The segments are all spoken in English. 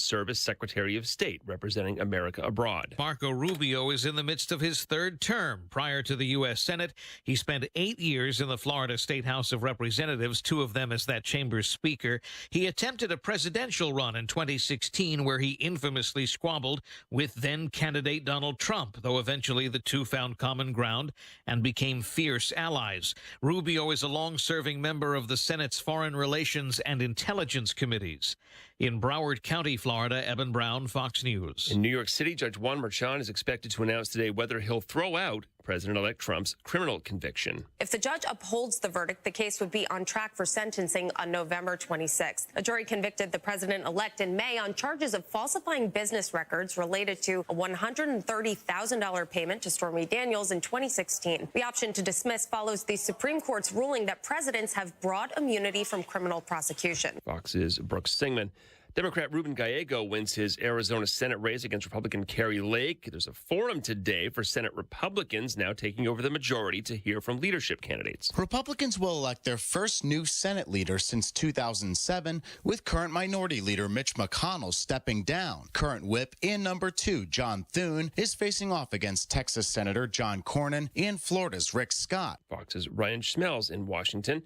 serve as Secretary of State, representing America abroad. Marco Rubio is in the midst of his third term. Prior to the U.S. Senate, he spent 8 years in the Florida State House of Representatives, 2 of them as that chamber's speaker. He attempted a presidential run in 2016, where he infamously squabbled with then-candidate Donald Trump, though eventually the two found common ground and became fierce allies. Rubio is a long-serving member of the Senate's Foreign Relations and Intelligence Committees. In Broward County, Florida, Eben Brown, Fox News. In New York City, Judge Juan Merchan is expected to announce today whether he'll throw out President-elect Trump's criminal conviction. If the judge upholds the verdict, the case would be on track for sentencing on November 26th. A jury convicted the president-elect in May on charges of falsifying business records related to a $130,000 payment to Stormy Daniels in 2016. The option to dismiss follows the Supreme Court's ruling that presidents have broad immunity from criminal prosecution. Fox's Brooks Singman. Democrat Ruben Gallego wins his Arizona Senate race against Republican Carrie Lake. There's a forum today for Senate Republicans now taking over the majority to hear from leadership candidates. Republicans will elect their first new Senate leader since 2007, with current Minority Leader Mitch McConnell stepping down. Current whip and number 2, John Thune, is facing off against Texas Senator John Cornyn and Florida's Rick Scott. Fox's Ryan Schmelz in Washington.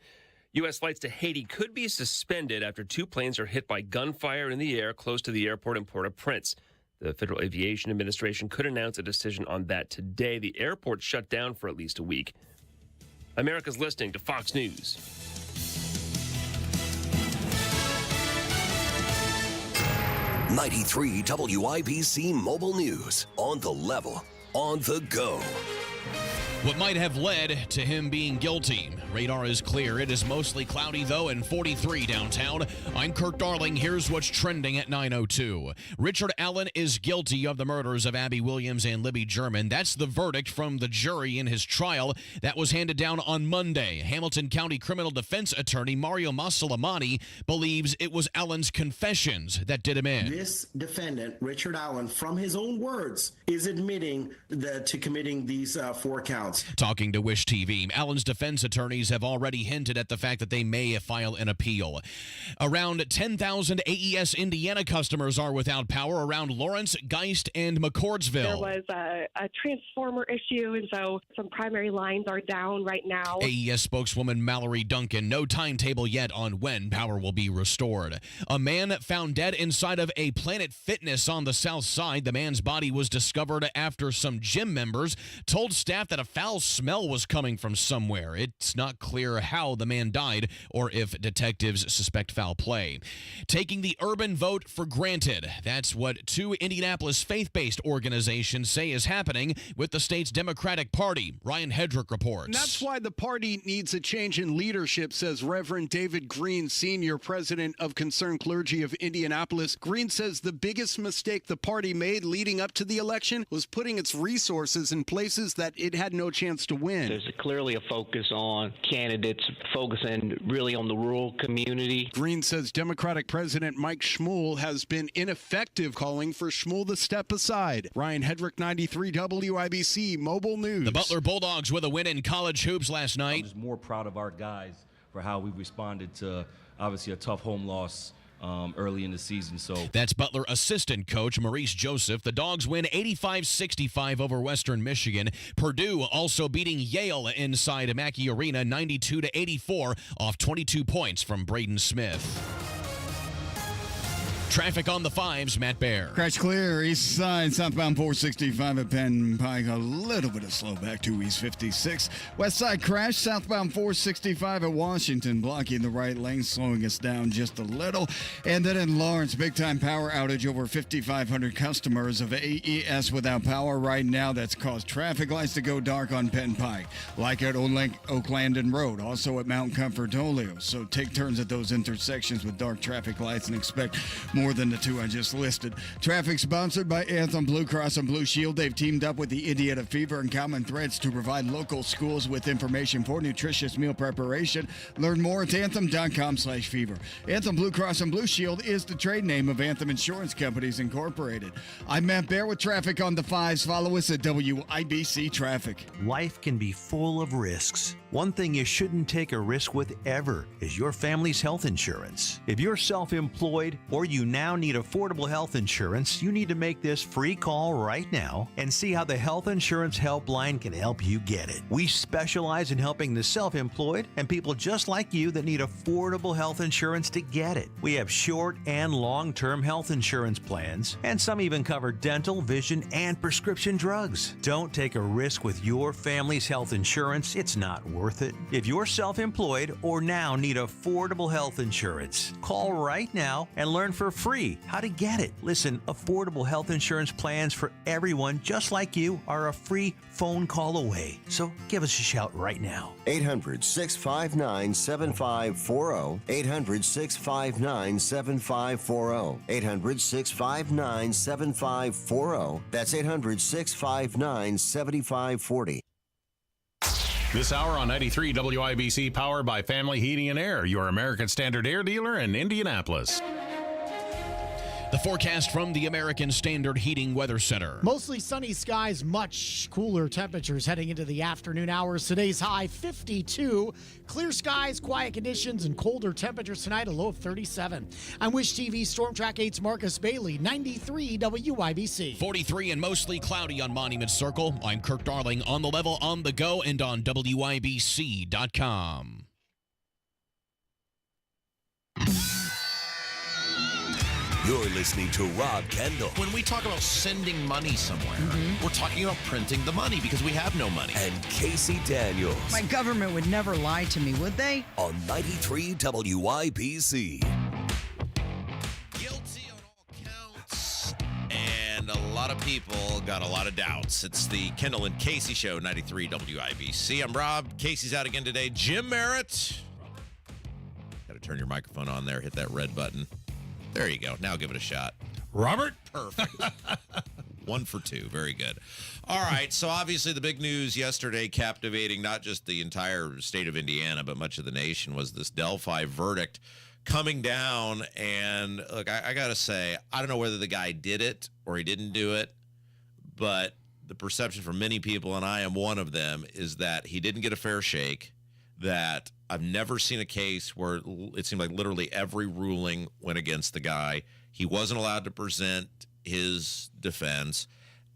U.S. flights to Haiti could be suspended after 2 planes are hit by gunfire in the air close to the airport in Port-au-Prince. The Federal Aviation Administration could announce a decision on that today. The airport shut down for at least a week. America's listening to Fox News. '93 WIBC Mobile News. On the level, on the go. What might have led to him being guilty? Radar is clear. It is mostly cloudy, though, and 43 downtown. I'm Kirk Darling. Here's what's trending at 9:02. Richard Allen is guilty of the murders of Abby Williams and Libby German. That's the verdict from the jury in his trial that was handed down on Monday. Hamilton County criminal defense attorney Mario Masalamani believes it was Allen's confessions that did him in. This defendant, Richard Allen, from his own words, is admitting to committing these 4 counts. Talking to Wish TV, Allen's defense attorneys have already hinted at the fact that they may file an appeal. Around 10,000 AES Indiana customers are without power around Lawrence, Geist, and McCordsville. There was a transformer issue, and so some primary lines are down right now. AES spokeswoman Mallory Duncan, no timetable yet on when power will be restored. A man found dead inside of a Planet Fitness on the south side. The man's body was discovered after some gym members told staff that a foul smell was coming from somewhere. It's not clear how the man died or if detectives suspect foul play. Taking the urban vote for granted. That's what 2 Indianapolis faith-based organizations say is happening with the state's Democratic Party. Ryan Hedrick reports. And that's why the party needs a change in leadership, says Reverend David Green, senior president of Concerned Clergy of Indianapolis. Green says the biggest mistake the party made leading up to the election was putting its resources in places that it had no chance to win. There's clearly a focus on candidates focusing really on the rural community. Green says Democratic President Mike Schmuel has been ineffective, calling for Schmuel to step aside. Ryan Hedrick, 93 WIBC Mobile News. The Butler Bulldogs with a win in college hoops last night. I'm just more proud of our guys for how we responded to obviously a tough home loss early in the season. So that's Butler assistant coach Maurice Joseph. The Dogs win 85-65 over Western Michigan. Purdue also beating Yale inside Mackey Arena 92-84 off 22 points from Braden Smith. Traffic on the 5s, Matt Bear. Crash clear, east side, southbound 465 at Penn Pike. A little bit of slow back to East 56. West side crash, southbound 465 at Washington, blocking the right lane, slowing us down just a little. And then in Lawrence, big time power outage. Over 5,500 customers of AES without power right now. That's caused traffic lights to go dark on Penn Pike, like at Oaklandon Road, also at Mount Comfort Holyoke. So take turns at those intersections with dark traffic lights and expect more than the 2 I just listed. Traffic sponsored by Anthem Blue Cross and Blue Shield. They've teamed up with the Indiana Fever and Common Threads to provide local schools with information for nutritious meal preparation. Learn more at anthem.com/fever. Anthem Blue Cross and Blue Shield is the trade name of Anthem Insurance Companies Incorporated. I'm Matt Bear with traffic on the 5s. Follow us at WIBC Traffic. Life can be full of risks. One thing you shouldn't take a risk with ever is your family's health insurance. If you're self-employed or you now need affordable health insurance, you need to make this free call right now and see how the Health Insurance Helpline can help you get it. We specialize in helping the self-employed and people just like you that need affordable health insurance to get it. We have short and long-term health insurance plans, and some even cover dental, vision, and prescription drugs. Don't take a risk with your family's health insurance. It's not worth it. If you're self-employed or now need affordable health insurance, call right now and learn for free how to get it. Listen, affordable health insurance plans for everyone just like you are a free phone call away. So give us a shout right now. 800-659-7540. 800-659-7540. 800-659-7540. That's 800-659-7540. This hour on 93 WIBC, powered by Family Heating and Air, your American Standard air dealer in Indianapolis. The forecast from the American Standard Heating Weather Center. Mostly sunny skies, much cooler temperatures heading into the afternoon hours. Today's high 52. Clear skies, quiet conditions, and colder temperatures tonight, a low of 37. I'm Wish TV Storm Track 8's Marcus Bailey, 93 WIBC. 43 and mostly cloudy on Monument Circle. I'm Kirk Darling on the level, on the go, and on WIBC.com. You're listening to Rob Kendall. When we talk about sending money somewhere, we're talking about printing the money because we have no money. And Casey Daniels. My government would never lie to me, would they? On 93 WIBC. Guilty on all counts. And a lot of people got a lot of doubts. It's the Kendall and Casey Show, 93 WIBC. I'm Rob. Casey's out again today. Jim Merritt. Got to turn your microphone on there. Hit that red button. There you go. Now give it a shot. Robert? Perfect. 1 for 2. Very good. All right. So obviously the big news yesterday, captivating not just the entire state of Indiana, but much of the nation, was this Delphi verdict coming down. And look, I got to say, I don't know whether the guy did it or he didn't do it, but the perception from many people, and I am one of them, is that he didn't get a fair shake, that I've never seen a case where it seemed like literally every ruling went against the guy. He wasn't allowed to present his defense,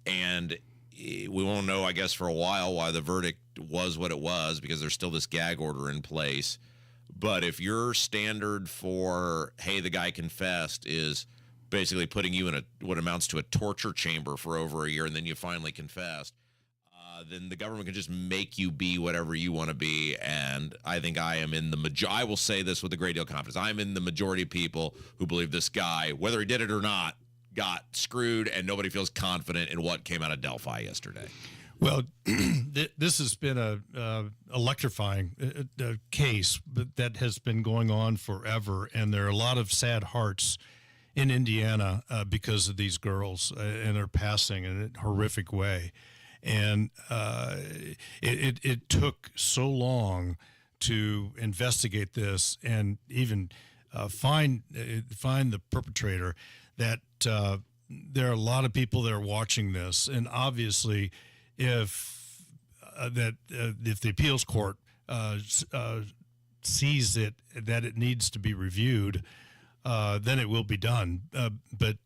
and we won't know, I guess, for a while why the verdict was what it was, because there's still this gag order in place. But if your standard for, hey, the guy confessed, is basically putting you in what amounts to a torture chamber for over a year, and then you finally confessed, then the government can just make you be whatever you want to be. And I think I am in the I will say this with a great deal of confidence. I'm in the majority of people who believe this guy, whether he did it or not, got screwed, and nobody feels confident in what came out of Delphi yesterday. Well, this has been a electrifying case that has been going on forever, and there are a lot of sad hearts in Indiana because of these girls and their passing in a horrific way. And it took so long to investigate this and even find the perpetrator that there are a lot of people that are watching this. And obviously, if the appeals court sees it that it needs to be reviewed, then it will be done. But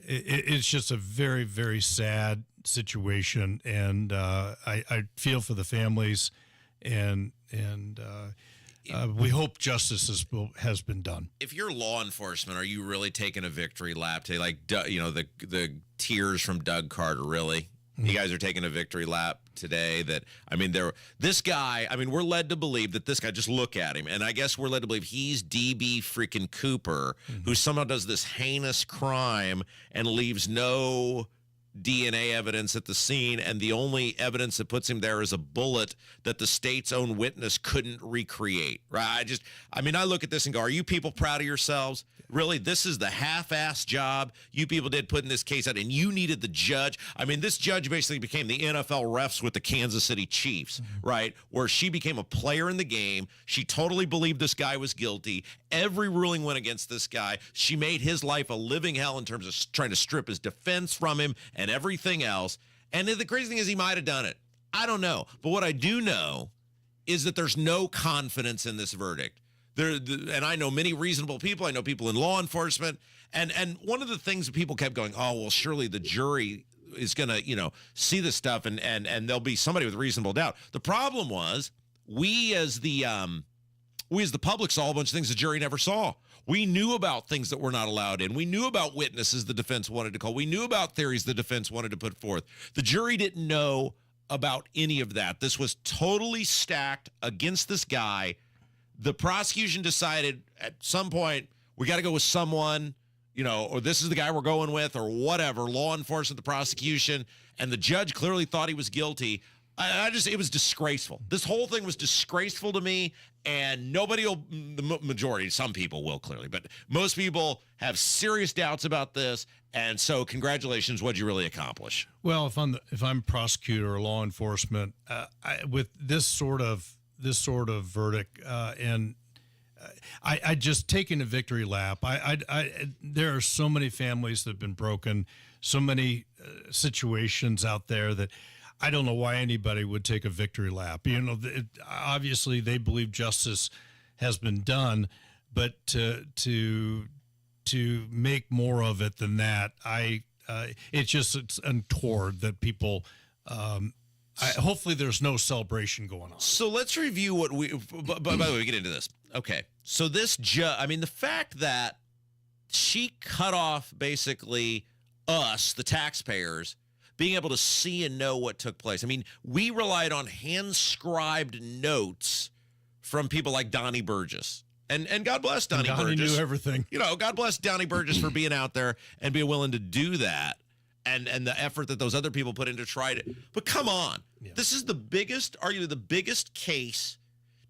it's just a very, very sad situation, and I feel for the families, and we hope justice has been done. If you're law enforcement, are you really taking a victory lap today? Like, the tears from Doug Carter, really? You guys are taking a victory lap today. This guy, we're led to believe that this guy, just look at him, and I guess we're led to believe he's DB freaking Cooper, who somehow does this heinous crime and leaves no DNA evidence at the scene, and the only evidence that puts him there is a bullet that the state's own witness couldn't recreate, right? I look at this and go, are you people proud of yourselves? Really, this is the half-assed job you people did putting this case out, and you needed the judge. This judge basically became the NFL refs with the Kansas City Chiefs, right, where she became a player in the game. She totally believed this guy was guilty. Every ruling went against this guy. She made his life a living hell in terms of trying to strip his defense from him and everything else. And the crazy thing is, he might have done it. I don't know. But what I do know is that there's no confidence in this verdict. And I know many reasonable people. I know people in law enforcement. And one of the things that people kept going, oh, well, surely the jury is going to, see this stuff and there'll be somebody with reasonable doubt. The problem was we as the public saw a bunch of things the jury never saw. We knew about things that were not allowed in. We knew about witnesses the defense wanted to call. We knew about theories the defense wanted to put forth. The jury didn't know about any of that. This was totally stacked against this guy. The prosecution decided at some point, we got to go with someone, or this is the guy we're going with, or whatever, law enforcement, the prosecution, and the judge clearly thought he was guilty. It was disgraceful. This whole thing was disgraceful to me, and the majority, some people will clearly, but most people have serious doubts about this, and so congratulations, what'd you really accomplish? Well, if I'm a prosecutor or law enforcement, with this sort of verdict, and I just taking a victory lap. There are so many families that have been broken, so many situations out there that I don't know why anybody would take a victory lap. Obviously they believe justice has been done, but to make more of it than that, it's untoward that people. Hopefully there's no celebration going on. So let's review what by the way, we get into this. Okay. So this the fact that she cut off basically us, the taxpayers, being able to see and know what took place. I mean, we relied on hand-scribed notes from people like Donnie Burgess. And God bless Donnie Burgess. Donnie knew everything. God bless Donnie Burgess for being out there and being willing to do that. And the effort that those other people put in to try to. But come on. Yeah. This is arguably the biggest case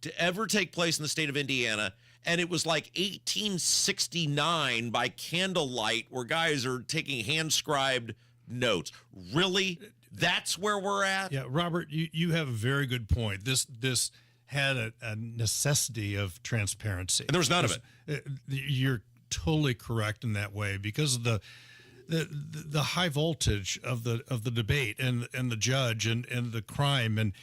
to ever take place in the state of Indiana. And it was like 1869 by candlelight where guys are taking hand-scribed notes. Really? That's where we're at? Yeah, Robert, you have a very good point. This had a necessity of transparency. And there was none of it. You're totally correct in that way because of the high voltage of the debate and the judge and the crime and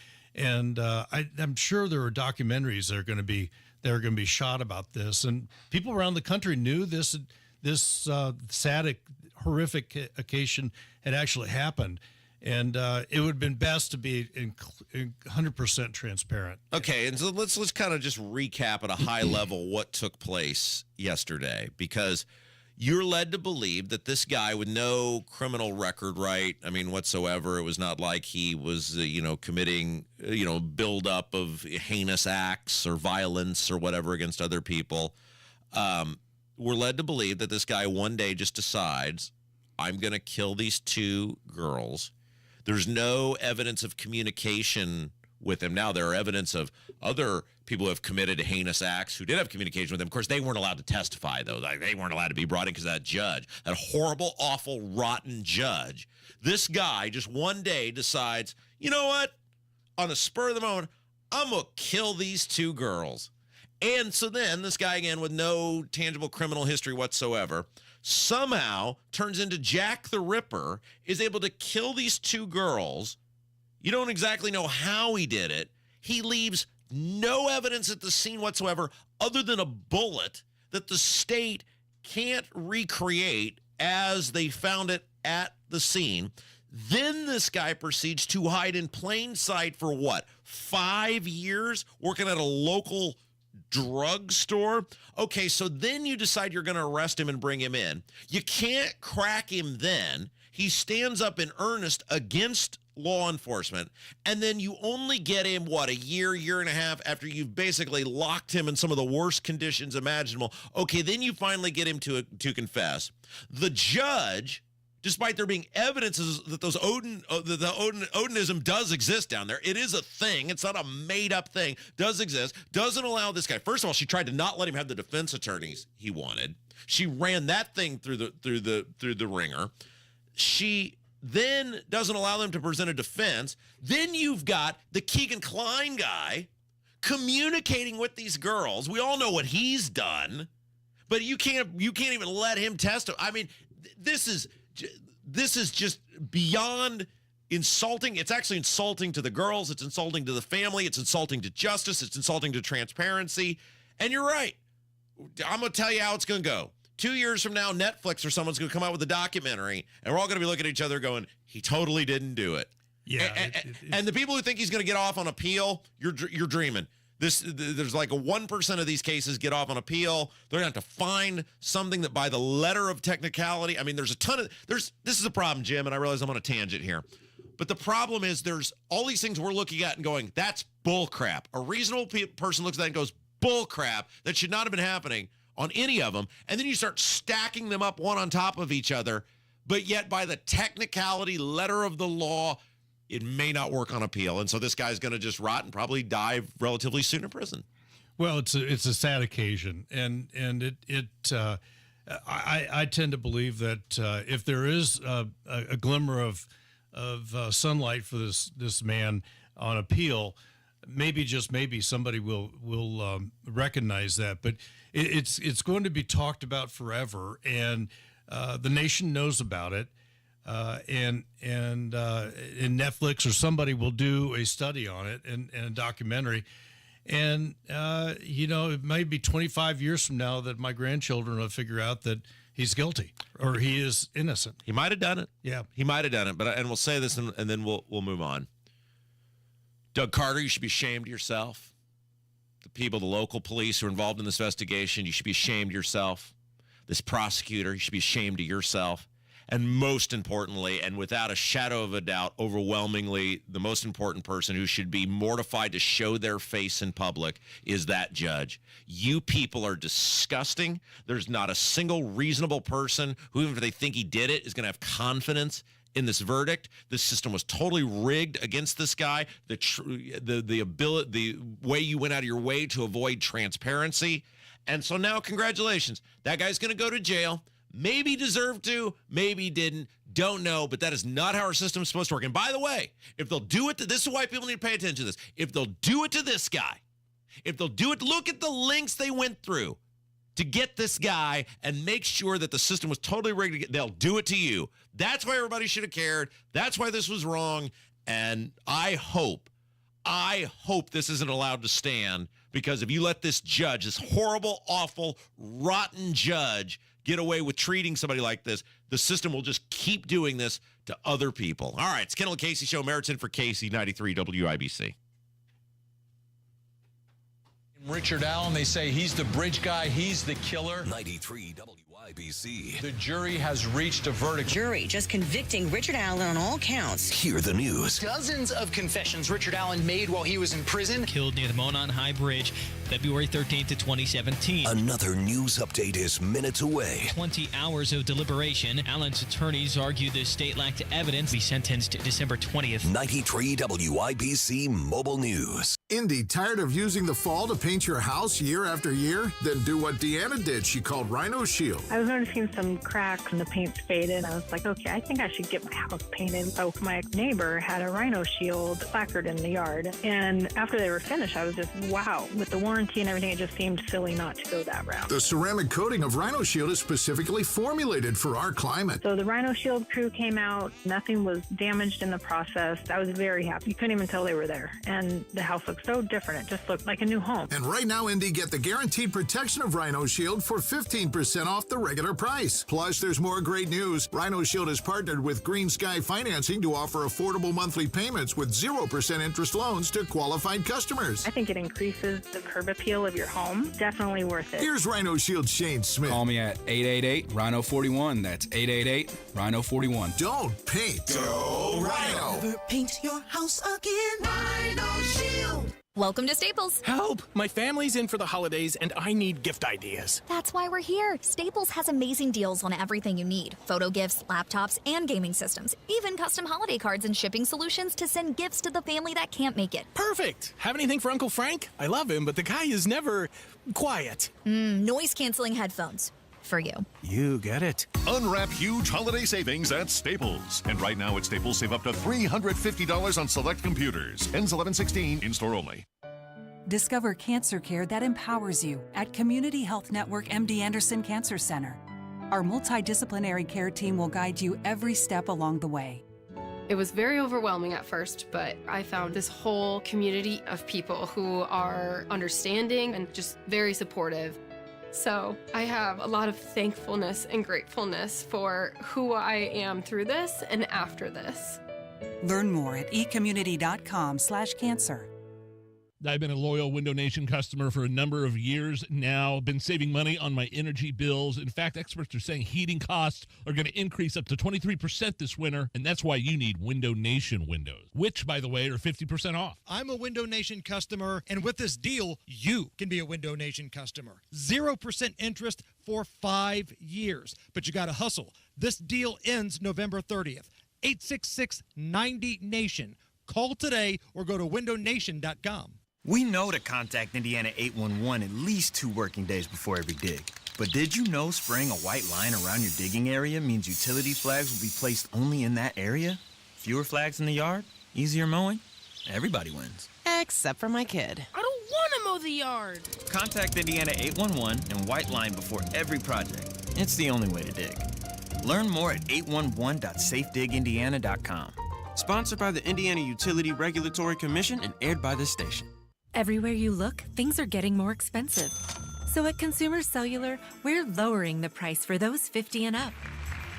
I'm sure there are documentaries that are going to be shot about this, and people around the country knew this sad, horrific occasion had actually happened, and it would have been best to be 100% transparent. Okay, and so let's kind of just recap at a high level what took place yesterday, because you're led to believe that this guy with no criminal record, right? I mean, whatsoever. It was not like he was, committing, buildup of heinous acts or violence or whatever against other people. We're led to believe that this guy one day just decides, I'm going to kill these two girls. There's no evidence of communication with him. Now, there are evidence of other people who have committed heinous acts who did have communication with him. Of course, they weren't allowed to testify, though. They weren't allowed to be brought in because of that judge, that horrible, awful, rotten judge. This guy just one day decides, you know what? On the spur of the moment, I'm going to kill these two girls. And so then this guy, again, with no tangible criminal history whatsoever, somehow turns into Jack the Ripper, is able to kill these two girls. You don't exactly know how he did it. He leaves no evidence at the scene whatsoever other than a bullet that the state can't recreate as they found it at the scene. Then this guy proceeds to hide in plain sight for what, 5 years, working at a local drugstore? Okay, so then you decide you're going to arrest him and bring him in. You can't crack him then. He stands up in earnest against law enforcement, and then you only get him, what, a year and a half after you've basically locked him in some of the worst conditions imaginable. Okay, then you finally get him to confess. The judge, despite there being evidences that the Odinism does exist down there, it is a thing, it's not a made-up thing, does exist, doesn't allow this guy. First of all, she tried to not let him have the defense attorneys he wanted. She ran that thing through the ringer. She then doesn't allow them to present a defense. Then you've got the Keegan Kline guy communicating with these girls. We all know what he's done, but you can't even let him testify. I mean, this is just beyond insulting. It's actually insulting to the girls. It's insulting to the family. It's insulting to justice. It's insulting to transparency. And you're right. I'm going to tell you how it's going to go. 2 years from now, Netflix or someone's going to come out with a documentary, and we're all going to be looking at each other going, he totally didn't do it. Yeah. And the people who think he's going to get off on appeal, you're dreaming. There's like a 1% of these cases get off on appeal. They're going to have to find something that by the letter of technicality. I mean, there's a ton of this is a problem, Jim, and I realize I'm on a tangent here. But the problem is there's all these things we're looking at and going, that's bull crap. A reasonable person looks at that and goes, bull crap. That should not have been happening on any of them. And then you start stacking them up one on top of each other. But yet by the technicality letter of the law, it may not work on appeal. And so this guy's going to just rot and probably die relatively soon in prison. Well, it's a sad occasion. And I tend to believe that if there is a glimmer of sunlight for this man on appeal, maybe, just maybe, somebody will recognize that. But it's going to be talked about forever, and the nation knows about it. And Netflix or somebody will do a study on it and a documentary. And, it may be 25 years from now that my grandchildren will figure out that he's guilty or he is innocent. He might have done it. Yeah. He might have done it. And we'll say this and then we'll move on. Doug Carter, you should be ashamed of yourself. The people, the local police who are involved in this investigation, you should be ashamed of yourself. This prosecutor, you should be ashamed of yourself. And most importantly, and without a shadow of a doubt, overwhelmingly, the most important person who should be mortified to show their face in public is that judge. You people are disgusting. There's not a single reasonable person who, even if they think he did it, is going to have confidence in this verdict. This system was totally rigged against this guy. The way you went out of your way to avoid transparency. And so now, congratulations. That guy's going to go to jail. Maybe deserved to, maybe didn't, don't know, but that is not how our system is supposed to work. And by the way, if they'll do it to this is why people need to pay attention to this. If they'll do it to this guy, if they'll do it, look at the lengths they went through to get this guy and make sure that the system was totally rigged. They'll do it to you. That's why everybody should have cared. That's why this was wrong. And I hope this isn't allowed to stand, because if you let this judge, this horrible, awful, rotten judge, get away with treating somebody like this, the system will just keep doing this to other people. All right, it's Kendall Casey Show, Meriton for Casey, 93 WIBC. Richard Allen, they say he's the bridge guy, he's the killer. 93 WIBC. The jury has reached a verdict. Jury just convicting Richard Allen on all counts. Hear the news. Dozens of confessions Richard Allen made while he was in prison. Killed near the Monon High Bridge, February 13th of 2017. Another news update is minutes away. 20 hours of deliberation. Allen's attorneys argue the state lacked evidence. Be sentenced December 20th. 93 WIBC Mobile News. Indy, tired of using the fall to paint your house year after year? Then do what Deanna did. She called Rhino Shield. I was noticing some cracks and the paint's faded. I was like, okay, I think I should get my house painted. So my neighbor had a Rhino Shield placard in the yard. And after they were finished, I was just, wow. With the warranty and everything, it just seemed silly not to go that route. The ceramic coating of Rhino Shield is specifically formulated for our climate. So the Rhino Shield crew came out. Nothing was damaged in the process. I was very happy. You couldn't even tell they were there. And the house looked so different. It just looked like a new home. And right now, Indy, get the guaranteed protection of Rhino Shield for 15% off the regular price. Plus, there's more great news. Rhino Shield has partnered with Green Sky Financing to offer affordable monthly payments with 0% interest loans to qualified customers. I think it increases the curb appeal of your home. Definitely worth it. Here's Rhino Shield Shane Smith. Call me at 888-RHINO-41. That's 888-RHINO-41. Don't paint. Go Rhino. Never paint your house again. Rhino Shield. Welcome to Staples. Help! My family's in for the holidays and I need gift ideas. That's why we're here. Staples has amazing deals on everything you need. Photo gifts, laptops, and gaming systems. Even custom holiday cards and shipping solutions to send gifts to the family that can't make it. Perfect! Have anything for Uncle Frank? I love him, but the guy is never quiet. Noise-canceling headphones. For you. You get it. Unwrap huge holiday savings at Staples. And right now at Staples, save up to $350 on select computers. Ends 11/16, in-store only. Discover cancer care that empowers you at Community Health Network MD Anderson Cancer Center. Our multidisciplinary care team will guide you every step along the way. It was very overwhelming at first, but I found this whole community of people who are understanding and just very supportive. So I have a lot of thankfulness and gratefulness for who I am through this and after this. Learn more at ecommunity.com/cancer. I've been a loyal Window Nation customer for a number of years now, been saving money on my energy bills. In fact, experts are saying heating costs are going to increase up to 23% this winter, and that's why you need Window Nation windows, which, by the way, are 50% off. I'm a Window Nation customer, and with this deal, you can be a Window Nation customer. 0% interest for 5 years, but you got to hustle. This deal ends November 30th. 866-90-NATION. Call today or go to windownation.com. We know to contact Indiana 811 at least 2 working days before every dig. But did you know spraying a white line around your digging area means utility flags will be placed only in that area? Fewer flags in the yard? Easier mowing? Everybody wins. Except for my kid. I don't want to mow the yard. Contact Indiana 811 and white line before every project. It's the only way to dig. Learn more at 811.safedigindiana.com. Sponsored by the Indiana Utility Regulatory Commission and aired by this station. Everywhere you look, things are getting more expensive. So at Consumer Cellular, we're lowering the price for those 50 and up.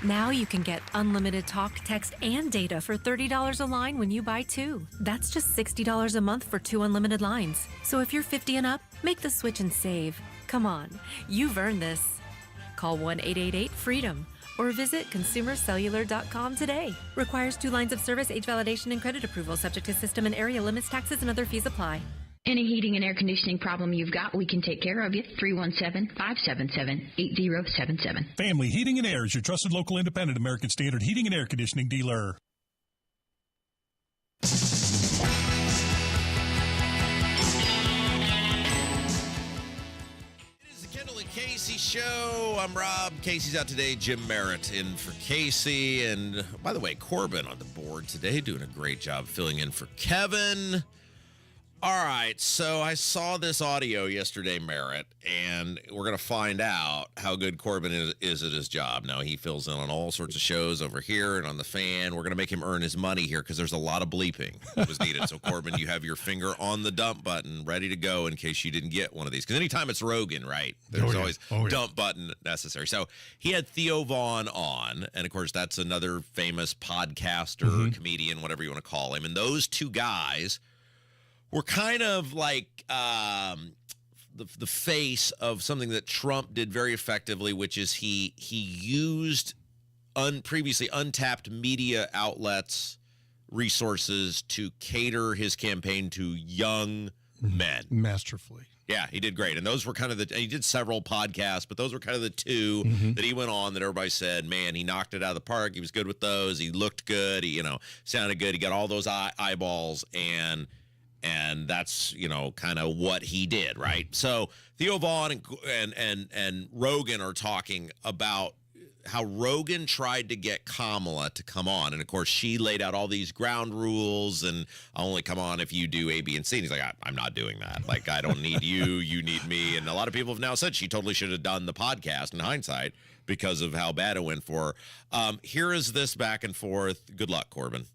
Now you can get unlimited talk, text, and data for $30 a line when you buy 2. That's just $60 a month for 2 unlimited lines. So if you're 50 and up, make the switch and save. Come on, you've earned this. Call 1-888-FREEDOM or visit consumercellular.com today. Requires 2 lines of service, age validation, and credit approval, subject to system and area limits, taxes, and other fees apply. Any heating and air conditioning problem you've got, we can take care of you. 317-577-8077. Family Heating and Air is your trusted local independent American Standard heating and air conditioning dealer. Kendall Casey Show. I'm Rob. Casey's out today. Jim Merritt in for Casey. And by the way, Corbin on the board today, doing a great job filling in for Kevin. All right, so I saw this audio yesterday, Merritt, and we're going to find out how good Corbin is at his job. Now, he fills in on all sorts of shows over here and on the fan. We're going to make him earn his money here because there's a lot of bleeping that was needed. So, Corbin, you have your finger on the dump button ready to go in case you didn't get one of these. Because anytime it's Rogan, right, there's always dump button necessary. So he had Theo Vaughn on, and, of course, that's another famous podcaster, comedian, whatever you want to call him. And those two guys were kind of like the face of something that Trump did very effectively, which is he used previously untapped media outlets, resources to cater his campaign to young men. Masterfully. Yeah, he did great. And those were kind of he did several podcasts, but those were kind of the two that he went on that everybody said, man, he knocked it out of the park. He was good with those. He looked good. He, sounded good. He got all those eyeballs, and that's, kind of what he did, right? So Theo Vaughn and Rogan are talking about how Rogan tried to get Kamala to come on. And, of course, she laid out all these ground rules, and I'll only come on if you do A, B, and C. And he's like, I'm not doing that. Like, I don't need you. You need me. And a lot of people have now said she totally should have done the podcast in hindsight because of how bad it went for her. Here is this back and forth. Good luck, Corbin.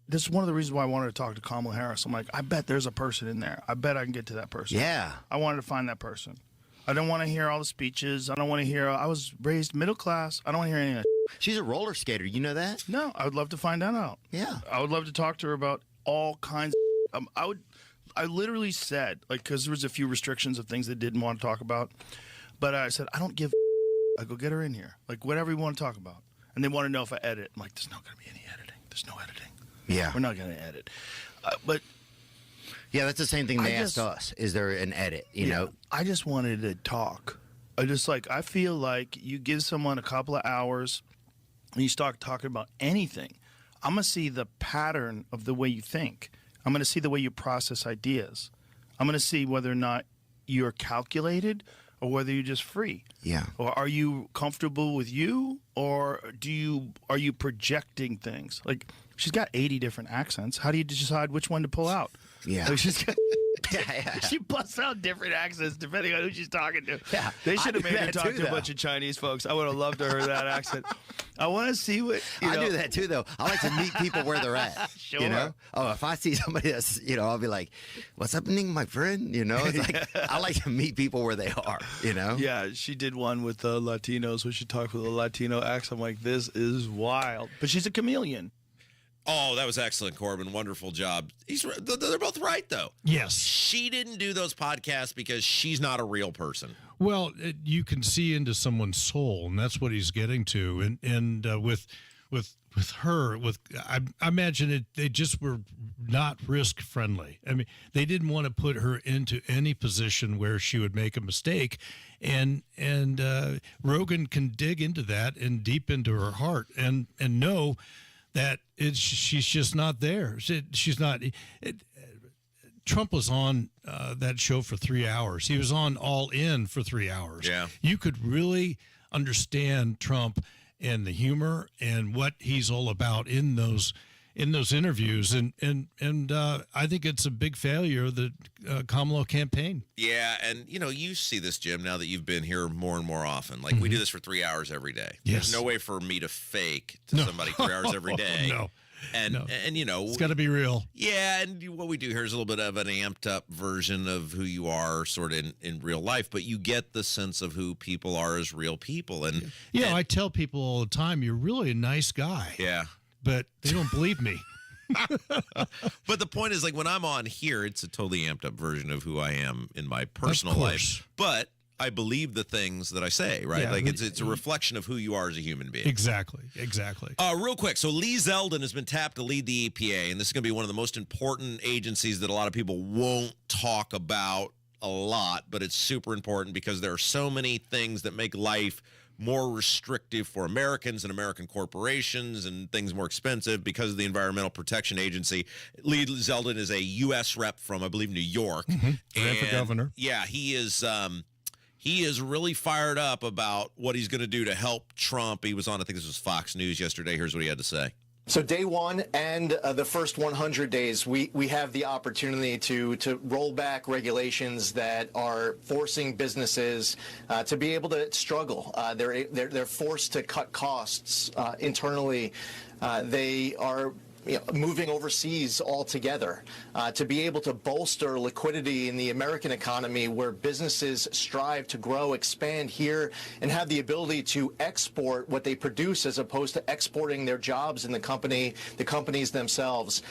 This is one of the reasons why I wanted to talk to Kamala Harris. I'm like, I bet there's a person in there. I bet I can get to that person. Yeah. I wanted to find that person. I don't want to hear all the speeches. I don't want to hear, I was raised middle class. I don't want to hear any of that. She's a roller skater. You know that? No, I would love to find that out. Yeah. I would love to talk to her about all kinds of, I literally said, because there was a few restrictions of things they didn't want to talk about. But I said, I don't give I go get her in here. Like, whatever you want to talk about. And they want to know if I edit. I'm like, there's not going to be any editing. There's no editing. Yeah. We're not going to edit. But yeah, that's the same thing they asked us. Is there an edit, you know? I just wanted to talk. I feel like you give someone a couple of hours and you start talking about anything. I'm going to see the pattern of the way you think. I'm going to see the way you process ideas. I'm going to see whether or not you're calculated or whether you're just free. Yeah. Or are you comfortable with you, or are you projecting things? Like, she's got 80 different accents. How do you decide which one to pull out? Yeah. Like, she's got She busts out different accents depending on who she's talking to. Yeah, They should have made her that talk too, to a though. bunch of Chinese folks. I would have loved to hear that accent. I want to see what, I do that too, though. I like to meet people where they're at. Sure. You know? Oh, if I see somebody that's, I'll be like, "What's happening, my friend?" It's like I like to meet people where they are. Yeah, she did one with the Latinos where she talked with a Latino accent. I'm like, this is wild. But she's a chameleon. Oh, that was excellent, Corbin. Wonderful job. They're both right, though. Yes. She didn't do those podcasts because she's not a real person. Well, you can see into someone's soul, and that's what he's getting to. And with her, I imagine they just were not risk friendly. I mean, they didn't want to put her into any position where she would make a mistake, and Rogan can dig into that and deep into her heart and know that she's just not there. She's not. Trump was on that show for 3 hours. He was on All In for 3 hours. Yeah. You could really understand Trump and the humor and what he's all about in those interviews. And I think it's a big failure of the Kamala campaign. Yeah, and you see this, Jim, now that you've been here more and more often. Like we do this for 3 hours every day. Yes. There's no way for me to fake to somebody 3 hours every day. No. And It's got to be real. Yeah, and what we do here is a little bit of an amped up version of who you are sort of in real life, but you get the sense of who people are as real people. And I tell people all the time, you're really a nice guy. Yeah. But they don't believe me. But the point is, like, when I'm on here, it's a totally amped up version of who I am in my personal life. But I believe the things that I say, right? Yeah, like it's a reflection of who you are as a human being. Exactly. Real quick, so Lee Zeldin has been tapped to lead the EPA, and this is going to be one of the most important agencies that a lot of people won't talk about a lot, but it's super important because there are so many things that make life more restrictive for Americans and American corporations and things more expensive because of the Environmental Protection Agency. Lee Zeldin is a U.S. rep from, I believe, New York. Ran for governor. Yeah, he is really fired up about what he's going to do to help Trump. He was on, I think this was Fox News yesterday. Here's what he had to say. So day one and the first 100 days, we have the opportunity to roll back regulations that are forcing businesses to be able to struggle. They're forced to cut costs internally. They are moving overseas altogether to be able to bolster liquidity in the American economy where businesses strive to grow, expand here, and have the ability to export what they produce as opposed to exporting their jobs in the companies themselves.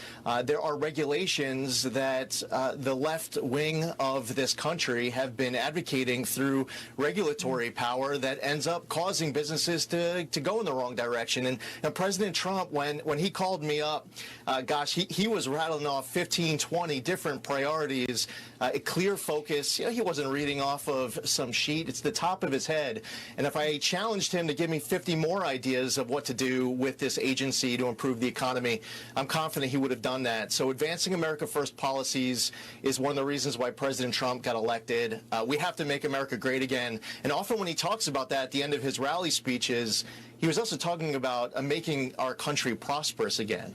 There are regulations that the left wing of this country have been advocating through regulatory power that ends up causing businesses to go in the wrong direction. And President Trump, when he called me up, he was rattling off 15, 20 different priorities, a clear focus. He wasn't reading off of some sheet. It's the top of his head. And if I challenged him to give me 50 more ideas of what to do with this agency to improve the economy, I'm confident he would have done that. So advancing America First policies is one of the reasons why President Trump got elected. We have to make America great again. And often when he talks about that at the end of his rally speeches, he was also talking about making our country prosperous again.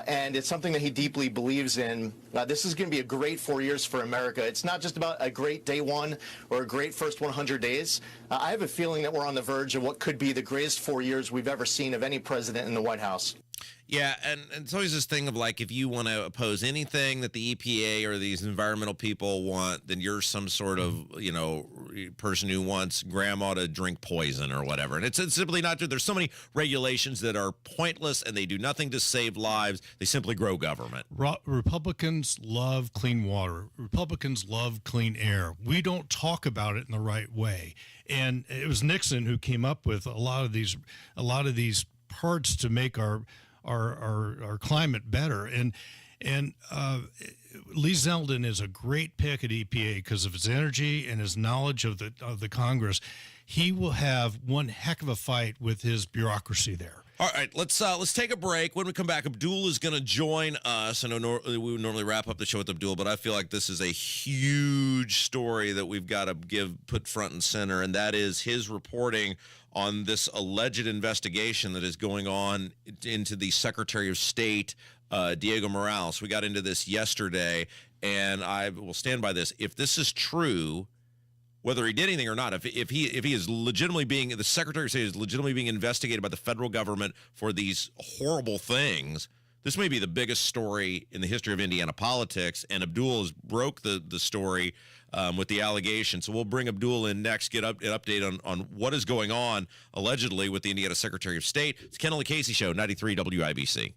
And it's something that he deeply believes in. This is going to be a great 4 years for America. It's not just about a great day one or a great first 100 days. I have a feeling that we're on the verge of what could be the greatest 4 years we've ever seen of any president in the White House. Yeah, and it's always this thing of like, if you want to oppose anything that the EPA or these environmental people want, then you're some sort of, person who wants grandma to drink poison or whatever. And it's simply not true. There's so many regulations that are pointless and they do nothing to save lives. They simply grow government. Republicans love clean water. Republicans love clean air. We don't talk about it in the right way. And it was Nixon who came up with a lot of these parts to make our climate better. And Lee Zeldin is a great pick at EPA because of his energy and his knowledge of the Congress. He will have one heck of a fight with his bureaucracy there. All right, let's take a break. When we come back, Abdul is going to join us. I know we would normally wrap up the show with Abdul, but I feel like this is a huge story that we've got to put front and center, and that is his reporting on this alleged investigation that is going on into the Secretary of State Diego Morales. We got into this yesterday, and I will stand by this. If this is true, whether he did anything or not, if he is legitimately being, the Secretary of State is legitimately being investigated by the federal government for these horrible things, this may be the biggest story in the history of Indiana politics, and Abdul has broke the story with the allegation. So we'll bring Abdul in next, get an update on what is going on, allegedly, with the Indiana Secretary of State. It's Kendall Casey Show, 93 WIBC.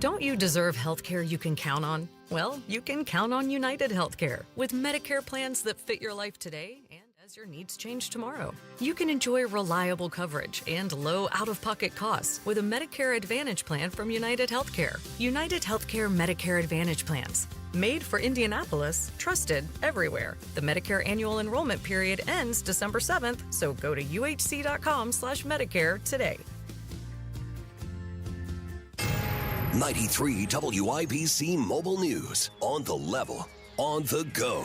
Don't you deserve health care you can count on? Well, you can count on United Healthcare with Medicare plans that fit your life today and as your needs change tomorrow. You can enjoy reliable coverage and low out-of-pocket costs with a Medicare Advantage plan from United Healthcare. United Healthcare Medicare Advantage plans. Made for Indianapolis, trusted everywhere. The Medicare annual enrollment period ends December 7th, so go to uhc.com/Medicare today. 93 WIBC Mobile News. On the level, on the go.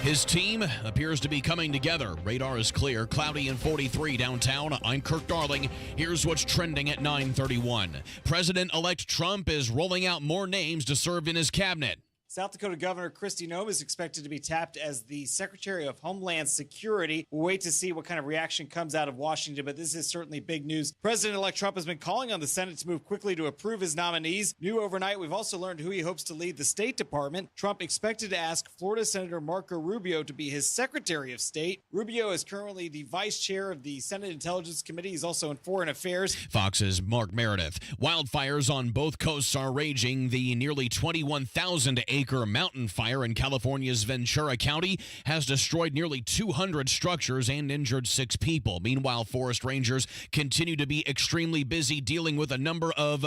His team appears to be coming together. Radar is clear. Cloudy and 43 downtown. I'm Kirk Darling. Here's what's trending at 9:31. President-elect Trump is rolling out more names to serve in his cabinet. South Dakota Governor Kristi Noem is expected to be tapped as the Secretary of Homeland Security. We'll wait to see what kind of reaction comes out of Washington, but this is certainly big news. President-elect Trump has been calling on the Senate to move quickly to approve his nominees. New overnight, we've also learned who he hopes to lead the State Department. Trump expected to ask Florida Senator Marco Rubio to be his Secretary of State. Rubio is currently the vice chair of the Senate Intelligence Committee. He's also in Foreign Affairs. Fox's Mark Meredith. Wildfires on both coasts are raging. The nearly 21,000-acre mountain fire in California's Ventura County has destroyed nearly 200 structures and injured 6 people. Meanwhile, forest rangers continue to be extremely busy dealing with a number of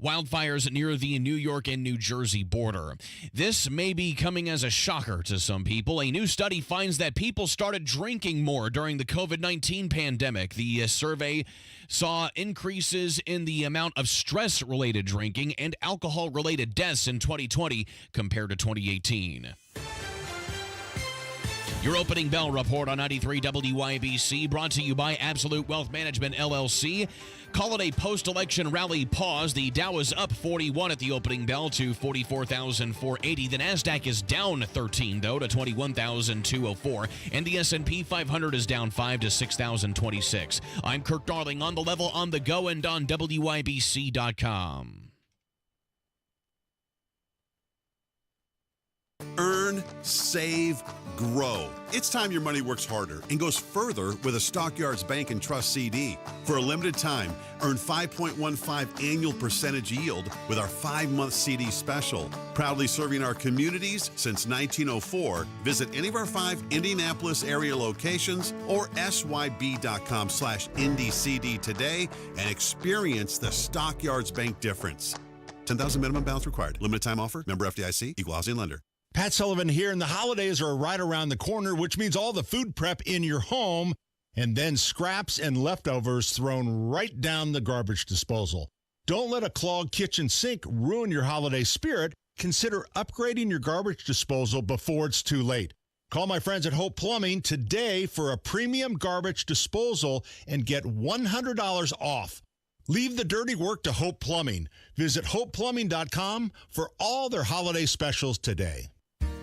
wildfires near the New York and New Jersey border. This may be coming as a shocker to some people. A new study finds that people started drinking more during the COVID-19 pandemic. The survey saw increases in the amount of stress-related drinking and alcohol-related deaths in 2020 compared to 2018. Your opening bell report on 93 WIBC, brought to you by Absolute Wealth Management, LLC. Call it a post-election rally pause. The Dow is up 41 at the opening bell to 44,480. The NASDAQ is down 13, though, to 21,204. And the S&P 500 is down 5 to 6,026. I'm Kirk Darling, on the level, on the go, and on WIBC.com. Earn, save, grow. It's time your money works harder and goes further with a Stockyards Bank and Trust CD. For a limited time, earn 5.15 annual percentage yield with our 5-month CD special. Proudly serving our communities since 1904. Visit any of our 5 Indianapolis area locations or syb.com/IndyCD today and experience the Stockyards Bank difference. 10,000 minimum balance required. Limited time offer. Member FDIC. Equal housing lender. Pat Sullivan here, and the holidays are right around the corner, which means all the food prep in your home and then scraps and leftovers thrown right down the garbage disposal. Don't let a clogged kitchen sink ruin your holiday spirit. Consider upgrading your garbage disposal before it's too late. Call my friends at Hope Plumbing today for a premium garbage disposal and get $100 off. Leave the dirty work to Hope Plumbing. Visit hopeplumbing.com for all their holiday specials today.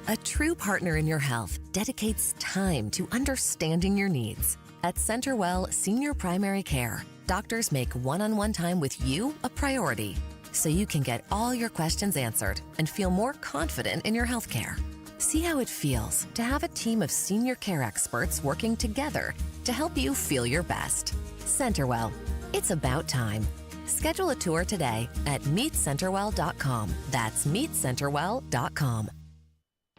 A true partner in your health dedicates time to understanding your needs. At CenterWell Senior Primary Care, doctors make one-on-one time with you a priority, so you can get all your questions answered and feel more confident in your health care. See how it feels to have a team of senior care experts working together to help you feel your best. CenterWell, it's about time. Schedule a tour today at meetcenterwell.com. That's meetcenterwell.com.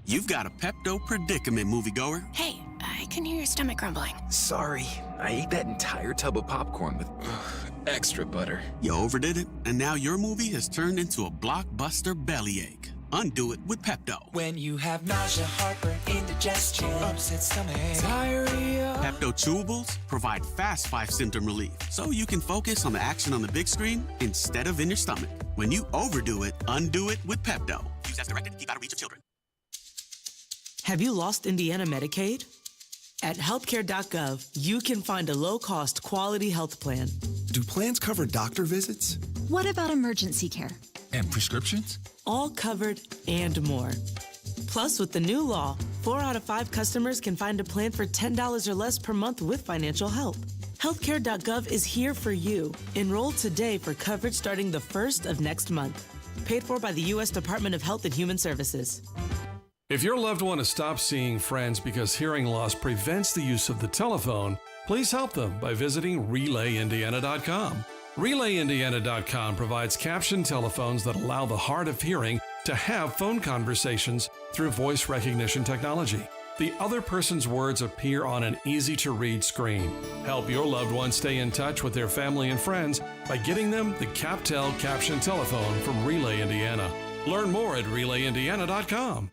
You've got a Pepto predicament, moviegoer. Hey, I can hear your stomach grumbling. Sorry, I ate that entire tub of popcorn with extra butter. You overdid it, and now your movie has turned into a blockbuster bellyache. Undo it with Pepto. When you have nausea, heartburn, indigestion, upset stomach, diarrhea. Pepto Chewables provide fast 5-symptom relief, so you can focus on the action on the big screen instead of in your stomach. When you overdo it, undo it with Pepto. Use as directed to keep out of reach of children. Have you lost Indiana Medicaid? At healthcare.gov, you can find a low-cost quality health plan. Do plans cover doctor visits? What about emergency care? And prescriptions? All covered and more. Plus, with the new law, 4 out of 5 customers can find a plan for $10 or less per month with financial help. Healthcare.gov is here for you. Enroll today for coverage starting the 1st of next month. Paid for by the U.S. Department of Health and Human Services. If your loved one has stopped seeing friends because hearing loss prevents the use of the telephone, please help them by visiting RelayIndiana.com. RelayIndiana.com provides captioned telephones that allow the hard of hearing to have phone conversations through voice recognition technology. The other person's words appear on an easy-to-read screen. Help your loved one stay in touch with their family and friends by getting them the CapTel captioned telephone from Relay Indiana. Learn more at RelayIndiana.com.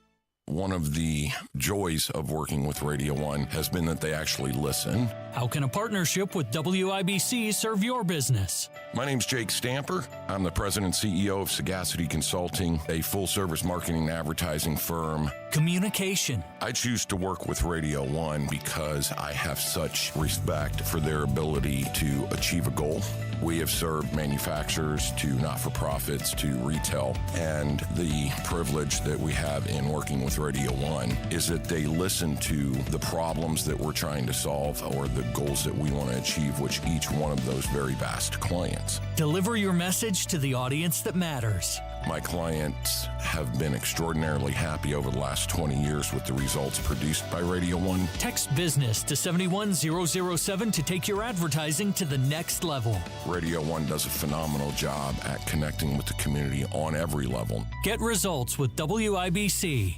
One of the joys of working with Radio 1 has been that they actually listen. How can a partnership with WIBC serve your business? My name's Jake Stamper. I'm the president and CEO of Sagacity Consulting, a full-service marketing and advertising firm. Communication. I choose to work with Radio 1 because I have such respect for their ability to achieve a goal. We have served manufacturers to not-for-profits to retail, and the privilege that we have in working with Radio 1 is that they listen to the problems that we're trying to solve or the goals that we want to achieve, which each one of those very vast clients. Deliver your message to the audience that matters. My clients have been extraordinarily happy over the last 20 years with the results produced by Radio 1. Text business to 71007 to take your advertising to the next level. Radio 1 does a phenomenal job at connecting with the community on every level. Get results with WIBC.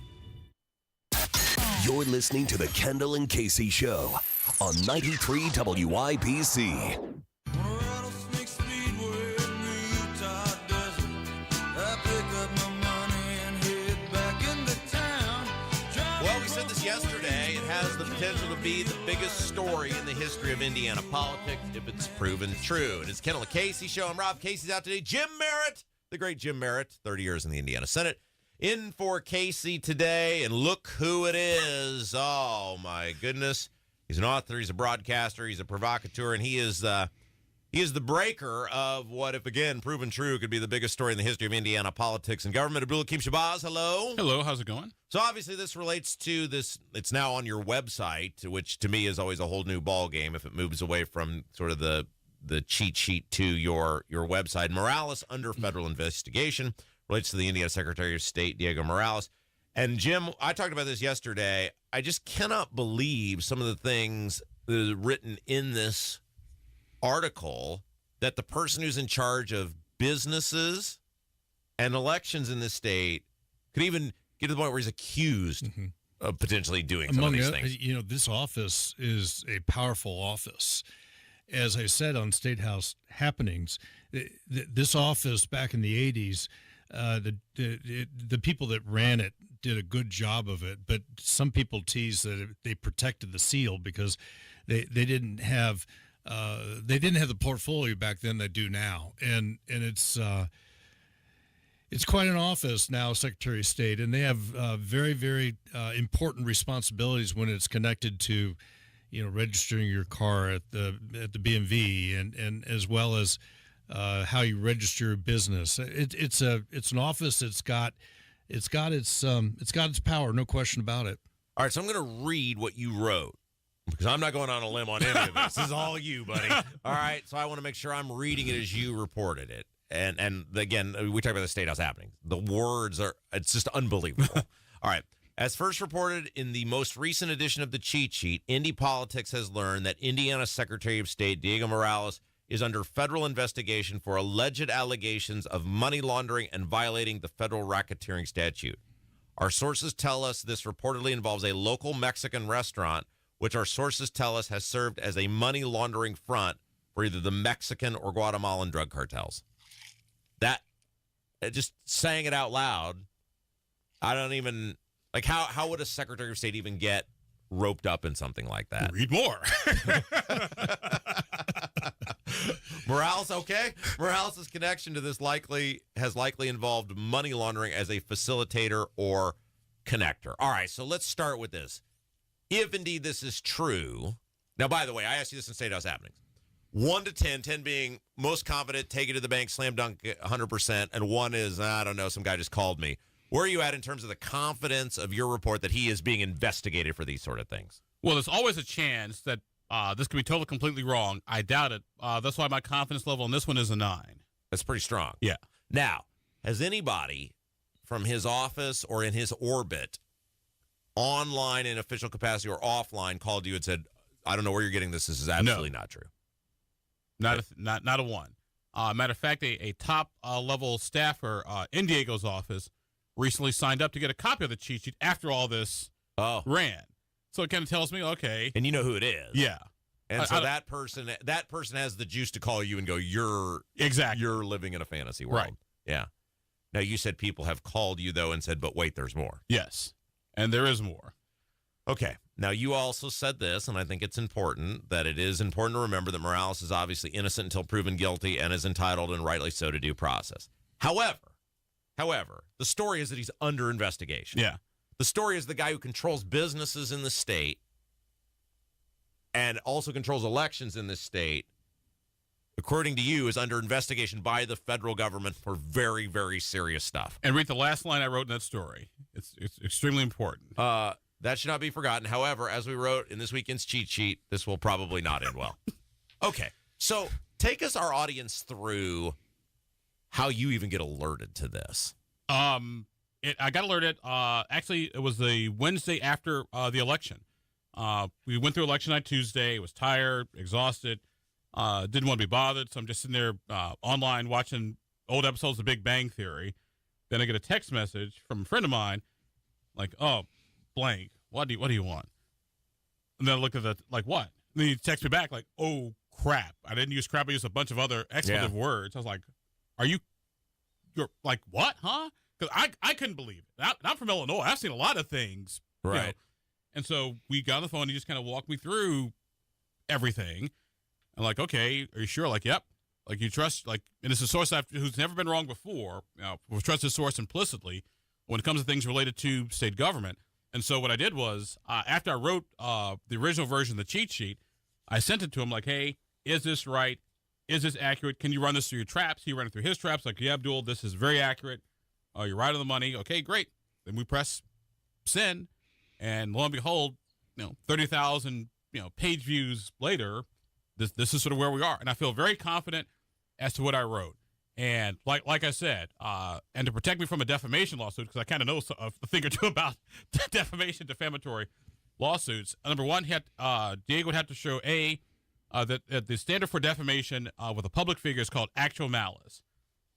You're listening to the Kendall and Casey Show on 93 WIBC. Well, we said this yesterday. It has the potential to be the biggest story in the history of Indiana politics if it's proven true. And it's Kendall Casey Show. I'm Rob. Casey's out today. Jim Merritt, the great Jim Merritt, 30 years in the Indiana Senate, in for Casey today. And look who it is. Oh, my goodness. He's an author. He's a broadcaster. He's a provocateur. And he is the breaker of what, if again proven true, could be the biggest story in the history of Indiana politics and government. Abdul Hakim Shabazz, hello. Hello, how's it going? So obviously this relates to this. It's now on your website, which to me is always a whole new ball game if it moves away from sort of the cheat sheet to your website. Morales under federal investigation relates to the Indiana Secretary of State, Diego Morales. And Jim, I talked about this yesterday. I just cannot believe some of the things that are written in this article that the person who's in charge of businesses and elections in this state could even get to the point where he's accused of potentially doing some of these things. You know, this office is a powerful office. As I said on Statehouse Happenings, this office back in the 80s, the people that ran it did a good job of it, but some people tease that they protected the seal because they didn't have the portfolio back then they do now, and it's quite an office now, Secretary of State, and they have very, very important responsibilities when it's connected to, you know, registering your car at the BMV and as well as how you register your business. It's an office that's got its power, no question about it. All right, so I'm going to read what you wrote, because I'm not going on a limb on any of this. This is all you, buddy. All right, so I want to make sure I'm reading it as you reported it. And again, we talk about the Statehouse Happenings. The words it's just unbelievable. All right. As first reported in the most recent edition of the cheat sheet, Indy Politics has learned that Indiana Secretary of State Diego Morales is under federal investigation for alleged allegations of money laundering and violating the federal racketeering statute. Our sources tell us this reportedly involves a local Mexican restaurant, which our sources tell us has served as a money laundering front for either the Mexican or Guatemalan drug cartels. That, just saying it out loud, I don't even, like, how would a Secretary of State even get roped up in something like that? Read more. Morales, okay? Morales' connection to this has likely involved money laundering as a facilitator or connector. All right, so let's start with this. If indeed this is true, now, by the way, I asked you this in Statehouse Happenings. 1 to 10, 10 being most confident, take it to the bank, slam dunk 100%, and 1 is, I don't know, some guy just called me. Where are you at in terms of the confidence of your report that he is being investigated for these sort of things? Well, there's always a chance that this could be totally, completely wrong. I doubt it. That's why my confidence level on this one is a 9. That's pretty strong. Yeah. Now, has anybody from his office or in his orbit, online in official capacity or offline, called you and said, I don't know where you're getting this. This is absolutely not true? Not a 1. Matter of fact, a top level staffer in Diego's office recently signed up to get a copy of the cheat sheet after all this ran. So it kind of tells me, okay. And you know who it is. Yeah. And so that person has the juice to call you and go, you're living in a fantasy world. Right. Yeah. Now, you said people have called you, though, and said, but wait, there's more. Yes. And there is more. Okay. Now, you also said this, and I think it's important, that it is important to remember that Morales is obviously innocent until proven guilty and is entitled, and rightly so, to due process. However, the story is that he's under investigation. Yeah. The story is the guy who controls businesses in the state and also controls elections in this state, according to you, is under investigation by the federal government for very, very serious stuff. And read the last line I wrote in that story. It's extremely important. That should not be forgotten. However, as we wrote in this weekend's cheat sheet, this will probably not end well. Okay, so take our audience through how you even get alerted to this. I got alerted. Actually, it was the Wednesday after the election. We went through election night Tuesday. Was tired, exhausted, didn't want to be bothered. So I'm just sitting there online watching old episodes of The Big Bang Theory. Then I get a text message from a friend of mine, like, "Oh, blank. What do you want?" And then I look at what? And then he texts me back like, "Oh crap! I didn't use crap. I used a bunch of other expletive words." I was like, "You're like what? Huh?" Because I couldn't believe it. I'm from Illinois. I've seen a lot of things. Right. You know? And so we got on the phone and he just kind of walked me through everything. I'm like, okay, are you sure? Like, yep. Like, you trust, like, and it's a source who's never been wrong before. We'll trust his source implicitly when it comes to things related to state government. And so what I did was, after I wrote the original version of the cheat sheet, I sent it to him like, hey, is this right? Is this accurate? Can you run this through your traps? He ran it through his traps. Like, yeah, Abdul, this is very accurate. You're right on the money. Okay, great. Then we press send, and lo and behold, 30,000 page views later, this is sort of where we are, and I feel very confident as to what I wrote. And like I said, and to protect me from a defamation lawsuit, because I kind of know a thing or two about defamation, defamatory lawsuits. Number one, Diego would have to show that the standard for defamation with a public figure is called actual malice,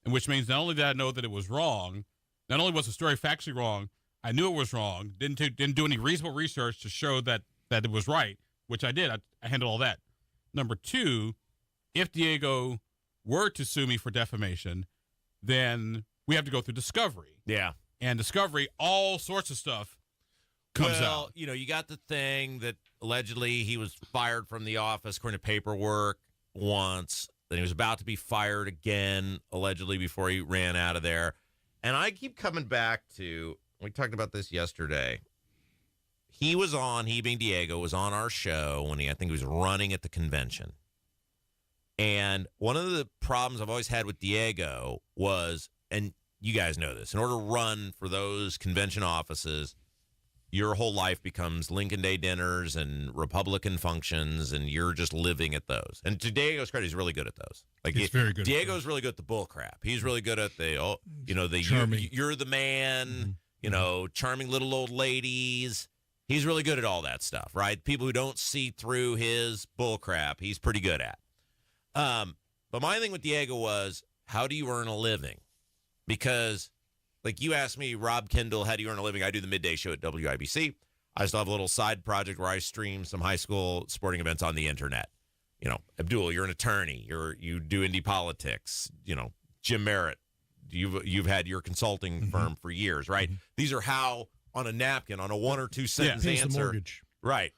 and which means not only did I know that it was wrong, not only was the story factually wrong, I knew it was wrong. Didn't do any reasonable research to show that it was right, which I did. I handled all that. Number two, if Diego were to sue me for defamation, then we have to go through discovery. Yeah. And discovery, all sorts of stuff comes out. You got the thing that allegedly he was fired from the office according to paperwork once. Then he was about to be fired again, allegedly, before he ran out of there. And I keep coming back to, we talked about this yesterday. He being Diego, was on our show when I think he was running at the convention. And one of the problems I've always had with Diego was, and you guys know this, in order to run for those convention offices, your whole life becomes Lincoln Day dinners and Republican functions, and you're just living at those. And to Diego's credit, he's really good at those. Like, he's very good. Diego's really good at the bull crap. He's really good at the you're the man, charming little old ladies. He's really good at all that stuff, right? People who don't see through his bull crap, he's pretty good at. But my thing with Diego was, how do you earn a living? Because, like, you asked me, Rob Kendall, how do you earn a living? I do the midday show at WIBC. I still have a little side project where I stream some high school sporting events on the internet. Abdul, you're an attorney. You do indie politics. Jim Merritt, you've had your consulting firm for years, right? Mm-hmm. These are how, on a napkin, on a 1 or 2 sentence pays answer. The mortgage. Right.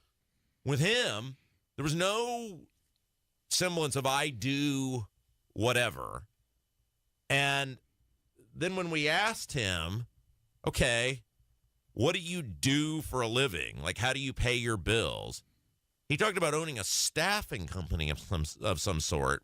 With him, there was no semblance of I do whatever. And then when we asked him, okay, what do you do for a living? Like, how do you pay your bills? He talked about owning a staffing company of some sort,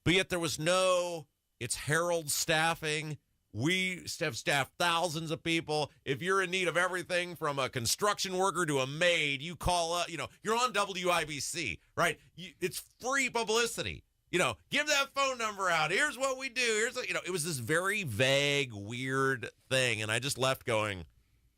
but yet there was no, it's Herald Staffing. We have staffed thousands of people. If you're in need of everything from a construction worker to a maid, you call up, you're on WIBC, right? It's free publicity. Give that phone number out. Here's what we do. It was this very vague, weird thing. And I just left going,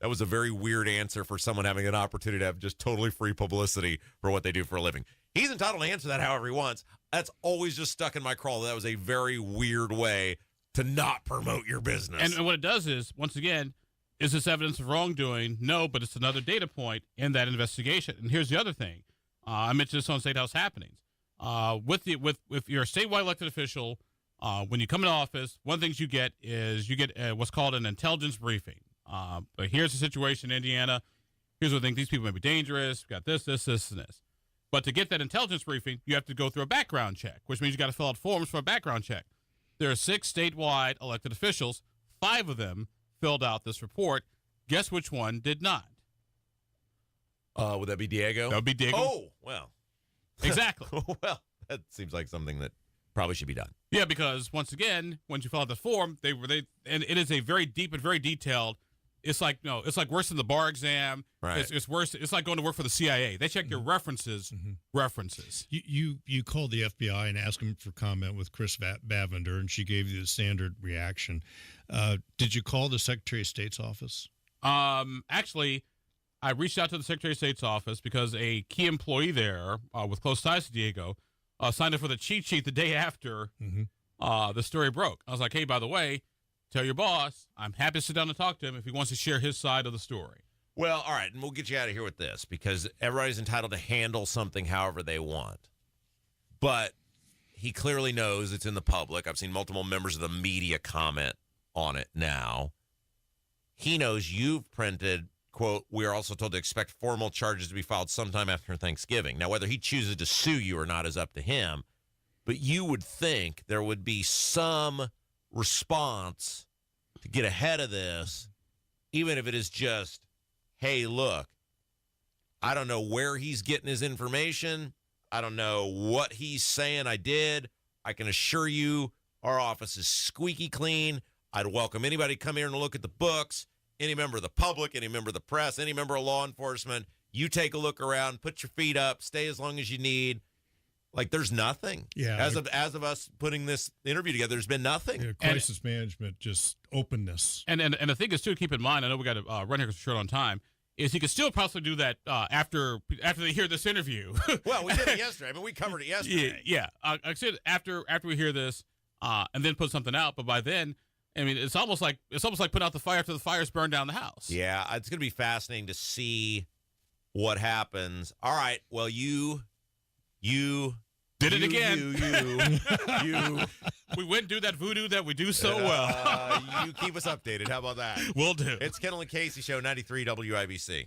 that was a very weird answer for someone having an opportunity to have just totally free publicity for what they do for a living. He's entitled to answer that however he wants. That's always just stuck in my craw. That was a very weird way to not promote your business. And what it does is, once again, is this evidence of wrongdoing? No, but it's another data point in that investigation. And here's the other thing. I mentioned this on Statehouse Happenings. If you're a statewide elected official, when you come in office, one of the things you get is what's called an intelligence briefing. But here's the situation in Indiana. Here's what I think. These people may be dangerous. We've got this, and this. But to get that intelligence briefing, you have to go through a background check, which means you got to fill out forms for a background check. There are 6 statewide elected officials. 5 of them filled out this report. Guess which one did not? Would that be Diego? That would be Diego. Oh, well. Exactly. Well, that seems like something that probably should be done. Yeah, because once again, once you fill out the form, and it is a very deep and very detailed. It's like worse than the bar exam. Right. It's worse. It's like going to work for the CIA. They check your references. References. You called the FBI and asked them for comment with Chris Bavender, and she gave you the standard reaction. Did you call the Secretary of State's office? Actually, I reached out to the Secretary of State's office because a key employee there with close ties to Diego signed up for the cheat sheet the day after the story broke. I was like, hey, by the way, tell your boss I'm happy to sit down and talk to him if he wants to share his side of the story. Well, all right, and we'll get you out of here with this because everybody's entitled to handle something however they want. But he clearly knows it's in the public. I've seen multiple members of the media comment on it now. He knows you've printed, quote, we are also told to expect formal charges to be filed sometime after Thanksgiving. Now, whether he chooses to sue you or not is up to him. But you would think there would be some response to get ahead of this, even if it is just, hey, look, I don't know where he's getting his information. I don't know what he's saying I did. I can assure you our office is squeaky clean. I'd welcome anybody to come here and look at the books, any member of the public, any member of the press, any member of law enforcement. You take a look around, put your feet up, stay as long as you need. Like, there's nothing. Yeah. As of us putting this interview together, there's been nothing. Yeah, crisis management, just openness. And the thing is, too, keep in mind, I know we got to run here short on time, is he could still possibly do that after they hear this interview. Well, we did it yesterday. I mean, we covered it yesterday. Yeah. I said after we hear this and then put something out, but by then, I mean, it's almost like putting out the fire after the fire's burned down the house. Yeah, it's going to be fascinating to see what happens. All right, well, you did it again. You. We went and do that voodoo that we do so well. You keep us updated. How about that? Will do. It's Kendall and Casey Show, 93 WIBC.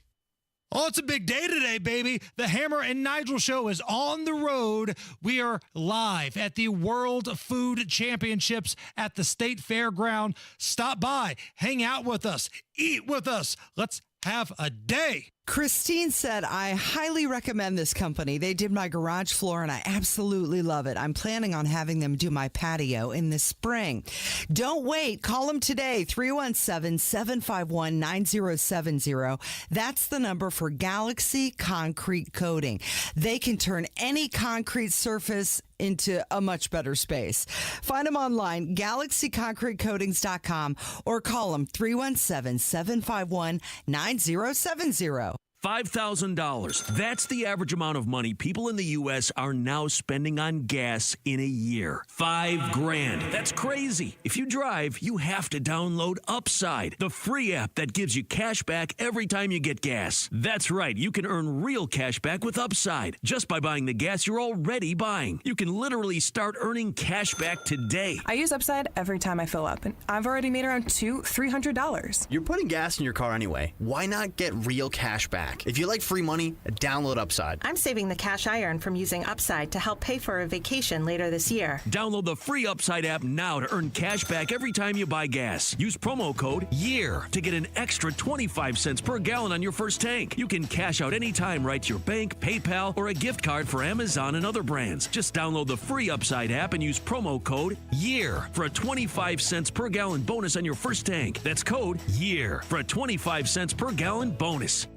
Oh, it's a big day today, baby. The Hammer and Nigel Show is on the road. We are live at the World Food Championships at the State Fairground. Stop by, hang out with us, eat with us. Let's have a day. Christine said, I highly recommend this company. They did my garage floor and I absolutely love it. I'm planning on having them do my patio in the spring. Don't wait. Call them today, 317-751-9070. That's the number for Galaxy Concrete Coating. They can turn any concrete surface into a much better space. Find them online, galaxyconcretecoatings.com, or call them 317-751-9070. $5,000. That's the average amount of money people in the U.S. are now spending on gas in a year. $5,000. That's crazy. If you drive, you have to download Upside, the free app that gives you cash back every time you get gas. That's right. You can earn real cash back with Upside just by buying the gas you're already buying. You can literally start earning cash back today. I use Upside every time I fill up, and I've already made around $300. You're putting gas in your car anyway. Why not get real cash back? back. If you like free money, download Upside. I'm saving the cash I earn from using Upside to help pay for a vacation later this year. Download the free Upside app now to earn cash back every time you buy gas. Use promo code YEAR to get an extra 25 cents per gallon on your first tank. You can cash out anytime right to your bank, PayPal, or a gift card for Amazon and other brands. Just download the free Upside app and use promo code YEAR for a 25 cents per gallon bonus on your first tank. That's code YEAR for a 25 cents per gallon bonus.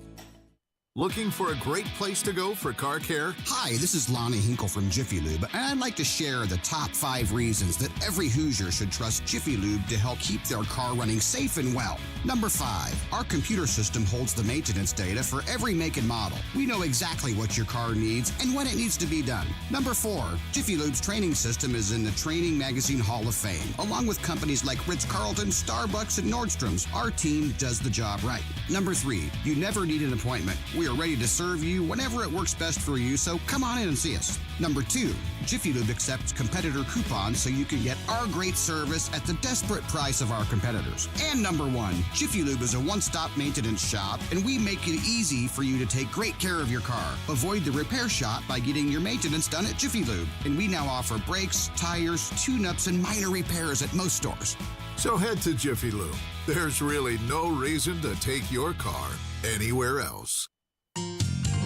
Looking for a great place to go for car care? Hi, this is Lonnie Hinkle from Jiffy Lube, and I'd like to share the top 5 reasons that every Hoosier should trust Jiffy Lube to help keep their car running safe and well. Number 5, our computer system holds the maintenance data for every make and model. We know exactly what your car needs and when it needs to be done. Number 4, Jiffy Lube's training system is in the Training Magazine Hall of Fame. Along with companies like Ritz-Carlton, Starbucks, and Nordstrom's, our team does the job right. Number 3, you never need an appointment. We are ready to serve you whenever it works best for you, so come on in and see us. Number 2, Jiffy Lube accepts competitor coupons so you can get our great service at the desperate price of our competitors. And number 1, Jiffy Lube is a one-stop maintenance shop, and we make it easy for you to take great care of your car. Avoid the repair shop by getting your maintenance done at Jiffy Lube. And we now offer brakes, tires, tune-ups, and minor repairs at most stores. So head to Jiffy Lube. There's really no reason to take your car anywhere else.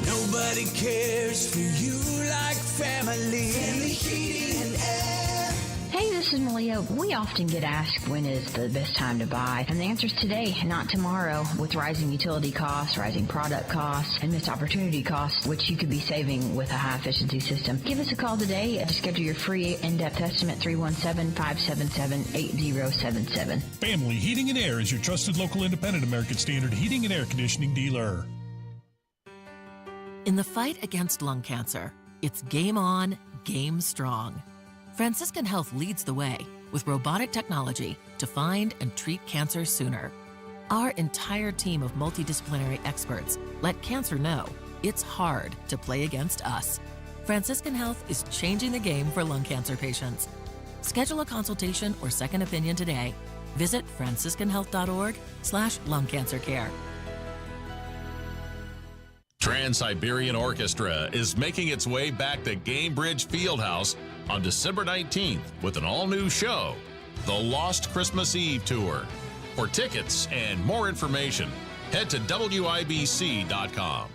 Nobody cares for you like family. Family Heating and Air. Hey, this is Malia. We often get asked when is the best time to buy, and the answer is today, not tomorrow. With rising utility costs, rising product costs, and missed opportunity costs, which you could be saving with a high-efficiency system. Give us a call today to schedule your free in-depth estimate, 317-577-8077. Family Heating and Air is your trusted local independent American Standard heating and air conditioning dealer. In the fight against lung cancer, it's game on, game strong. Franciscan Health leads the way with robotic technology to find and treat cancer sooner. Our entire team of multidisciplinary experts let cancer know it's hard to play against us. Franciscan Health is changing the game for lung cancer patients. Schedule a consultation or second opinion today. Visit franciscanhealth.org/lung cancer care. Trans-Siberian Orchestra is making its way back to Gamebridge Fieldhouse on December 19th with an all-new show, The Lost Christmas Eve Tour. For tickets and more information, head to WIBC.com.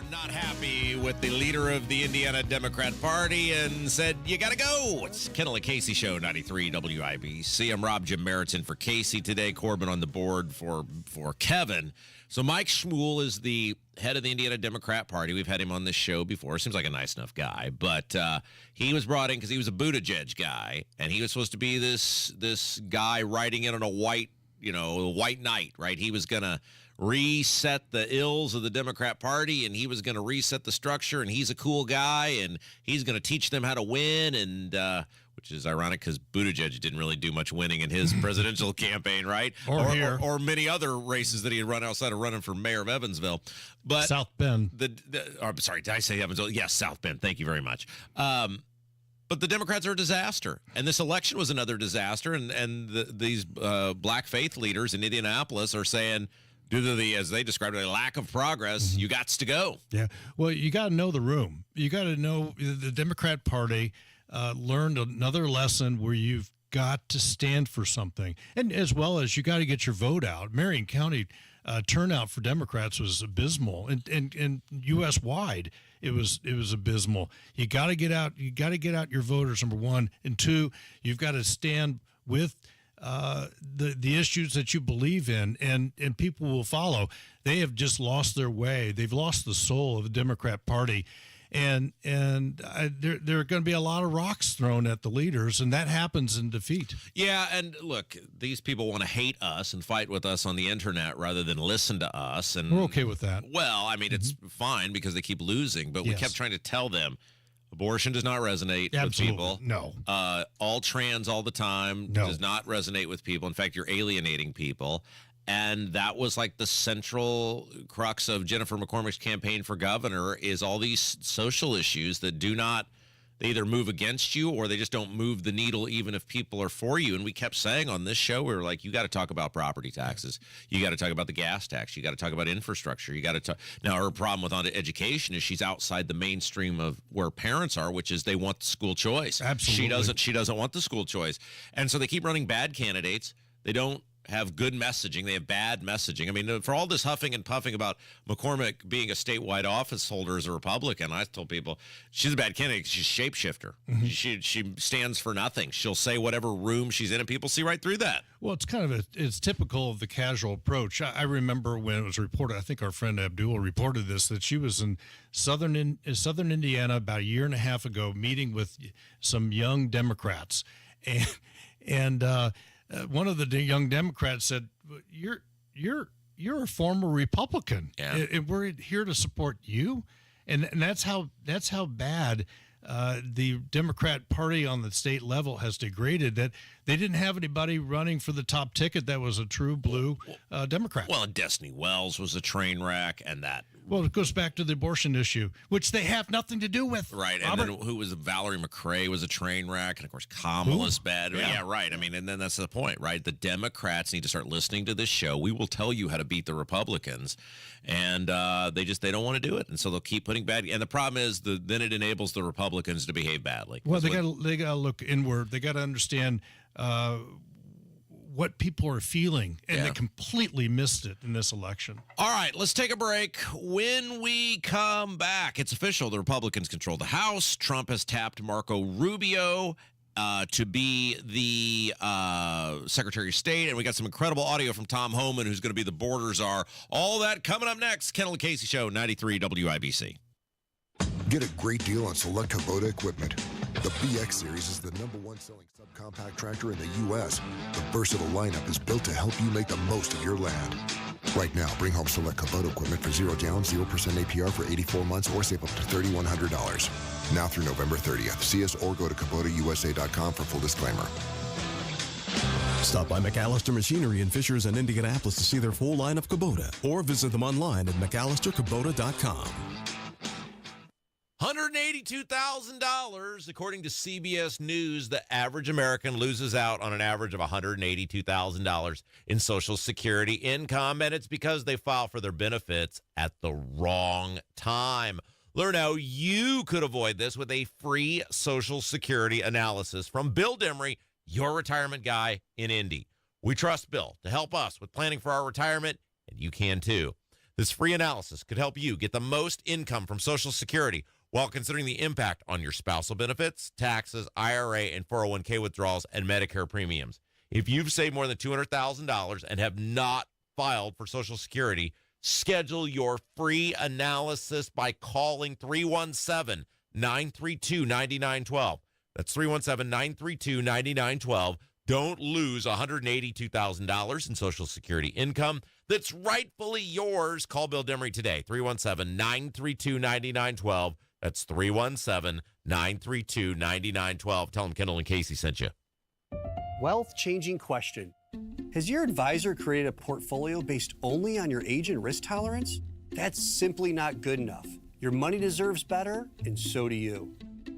Not happy with the leader of the Indiana Democrat Party and said, you gotta go. It's Kendall Casey Show, 93 WIBC. I'm Rob Jim Meriton for Casey today. Corbin on the board for Kevin. So Mike Schmuel is the head of the Indiana Democrat Party. We've had him on this show before. Seems like a nice enough guy. But he was brought in because he was a Buttigieg guy, and he was supposed to be this guy riding in on a white knight, right? He was going to reset the ills of the Democrat Party, and he was going to reset the structure, and he's a cool guy, and he's going to teach them how to win, and which is ironic because Buttigieg didn't really do much winning in his presidential campaign, right? Or many other races that he had run outside of running for mayor of Evansville. But South Bend. Sorry, did I say Evansville? Yes, South Bend. Thank you very much. But the Democrats are a disaster, and this election was another disaster, and these black faith leaders in Indianapolis are saying, due to the, as they described it, a lack of progress, you got to go. Yeah. Well, you got to know the room. You got to know the Democrat Party learned another lesson where you've got to stand for something, and as well as you got to get your vote out. Marion County turnout for Democrats was abysmal, and U.S. wide it was abysmal. You got to get out. You got to get out your voters. Number one, and two, you've got to stand with the issues that you believe in, and people will follow. They have just lost their way. They've lost the soul of the Democrat Party, and there are going to be a lot of rocks thrown at the leaders, and that happens in defeat. Yeah, and look, these people want to hate us and fight with us on the internet rather than listen to us. And we're okay with that. Well, I mean, it's fine because they keep losing, but we kept trying to tell them abortion does not resonate with people. No. All trans all the time does not resonate with people. In fact, you're alienating people. And that was like the central crux of Jennifer McCormick's campaign for governor, is all these social issues that they either move against you or they just don't move the needle even if people are for you. And we kept saying on this show, we were like, you got to talk about property taxes. You got to talk about the gas tax. You got to talk about infrastructure. You got to talk. Now, her problem with education is she's outside the mainstream of where parents are, which is they want the school choice. Absolutely. She doesn't want the school choice. And so they keep running bad candidates. They don't have good messaging. They have bad messaging. I mean, for all this huffing and puffing about McCormick being a statewide office holder as a Republican, I told people she's a bad candidate. She's a shapeshifter. Mm-hmm. She stands for nothing. She'll say whatever room she's in, and people see right through that. Well, it's kind of it's typical of the casual approach. I remember when it was reported, I think our friend Abdul reported this, that she was in southern Indiana about a year and a half ago meeting with some young Democrats. And one of the young Democrats said, "You're a former Republican, and we're here to support you." And that's how bad the Democrat Party on the state level has degraded, that they didn't have anybody running for the top ticket that was a true blue Democrat. Well, and Destiny Wells was a train wreck, and that. Well, it goes back to the abortion issue, which they have nothing to do with. Right, Robert. and then who was Valerie McRae was a train wreck, and of course Kamala's bad. Yeah, right. I mean, and then that's the point, right? The Democrats need to start listening to this show. We will tell you how to beat the Republicans, and they don't want to do it, and so they'll keep putting bad. And the problem is, then it enables the Republicans to behave badly. Well, they got to look inward. They got to understand what people are feeling, and they completely missed it in this election. All right, let's take a break. When we come back, it's official. The Republicans control the House. Trump has tapped Marco Rubio to be the Secretary of State, and we got some incredible audio from Tom Homan, who's going to be the border czar. All that coming up next. Kendall Casey Show, 93 WIBC. Get a great deal on select Kubota equipment. The BX Series is the #1 selling subcompact tractor in the U.S. The versatile lineup is built to help you make the most of your land. Right now, bring home select Kubota equipment for 0 down, 0% APR for 84 months or save up to $3,100. Now through November 30th. See us or go to KubotaUSA.com for full disclaimer. Stop by McAllister Machinery in Fishers and Indianapolis to see their full line of Kubota, or visit them online at McAllisterKubota.com. $182,000, according to CBS News. The average American loses out on an average of $182,000 in Social Security income, and it's because they file for their benefits at the wrong time. Learn how you could avoid this with a free Social Security analysis from Bill Demery, your retirement guy in Indy. We trust Bill to help us with planning for our retirement, and you can too. This free analysis could help you get the most income from Social Security while considering the impact on your spousal benefits, taxes, IRA, and 401k withdrawals, and Medicare premiums. If you've saved more than $200,000 and have not filed for Social Security, schedule your free analysis by calling 317-932-9912. That's 317-932-9912. Don't lose $182,000 in Social Security income that's rightfully yours. Call Bill Demery today, 317-932-9912. That's 317-932-9912. Tell them Kendall and Casey sent you. Wealth-changing question. Has your advisor created a portfolio based only on your age and risk tolerance? That's simply not good enough. Your money deserves better, and so do you.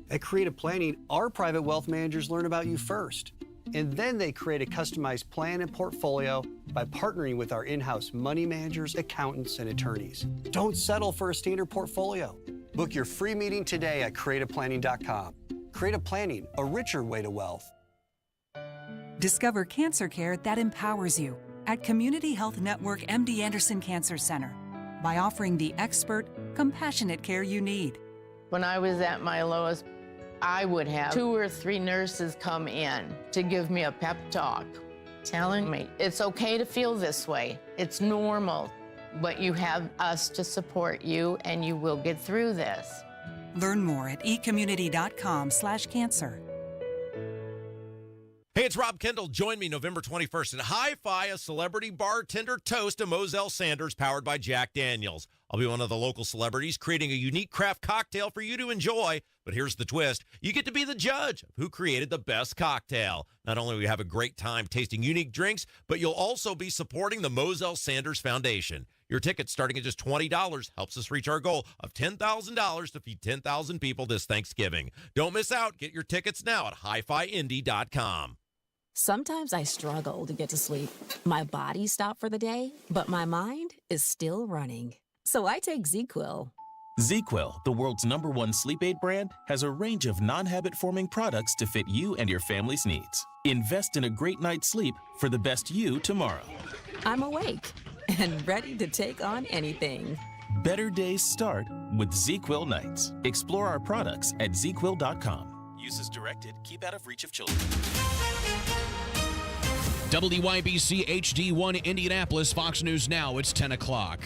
At Creative Planning, our private wealth managers learn about you first, and then they create a customized plan and portfolio by partnering with our in-house money managers, accountants, and attorneys. Don't settle for a standard portfolio. Book your free meeting today at creativeplanning.com. Creative Planning, a richer way to wealth. Discover cancer care that empowers you at Community Health Network MD Anderson Cancer Center by offering the expert, compassionate care you need. When I was at my lowest, I would have 2 or 3 nurses come in to give me a pep talk, telling me it's okay to feel this way. It's normal, but you have us to support you and you will get through this. Learn more at ecommunity.com/cancer. Hey, it's Rob Kendall. Join me November 21st and Hi-Fi, a celebrity bartender toast to Moselle Sanders, powered by Jack Daniels. I'll be one of the local celebrities creating a unique craft cocktail for you to enjoy. But here's the twist. You get to be the judge of who created the best cocktail. Not only will you have a great time tasting unique drinks, but you'll also be supporting the Moselle Sanders Foundation. Your ticket starting at just $20 helps us reach our goal of $10,000 to feed 10,000 people this Thanksgiving. Don't miss out. Get your tickets now at hifiindy.com. Sometimes I struggle to get to sleep. My body stopped for the day, but my mind is still running. So I take ZzzQuil. ZzzQuil, the world's #1 sleep aid brand, has a range of non-habit-forming products to fit you and your family's needs. Invest in a great night's sleep for the best you tomorrow. I'm awake and ready to take on anything. Better days start with ZzzQuil nights. Explore our products at ZzzQuil.com. Use as directed. Keep out of reach of children. WYBC HD1 Indianapolis, Fox News Now. It's 10 o'clock.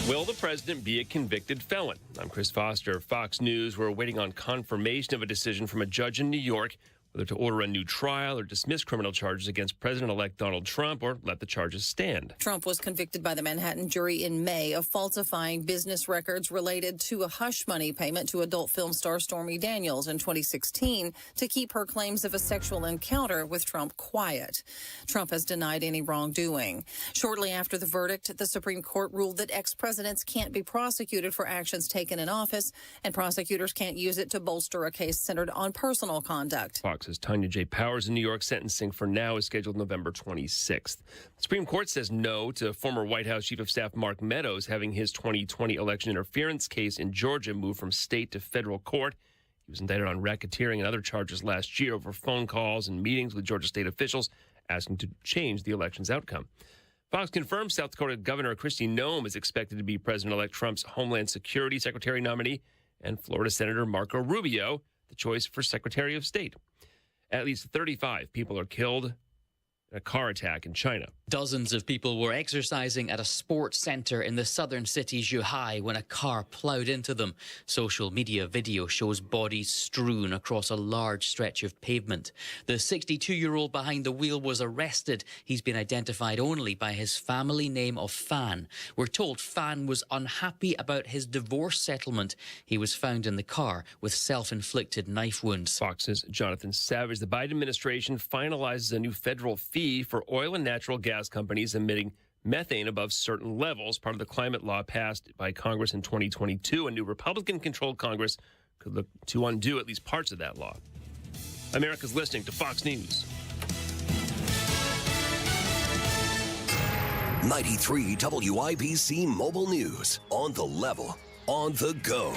Will the president be a convicted felon? I'm Chris Foster, Fox News. We're waiting on confirmation of a decision from a judge in New York whether to order a new trial or dismiss criminal charges against President-elect Donald Trump or let the charges stand. Trump was convicted by the Manhattan jury in May of falsifying business records related to a hush money payment to adult film star Stormy Daniels in 2016 to keep her claims of a sexual encounter with Trump quiet. Trump has denied any wrongdoing. Shortly after the verdict, the Supreme Court ruled that ex-presidents can't be prosecuted for actions taken in office, and prosecutors can't use it to bolster a case centered on personal conduct. Fox's Tanya J. Powers in New York. Sentencing for now is scheduled November 26th. The Supreme Court says no to former White House Chief of Staff Mark Meadows having his 2020 election interference case in Georgia moved from state to federal court. He was indicted on racketeering and other charges last year over phone calls and meetings with Georgia state officials asking to change the election's outcome. Fox confirms South Dakota Governor Kristi Noem is expected to be President-elect Trump's Homeland Security Secretary nominee, and Florida Senator Marco Rubio the choice for Secretary of State. At least 35 people are killed in a car attack in China. Dozens of people were exercising at a sports center in the southern city Zhuhai when a car plowed into them. Social media video shows bodies strewn across a large stretch of pavement. The 62-year-old behind the wheel was arrested. He's been identified only by his family name of Fan. We're told Fan was unhappy about his divorce settlement. He was found in the car with self-inflicted knife wounds. Fox's Jonathan Savage. The Biden administration finalizes a new federal fee for oil and natural gas companies emitting methane above certain levels, part of the climate law passed by Congress in 2022. A new Republican-controlled Congress could look to undo at least parts of that law. America's listening to Fox News. 93 WIBC Mobile News. On the level, on the go.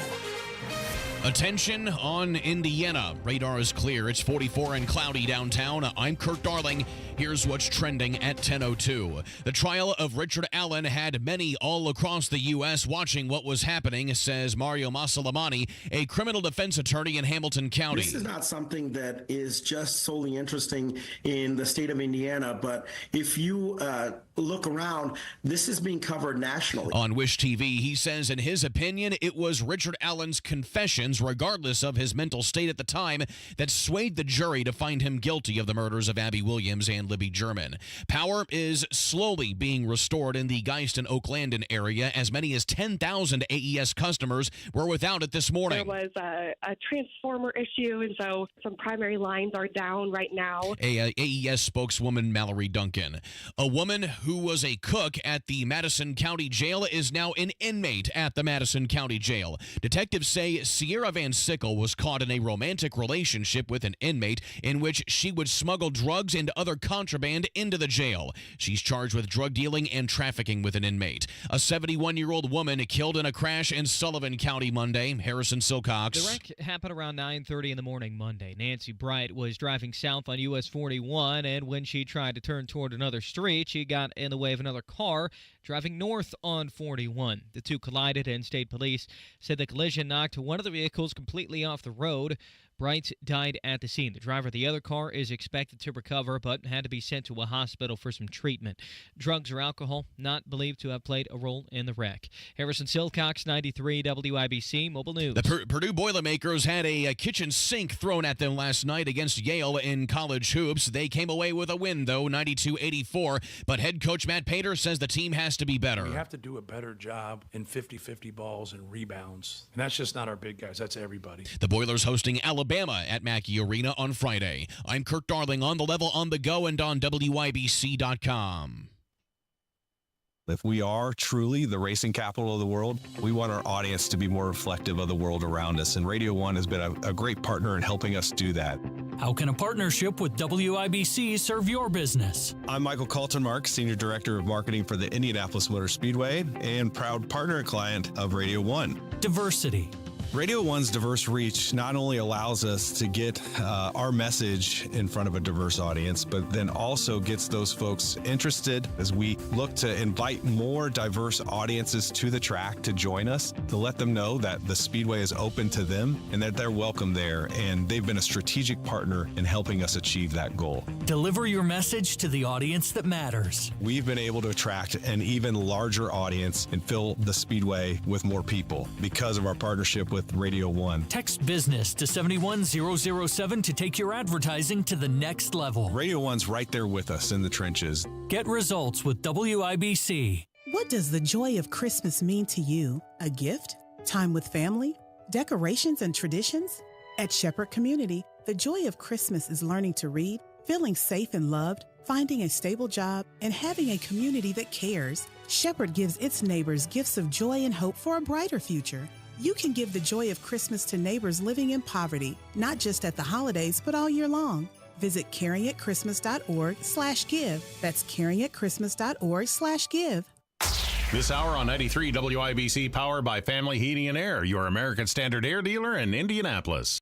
Attention on Indiana. Radar is clear. It's 44 and cloudy downtown. I'm Kurt Darling. Here's what's trending at 10:02. The trial of Richard Allen had many all across the U.S. watching what was happening, says Mario Masalamani, a criminal defense attorney in Hamilton County. This is not something that is just solely interesting in the state of Indiana, but if you look around, this is being covered nationally. On Wish TV, he says in his opinion, it was Richard Allen's confessions, regardless of his mental state at the time, that swayed the jury to find him guilty of the murders of Abby Williams and Libby German. Power is slowly being restored in the Geist and Oak Landon area. As many as 10,000 AES customers were without it this morning. There was a transformer issue, and so some primary lines are down right now. AES spokeswoman Mallory Duncan. A woman who was a cook at the Madison County Jail is now an inmate at the Madison County Jail. Detectives say Sierra Van Sickle was caught in a romantic relationship with an inmate in which she would smuggle drugs and other contraband into the jail. She's charged with drug dealing and trafficking with an inmate. A 71-year-old woman killed in a crash in Sullivan County Monday. Harrison Silcox. The wreck happened around 9:30 in the morning Monday. Nancy Bright was driving south on US 41, and when she tried to turn toward another street, she got in the way of another car driving north on 41. The two collided, and state police said the collision knocked one of the vehicles completely off the road. Bright died at the scene. The driver of the other car is expected to recover, but had to be sent to a hospital for some treatment. Drugs or alcohol not believed to have played a role in the wreck. Harrison Silcox, 93 WIBC Mobile News. The Purdue Boilermakers had a kitchen sink thrown at them last night against Yale in college hoops. They came away with a win, though, 92-84. But head coach Matt Painter says the team has to be better. We have to do a better job in 50-50 balls and rebounds. And that's just not our big guys. That's everybody. The Boilers hosting Alabama at Mackey Arena on Friday. I'm Kirk Darling on The Level, on the go, and on WIBC.com. If we are truly the racing capital of the world, we want our audience to be more reflective of the world around us, and Radio 1 has been a great partner in helping us do that. How can a partnership with WIBC serve your business? I'm Michael Kaltenmark, Senior Director of Marketing for the Indianapolis Motor Speedway and proud partner and client of Radio 1. Diversity. Radio 1's diverse reach not only allows us to get our message in front of a diverse audience, but then also gets those folks interested as we look to invite more diverse audiences to the track to join us, to let them know that the Speedway is open to them and that they're welcome there. And they've been a strategic partner in helping us achieve that goal. Deliver your message to the audience that matters. We've been able to attract an even larger audience and fill the Speedway with more people because of our partnership with Radio 1. Text business to 71007 to take your advertising to the next level. Radio 1's right there with us in the trenches. Get results with WIBC. What does the joy of Christmas mean to you? A gift? Time with family? Decorations and traditions? At Shepherd Community, the joy of Christmas is learning to read, feeling safe and loved, finding a stable job, and having a community that cares. Shepherd gives its neighbors gifts of joy and hope for a brighter future. You can give the joy of Christmas to neighbors living in poverty, not just at the holidays, but all year long. Visit caringatchristmas.org/give. That's caringatchristmas.org/give. This hour on 93 WIBC, powered by Family Heating and Air, your American Standard air dealer in Indianapolis.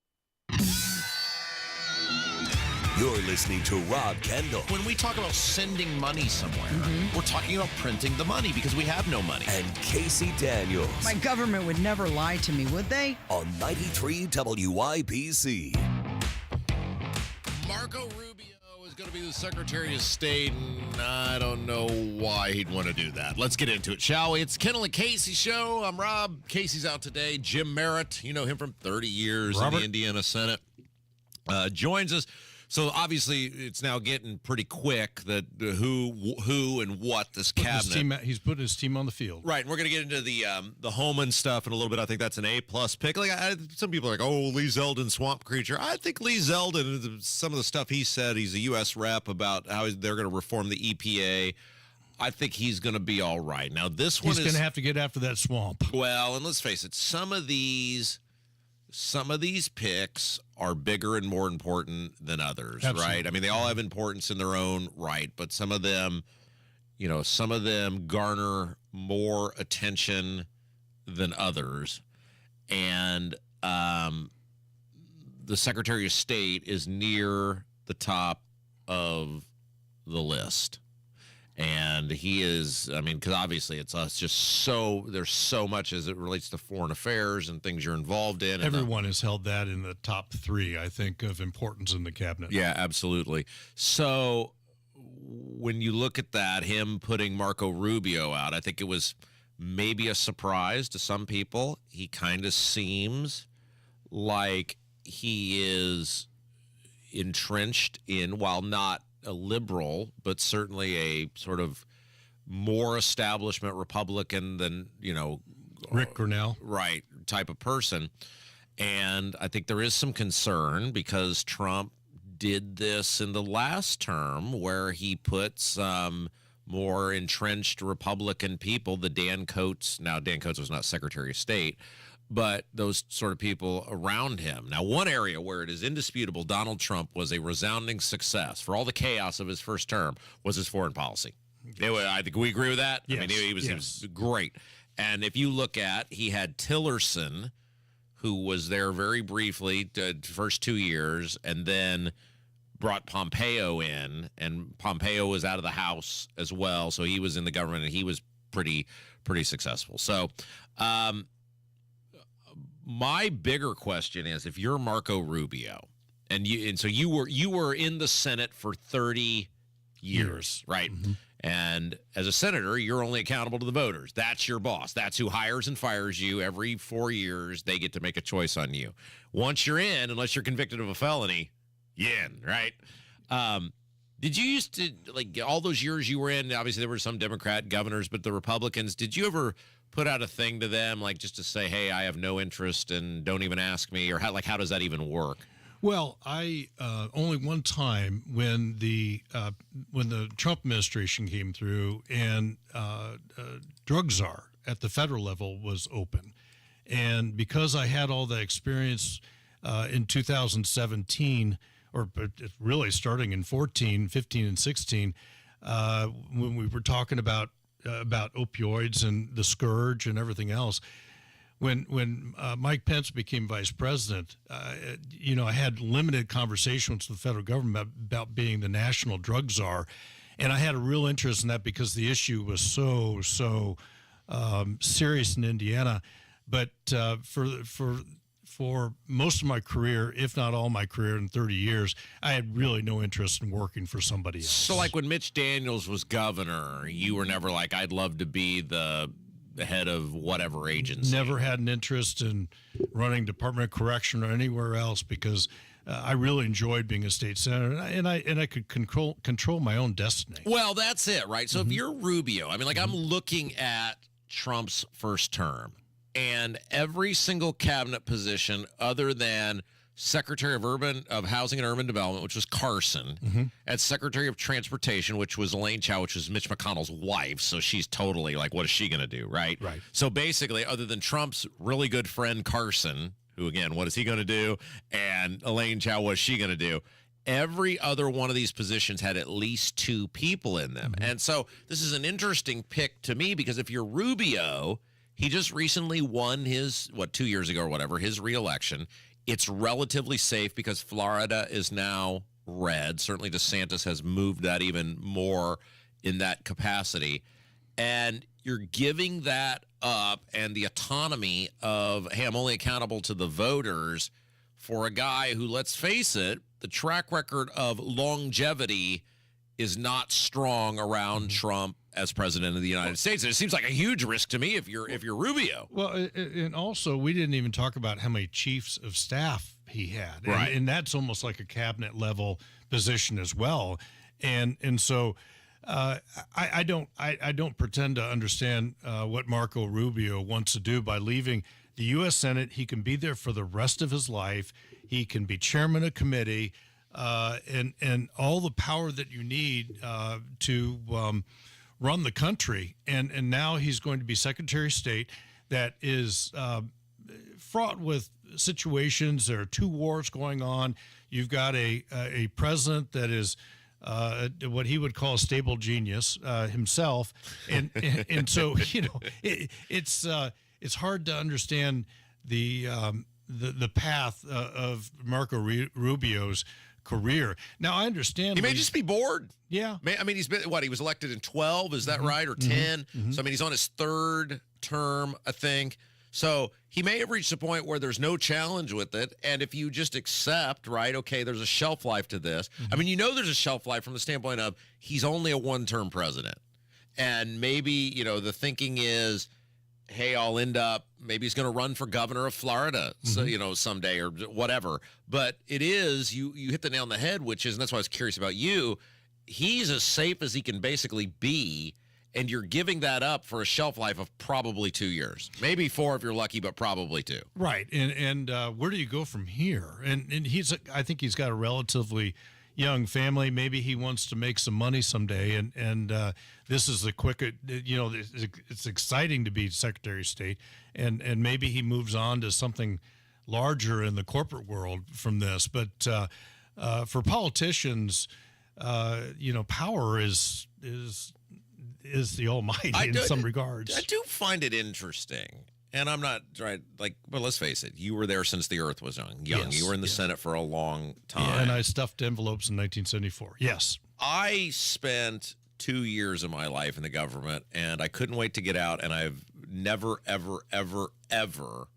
You're listening to Rob Kendall. When we talk about sending money somewhere, we're talking about printing the money because we have no money. And Casey Daniels. My government would never lie to me, would they? On 93 WIBC. Marco Rubio is going to be the Secretary of State, and I don't know why he'd want to do that. Let's get into it, shall we? It's Kendall Casey Show. I'm Rob. Casey's out today. Jim Merritt, you know him from 30 years in the Indiana Senate, joins us. So obviously, it's now getting pretty quick that who and what this cabinet. He's putting his team on the field, right? And we're going to get into the Homan stuff in a little bit. I think that's an A+ pick. Like some people are like, oh, Lee Zeldin, swamp creature. I think Lee Zeldin, some of the stuff he said, he's a U.S. rep about how they're going to reform the EPA. I think he's going to be all right. Now this one he's going to have to get after that swamp. Well, and let's face it, some of these picks are bigger and more important than others, Absolutely. Right? I mean, they all have importance in their own right, but some of them garner more attention than others. And the Secretary of State is near the top of the list. And he is, I mean, because obviously it's us just so, there's so much as it relates to foreign affairs and things you're involved in. Everyone has held that in the top three, I think, of importance in the cabinet. Yeah, absolutely. So when you look at that, him putting Marco Rubio out, I think it was maybe a surprise to some people. He kind of seems like he is entrenched in, while not a liberal, but certainly a sort of more establishment Republican than, Rick Grinnell. Right, type of person. And I think there is some concern because Trump did this in the last term where he put some more entrenched Republican people, the Dan Coates. Now, Dan Coates was not Secretary of State, but those sort of people around him. Now, one area where it is indisputable Donald Trump was a resounding success for all the chaos of his first term was his foreign policy. I think we agree with that. Yes. I mean, he was great. And if you look at, he had Tillerson, who was there very briefly, the first 2 years, and then brought Pompeo in, and Pompeo was out of the House as well, so he was in the government, and he was pretty successful. So, my bigger question is, if you're Marco Rubio, and so you were in the Senate for 30 years, right? Mm-hmm. And as a senator, you're only accountable to the voters. That's your boss. That's who hires and fires you. Every 4 years, they get to make a choice on you. Once you're in, unless you're convicted of a felony, you're in, right? Did you used to, like, all those years you were in, obviously there were some Democrat governors, but the Republicans, did you ever put out a thing to them, like, just to say, hey, I have no interest and don't even ask me? Or how does that even work? Well, I only one time when the Trump administration came through and drug czar at the federal level was open, and because I had all the experience in 2017, or really starting in 14, 15, and 16, when we were talking about opioids and the scourge and everything else. When Mike Pence became vice president, I had limited conversations with the federal government about being the national drug czar, and I had a real interest in that because the issue was so serious in Indiana. But for most of my career, if not all my career in 30 years, I had really no interest in working for somebody else. So, like when Mitch Daniels was governor, you were never like, I'd love to be the head of whatever agency. Never had an interest in running Department of Correction or anywhere else because I really enjoyed being a state senator, and I could control my own destiny. Well, that's it, right? So if you're Rubio, I mean, like I'm looking at Trump's first term, and every single cabinet position other than Secretary of Housing and Urban Development, which was Carson, and Secretary of Transportation, which was Elaine Chao, which was Mitch McConnell's wife. So she's totally like, what is she going to do, right? Right. So basically, other than Trump's really good friend Carson, who, again, what is he going to do? And Elaine Chao, what is she going to do? Every other one of these positions had at least two people in them. And so this is an interesting pick to me because if you're Rubio, he just recently won his, 2 years ago or whatever, his reelection. It's relatively safe because Florida is now red. Certainly DeSantis has moved that even more in that capacity. And you're giving that up and the autonomy of, hey, I'm only accountable to the voters for a guy who, let's face it, the track record of longevity is not strong around Trump as president of the United States. And it seems like a huge risk to me if you're Rubio. Well, and also we didn't even talk about how many chiefs of staff he had, right? And that's almost like a cabinet level position as well. And so I don't pretend to understand what Marco Rubio wants to do by leaving the U.S. Senate. He can be there for the rest of his life. He can be chairman of committee, and all the power that you need to run the country. And now he's going to be Secretary of State that is fraught with situations. There are two wars going on. You've got a president that is what he would call a stable genius himself. And so, it's hard to understand the path of Marco Rubio's career. Now, I understand he may just be bored. Yeah. I mean, he's been, he was elected in 12, is that right? Or 10? So, I mean, he's on his third term, I think. So he may have reached a point where there's no challenge with it. And if you just accept, right, okay, there's a shelf life to this. I mean, there's a shelf life from the standpoint of he's only a one-term president. And maybe, the thinking is, hey, I'll end up, maybe he's going to run for governor of Florida, so, someday or whatever. But it is, you hit the nail on the head, which is, and that's why I was curious about you, he's as safe as he can basically be, and you're giving that up for a shelf life of probably 2 years. Maybe 4 if you're lucky, but probably 2. Right, and where do you go from here? And I think he's got a relatively young family. Maybe he wants to make some money someday, and this is the quick. It's exciting to be Secretary of State, and maybe he moves on to something larger in the corporate world from this. But for politicians, power is the almighty in some regards. I do find it interesting. And I'm not right. Well, let's face it. You were there since the earth was young. Yes, you were in the Senate for a long time. Yeah, and I stuffed envelopes in 1974. Yes. I spent 2 years of my life in the government, and I couldn't wait to get out. And I've never, ever, ever, ever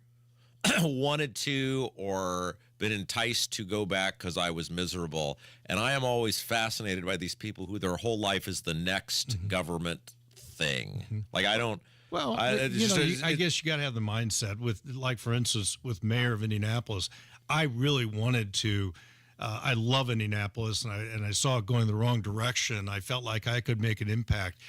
wanted to or been enticed to go back because I was miserable. And I am always fascinated by these people who their whole life is the next government thing. Like, I don't. Well, I guess you got to have the mindset with, like, for instance, with Mayor of Indianapolis. I really wanted to. I love Indianapolis, and I saw it going the wrong direction. I felt like I could make an impact.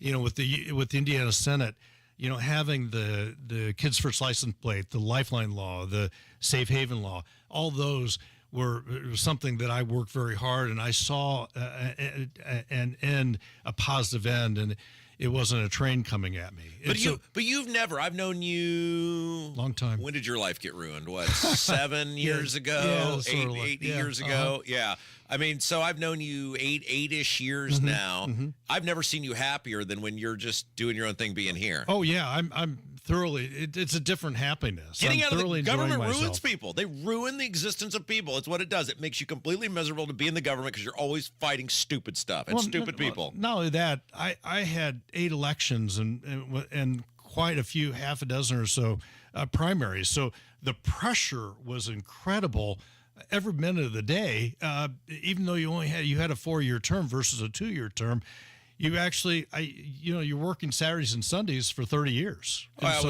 With the Indiana Senate, having the Kids First license plate, the Lifeline law, the Safe Haven law, all those were something that I worked very hard, and I saw an end, a positive end, and it wasn't a train coming at me. But you've never. I've known you long time. When did your life get ruined? What, 7 years ago? Yeah, 8 years ago? Yeah. I mean, so I've known you eight-ish years now. I've never seen you happier than when you're just doing your own thing, being here. Oh yeah, I'm thoroughly. It's a different happiness. Getting out of the government ruins people. They ruin the existence of people. It's what it does. It makes you completely miserable to be in the government because you're always fighting stupid stuff and stupid people. Not only that, I had 8 elections and quite a few, half a dozen or so primaries. So the pressure was incredible every minute of the day. Even though you had a 4-year term versus a 2-year term. You actually, you're working Saturdays and Sundays for 30 years. I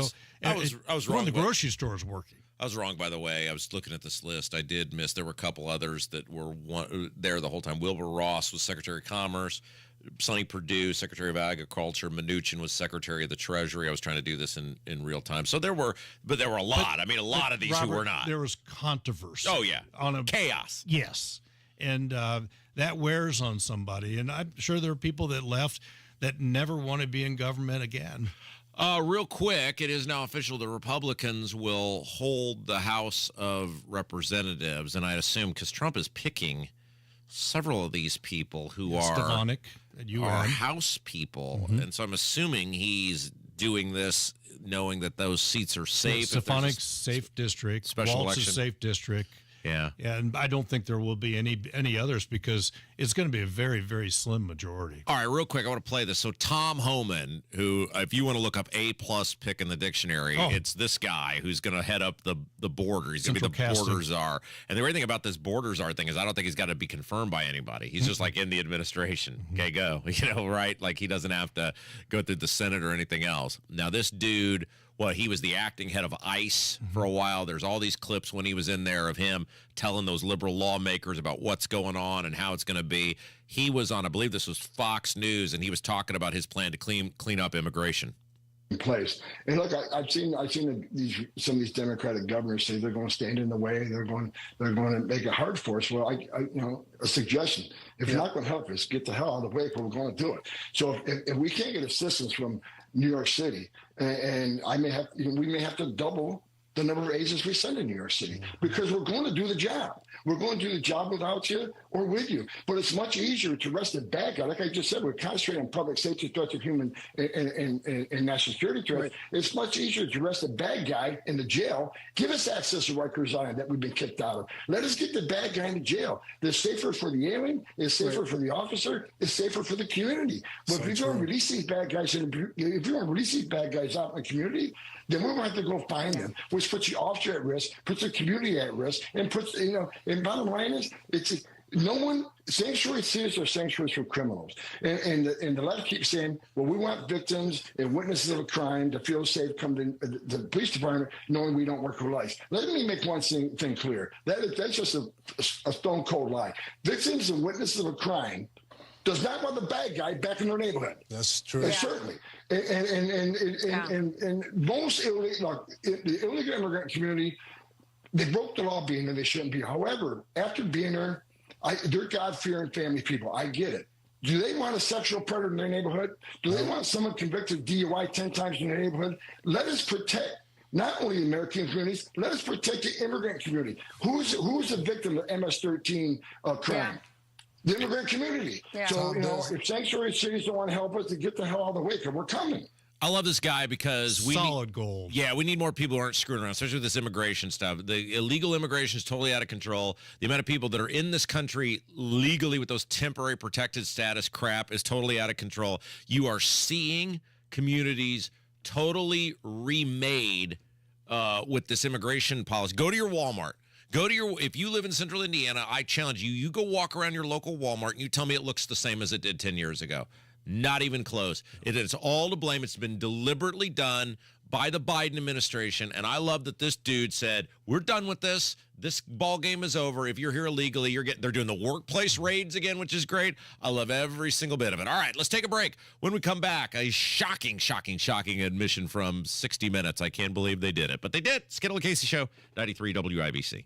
was wrong. The grocery store is working. I was wrong, by the way. I was looking at this list. I did miss. There were a couple others that were there the whole time. Wilbur Ross was Secretary of Commerce. Sonny Perdue, Secretary of Agriculture. Mnuchin was Secretary of the Treasury. I was trying to do this in real time. So there were a lot. A lot of these Robert, who were not. There was controversy. Oh, yeah. Chaos. Yes. And that wears on somebody. And I'm sure there are people that left that never want to be in government again. Real quick, it is now official the Republicans will hold the House of Representatives. And I assume because Trump is picking several of these people who Stefanik, are House people. And so I'm assuming he's doing this knowing that those seats are safe. Stefanik's safe district. Special Walt's election. Safe district. Yeah. And I don't think there will be any others because it's going to be a very, very slim majority. All right, real quick, I want to play this. So Tom Homan, who, if you want to look up A+ pick in the dictionary, it's this guy who's going to head up the border. He's going to be the border czar. And the great thing about this border czar thing is I don't think he's got to be confirmed by anybody. He's just like in the administration. Okay, go. Right? Like he doesn't have to go through the Senate or anything else. Now, this dude... Well, he was the acting head of ICE for a while. There's all these clips when he was in there of him telling those liberal lawmakers about what's going on and how it's going to be. He was on, I believe this was Fox News, and he was talking about his plan to clean up immigration. In place. And look, I've seen some of these Democratic governors say they're going to stand in the way. They're going to make it hard for us. Well, a suggestion: if you're not going to help us, get the hell out of the way. But we're going to do it. So if we can't get assistance from New York City, and we may have to double the number of agents we send in New York City because we're going to do the job. We're going to do the job without you or with you. But it's much easier to arrest a bad guy. Like I just said, we're concentrating on public safety threats of human and national security threats. Right. It's much easier to arrest a bad guy in the jail. Give us access to Rikers Island that we've been kicked out of. Let us get the bad guy in the jail. It's safer for the alien. It's safer for the officer. It's safer for the community. But if you're going to release these bad guys, out in the community, then we're going to have to go find them, which puts the officer at risk, puts the community at risk, and puts, and bottom line is, sanctuary cities are sanctuaries for criminals. And the left keeps saying, well, we want victims and witnesses of a crime to feel safe, come to the police department knowing we don't work for life. Let me make one thing clear. That's just a stone cold lie. Victims and witnesses of a crime does not want the bad guy back in their neighborhood. That's true. Yeah. Certainly. And most the illegal immigrant community, they broke the law being there. They shouldn't be. However, after being there, they're God-fearing family people. I get it. Do they want a sexual predator in their neighborhood? Do they want someone convicted of DUI 10 times in their neighborhood? Let us protect not only the American communities, let us protect the immigrant community. Who's the victim of MS-13 crime? Yeah. The immigrant community. Yeah. So, if sanctuary cities don't want to help us, to get the hell out of the way, because we're coming. I love this guy because solid gold. Yeah, we need more people who aren't screwing around, especially with this immigration stuff. The illegal immigration is totally out of control. The amount of people that are in this country legally with those temporary protected status crap is totally out of control. You are seeing communities totally remade with this immigration policy. Go to your Walmart. If you live in central Indiana, I challenge you, you go walk around your local Walmart and you tell me it looks the same as it did 10 years ago. Not even close. It is all to blame. It's been deliberately done by the Biden administration. And I love that this dude said, we're done with this. This ball game is over. If you're here illegally, they're doing the workplace raids again, which is great. I love every single bit of it. All right, let's take a break. When we come back, a shocking admission from 60 Minutes. I can't believe they did it, but they did. It's Kendall Casey Show, 93 WIBC.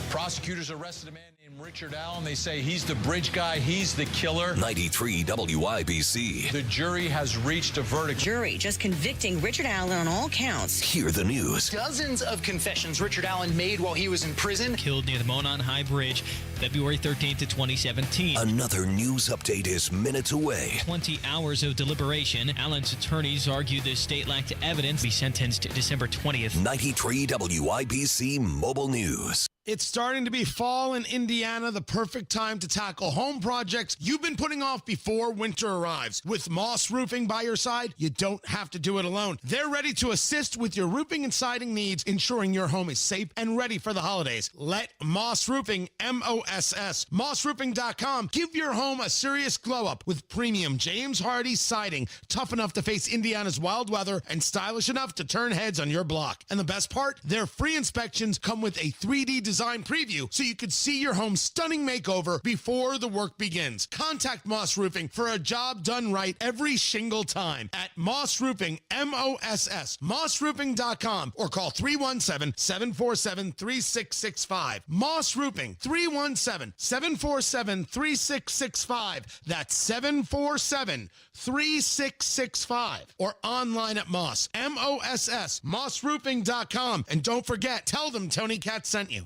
Prosecutors arrested a man named Richard Allen. They say he's the bridge guy. He's the killer. 93 WIBC. The jury has reached a verdict. Jury just convicting Richard Allen on all counts. Hear the news. Dozens of confessions Richard Allen made while he was in prison. Killed near the Monon High Bridge, February 13th of 2017. Another news update is minutes away. 20 hours of deliberation. Allen's attorneys argue the state lacked evidence. Be sentenced December 20th. 93 WIBC Mobile News. It's starting to be fall in Indiana, the perfect time to tackle home projects you've been putting off before winter arrives. With Moss Roofing by your side, you don't have to do it alone. They're ready to assist with your roofing and siding needs, ensuring your home is safe and ready for the holidays. Let Moss Roofing, M-O-S-S, mossroofing.com, give your home a serious glow-up with premium James Hardy siding, tough enough to face Indiana's wild weather and stylish enough to turn heads on your block. And the best part, their free inspections come with a 3D design preview so you could see your home's stunning makeover before the work begins. Contact Moss Roofing for a job done right every single time at Moss Roofing, M-O-S-S, mossroofing.com, or call 317-747-3665. Moss Roofing, 317-747-3665. That's 747-3665. Or online at Moss, M-O-S-S, mossroofing.com. And don't forget, tell them Tony Katz sent you.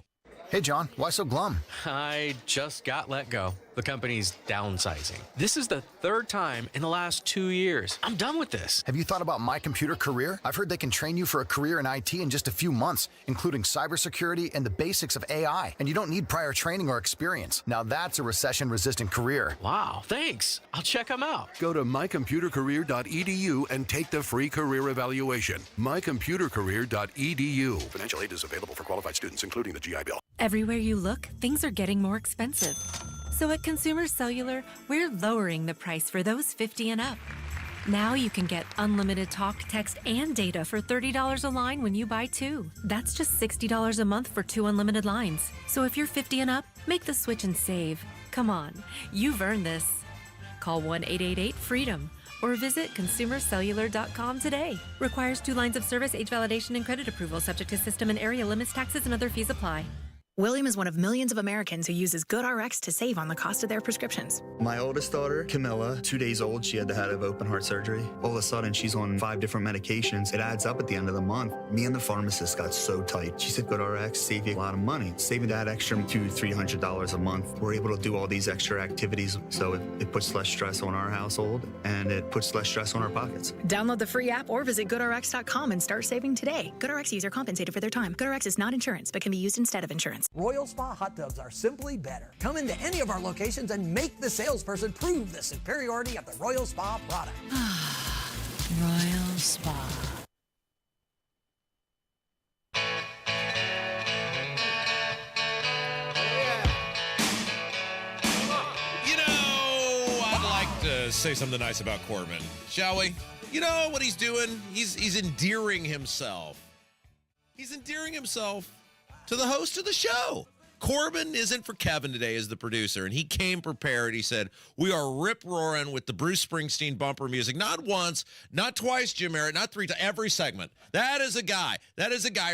Hey, John, why so glum? I just got let go. The company's downsizing. This is the third time in the last 2 years. I'm done with this. Have you thought about My Computer Career? I've heard they can train you for a career in IT in just a few months, including cybersecurity and the basics of AI. And you don't need prior training or experience. Now that's a recession-resistant career. Wow, thanks. I'll check them out. Go to mycomputercareer.edu and take the free career evaluation. mycomputercareer.edu. Financial aid is available for qualified students, including the GI Bill. Everywhere you look, things are getting more expensive. So at Consumer Cellular, we're lowering the price for those 50 and up. Now you can get unlimited talk, text, and data for $30 a line when you buy two. That's just $60 a month for 2 unlimited lines. So if you're 50 and up, make the switch and save. Come on, you've earned this. Call 1-888-FREEDOM or visit consumercellular.com today. Requires 2 lines of service, age validation, and credit approval, subject to system and area limits, taxes, and other fees apply. William is one of millions of Americans who uses GoodRx to save on the cost of their prescriptions. My oldest daughter, Camilla, 2 days old, she had to have open heart surgery. All of a sudden, she's on 5 different medications. It adds up at the end of the month. Me and the pharmacist got so tight. She said, GoodRx save you a lot of money. Saving that extra $200-300 a month. We're able to do all these extra activities, so it puts less stress on our household, and it puts less stress on our pockets. Download the free app or visit GoodRx.com and start saving today. GoodRx user compensated for their time. GoodRx is not insurance, but can be used instead of insurance. Royal Spa hot tubs are simply better. Come into any of our locations and make the salesperson prove the superiority of the Royal Spa product. Royal Spa. You know, I'd like to say something nice about Corbin, shall we? You know what he's doing? He's endearing himself. He's endearing himself to the host of the show. Corbin isn't for Kevin today as the producer, and he came prepared. He said, we are rip-roaring with the Bruce Springsteen bumper music. Not once, not twice, Jim Merritt, not 3 times, every segment. That is a guy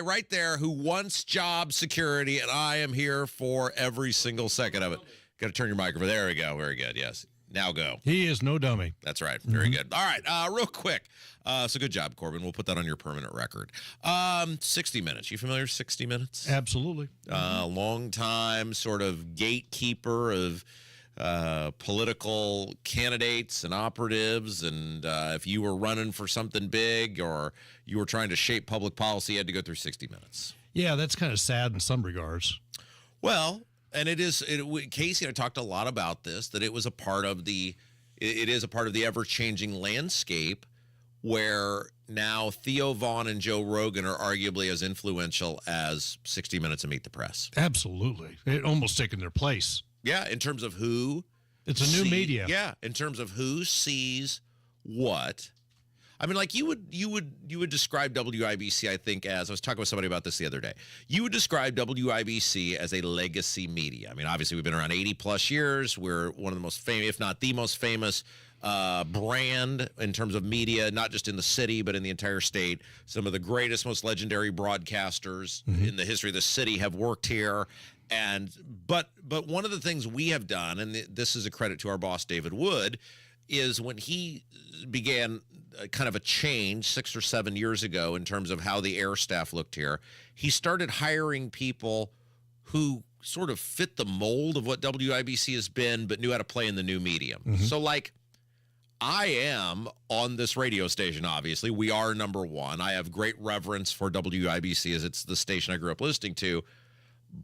right there who wants job security, and I am here for every single second of it. Got to turn your microphone. There we go. Very good. Yes. Now go. He is no dummy. That's right. Very good. All right. Real quick. So good job, Corbin. We'll put that on your permanent record. 60 Minutes. You familiar with 60 Minutes? Absolutely. Long time sort of gatekeeper of political candidates and operatives. And if you were running for something big or you were trying to shape public policy, you had to go through 60 Minutes. Yeah, that's kind of sad in some regards. Well, and Casey and I talked a lot about this, that it is a part of the ever-changing landscape where now Theo Vaughn and Joe Rogan are arguably as influential as 60 Minutes and Meet the Press. Absolutely. It almost taken their place. Yeah, in terms of who... It's a new media. Yeah, in terms of who sees what. I mean, like you would describe WIBC, I think, as I was talking with somebody about this the other day. You would describe WIBC as a legacy media. I mean, obviously, we've been around 80 plus years. We're one of the most famous, if not the most famous, brand in terms of media, not just in the city but in the entire state. Some of the greatest, most legendary broadcasters in the history of the city have worked here. But one of the things we have done, and this is a credit to our boss David Wood, is when he began kind of a change 6 or 7 years ago in terms of how the air staff looked here, he started hiring people who sort of fit the mold of what WIBC has been, but knew how to play in the new medium. So, like, I am on this radio station, obviously. We are number one. I have great reverence for WIBC as it's the station I grew up listening to.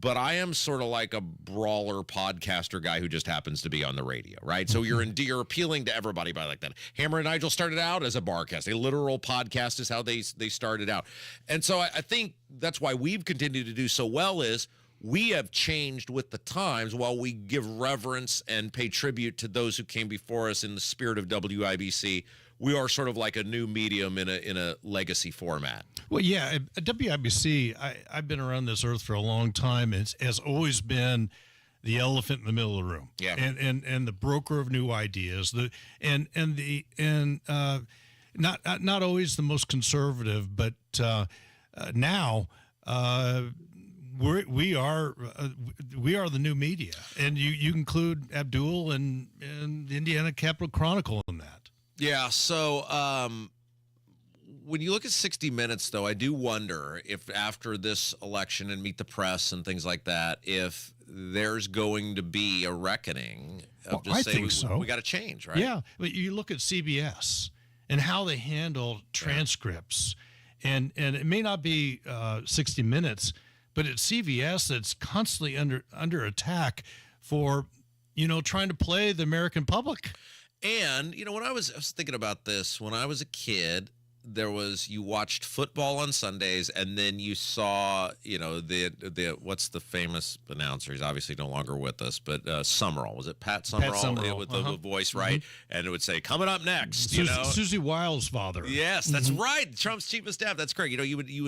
But I am sort of like a brawler podcaster guy who just happens to be on the radio, right? So you're appealing to everybody by like that. Hammer and Nigel started out as a barcast. A literal podcast is how they started out. And so I think that's why we've continued to do so well is we have changed with the times while we give reverence and pay tribute to those who came before us in the spirit of WIBC. We are sort of like a new medium in a legacy format. Well, yeah, WIBC, I've been around this earth for a long time. It has always been the elephant in the middle of the room. Yeah. And the broker of new ideas. Not always the most conservative, but now we are the new media. And you include Abdul and the Indiana Capital Chronicle in that. Yeah, so when you look at 60 Minutes, though, I do wonder if after this election and Meet the Press and things like that, if there's going to be a reckoning of just saying we got to change, right? Yeah, but you look at CBS and how they handle transcripts, and it may not be 60 Minutes, but it's CBS that's constantly under attack for, trying to play the American public. And, when I was thinking about this, when I was a kid, you watched football on Sundays, and then you saw, what's the famous announcer? He's obviously no longer with us, but Summerall. Was it Pat Summerall? Pat Summerall. With the voice, right? And it would say, coming up next, Susie Wiles' father. Yes, that's right. Trump's chief of staff. That's correct. You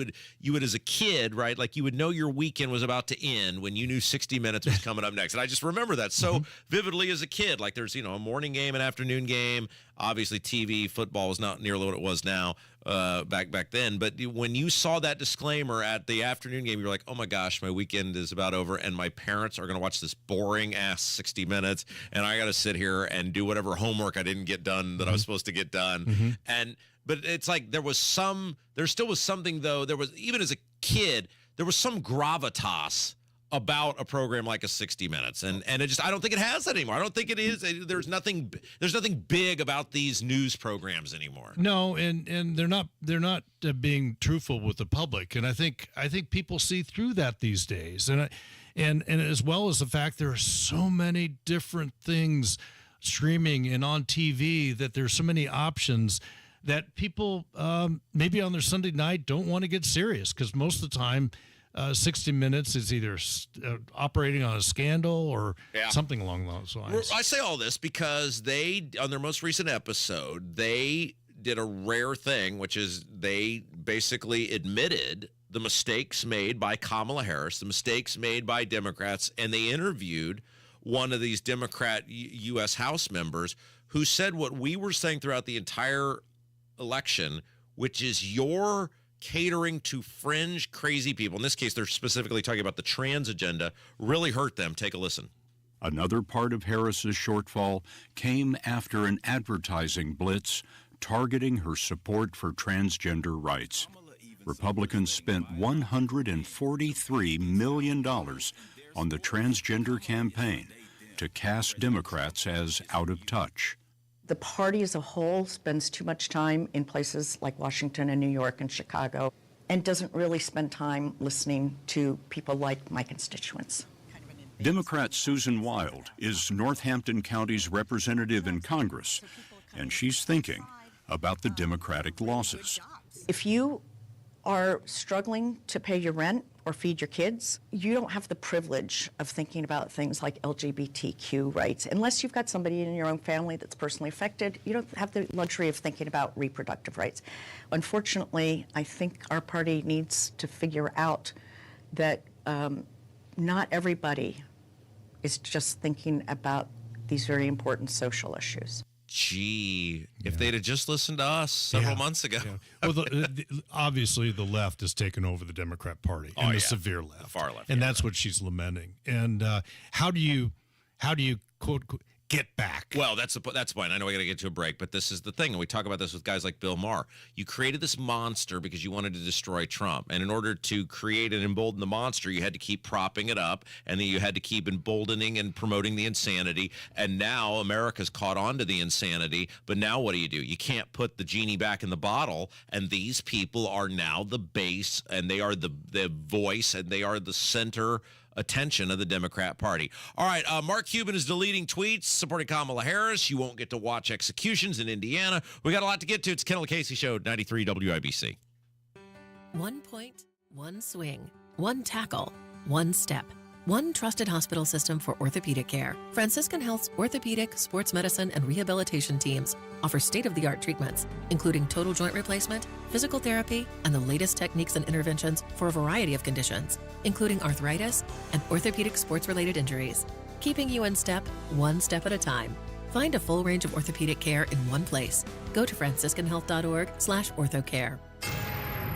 would as a kid, right? Like you would know your weekend was about to end when you knew 60 Minutes was coming up next. And I just remember that so vividly as a kid. Like there's, a morning game, an afternoon game. Obviously, TV, football was not nearly what it was now back then. But when you saw that disclaimer at the afternoon game, you're like, oh, my gosh, my weekend is about over, and my parents are going to watch this boring-ass 60 Minutes, and I got to sit here and do whatever homework I didn't get done that I was supposed to get done. But it's like there still was something, though. There was, even as a kid, there was some gravitas about a program like a 60 Minutes, and I don't think it has that anymore. I don't think it is. There's nothing big about these news programs anymore. No, and they're not being truthful with the public, and I think people see through that these days, and as well as the fact there are so many different things streaming and on TV that there's so many options that people maybe on their Sunday night don't want to get serious because most of the time. 60 Minutes is either operating on a scandal or something along those lines. I say all this because on their most recent episode, they did a rare thing, which is they basically admitted the mistakes made by Kamala Harris, the mistakes made by Democrats, and they interviewed one of these Democrat U.S. House members who said what we were saying throughout the entire election, which is your catering to fringe crazy people. In this case, they're specifically talking about the trans agenda, really hurt them. Take a listen. Another part of Harris's shortfall came after an advertising blitz targeting her support for transgender rights. Republicans spent $143 million on the transgender campaign to cast Democrats as out of touch. The party as a whole spends too much time in places like Washington and New York and Chicago and doesn't really spend time listening to people like my constituents. Democrat Susan Wild is Northampton County's representative in Congress, and she's thinking, about the Democratic losses. If you are struggling to pay your rent or feed your kids, you don't have the privilege of thinking about things like LGBTQ rights. Unless you've got somebody in your own family that's personally affected, you don't have the luxury of thinking about reproductive rights. Unfortunately, I think our party needs to figure out that not everybody is just thinking about these very important social issues. Gee, if they'd have just listened to us several months ago. Well, obviously the left has taken over the Democrat Party, and the severe left, the far left, and that's what she's lamenting. And how do you quote get back? Well, that's fine. I know we got to get to a break, but this is the thing, and we talk about this with guys like Bill Maher. You created this monster because you wanted to destroy Trump, and in order to create and embolden the monster, you had to keep propping it up, and then you had to keep emboldening and promoting the insanity. And now America's caught on to the insanity, but now what do? You can't put the genie back in the bottle, and these people are now the base, and they are the voice, and they are the center attention of the Democrat Party. All right, Mark Cuban is deleting tweets supporting Kamala Harris. You won't get to watch executions in Indiana. We got a lot to get to. It's Kendall Casey Show, 93 WIBC. 1 point, 1 swing, 1 tackle, 1 step. One trusted hospital system for orthopedic care. Franciscan Health's orthopedic, sports medicine, and rehabilitation teams offer state-of-the-art treatments, including total joint replacement, physical therapy, and the latest techniques and interventions for a variety of conditions, including arthritis and orthopedic sports-related injuries, keeping you in step, 1 step at a time. Find a full range of orthopedic care in one place. Go to franciscanhealth.org/orthocare.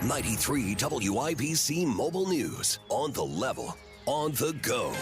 93 WIBC Mobile News. On the level. On the go.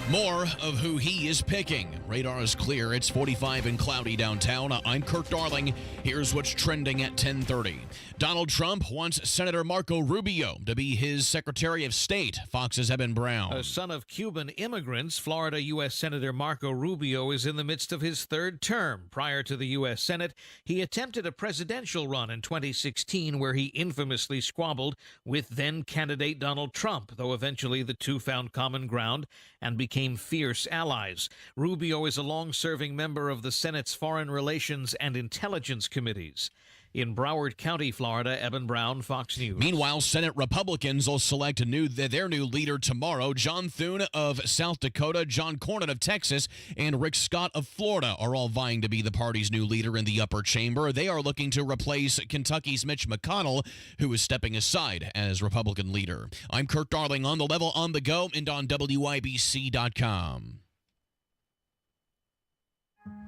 More of who he is picking. Radar is clear. It's 45 and cloudy downtown. I'm Kirk Darling. Here's what's trending at 10:30. Donald Trump wants Senator Marco Rubio to be his Secretary of State. Fox's Eben Brown. A son of Cuban immigrants, Florida U.S. Senator Marco Rubio is in the midst of his third term. Prior to the U.S. Senate, he attempted a presidential run in 2016 where he infamously squabbled with then-candidate Donald Trump, though eventually the two found common ground and became fierce allies. Rubio is a long-serving member of the Senate's Foreign Relations and Intelligence Committees. In Broward County, Florida, Eben Brown, Fox News. Meanwhile, Senate Republicans will select their new leader tomorrow. John Thune of South Dakota, John Cornyn of Texas, and Rick Scott of Florida are all vying to be the party's new leader in the upper chamber. They are looking to replace Kentucky's Mitch McConnell, who is stepping aside as Republican leader. I'm Kirk Darling, on the level, on the go, and on WIBC.com.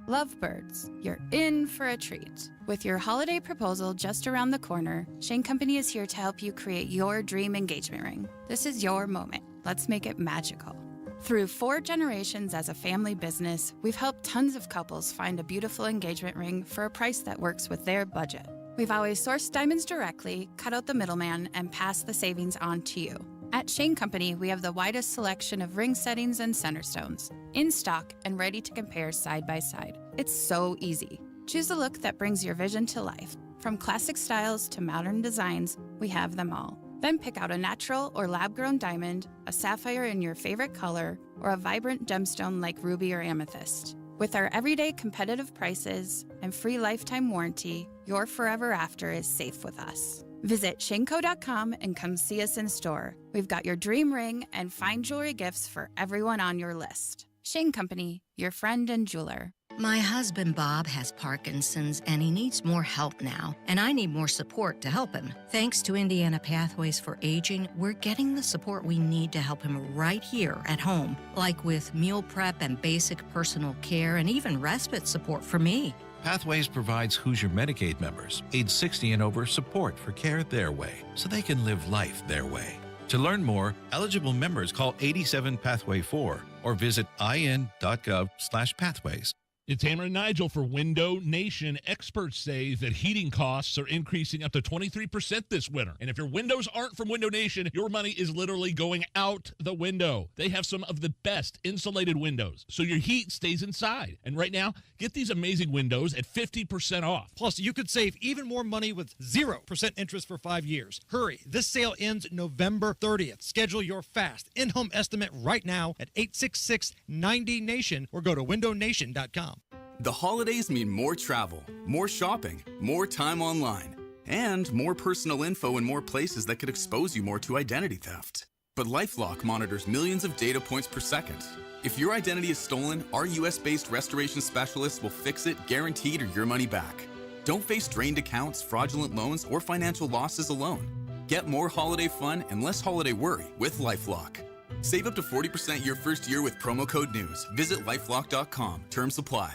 Lovebirds, you're in for a treat. With your holiday proposal just around the corner, Shane Company is here to help you create your dream engagement ring. This is your moment. Let's make it magical. Through 4 generations as a family business, we've helped tons of couples find a beautiful engagement ring for a price that works with their budget. We've always sourced diamonds directly, cut out the middleman, and passed the savings on to you. At Shane Company, we have the widest selection of ring settings and center stones, in stock and ready to compare side by side. It's so easy. Choose a look that brings your vision to life. From classic styles to modern designs, we have them all. Then pick out a natural or lab-grown diamond, a sapphire in your favorite color, or a vibrant gemstone like ruby or amethyst. With our everyday competitive prices and free lifetime warranty, your forever after is safe with us. Visit shaneco.com and come see us in store. We've got your dream ring and fine jewelry gifts for everyone on your list. Shane Company, your friend and jeweler. My husband Bob has Parkinson's and he needs more help now, and I need more support to help him. Thanks to Indiana Pathways for Aging, we're getting the support we need to help him right here at home, like with meal prep and basic personal care and even respite support for me. Pathways provides Hoosier Medicaid members, age 60 and over, support for care their way, so they can live life their way. To learn more, eligible members call 87-PATHWAY-4 or visit in.gov/pathways. It's Hammer and Nigel for Window Nation. Experts say that heating costs are increasing up to 23% this winter. And if your windows aren't from Window Nation, your money is literally going out the window. They have some of the best insulated windows, so your heat stays inside. And right now, get these amazing windows at 50% off. Plus, you could save even more money with 0% interest for 5 years. Hurry, this sale ends November 30th. Schedule your fast in-home estimate right now at 866-90-NATION or go to windownation.com. The holidays mean more travel, more shopping, more time online, and more personal info in more places that could expose you more to identity theft. But LifeLock monitors millions of data points per second. If your identity is stolen, our US-based restoration specialists will fix it, guaranteed, or your money back. Don't face drained accounts, fraudulent loans, or financial losses alone. Get more holiday fun and less holiday worry with LifeLock. Save up to 40% your first year with promo code NEWS. Visit lifelock.com. Terms apply.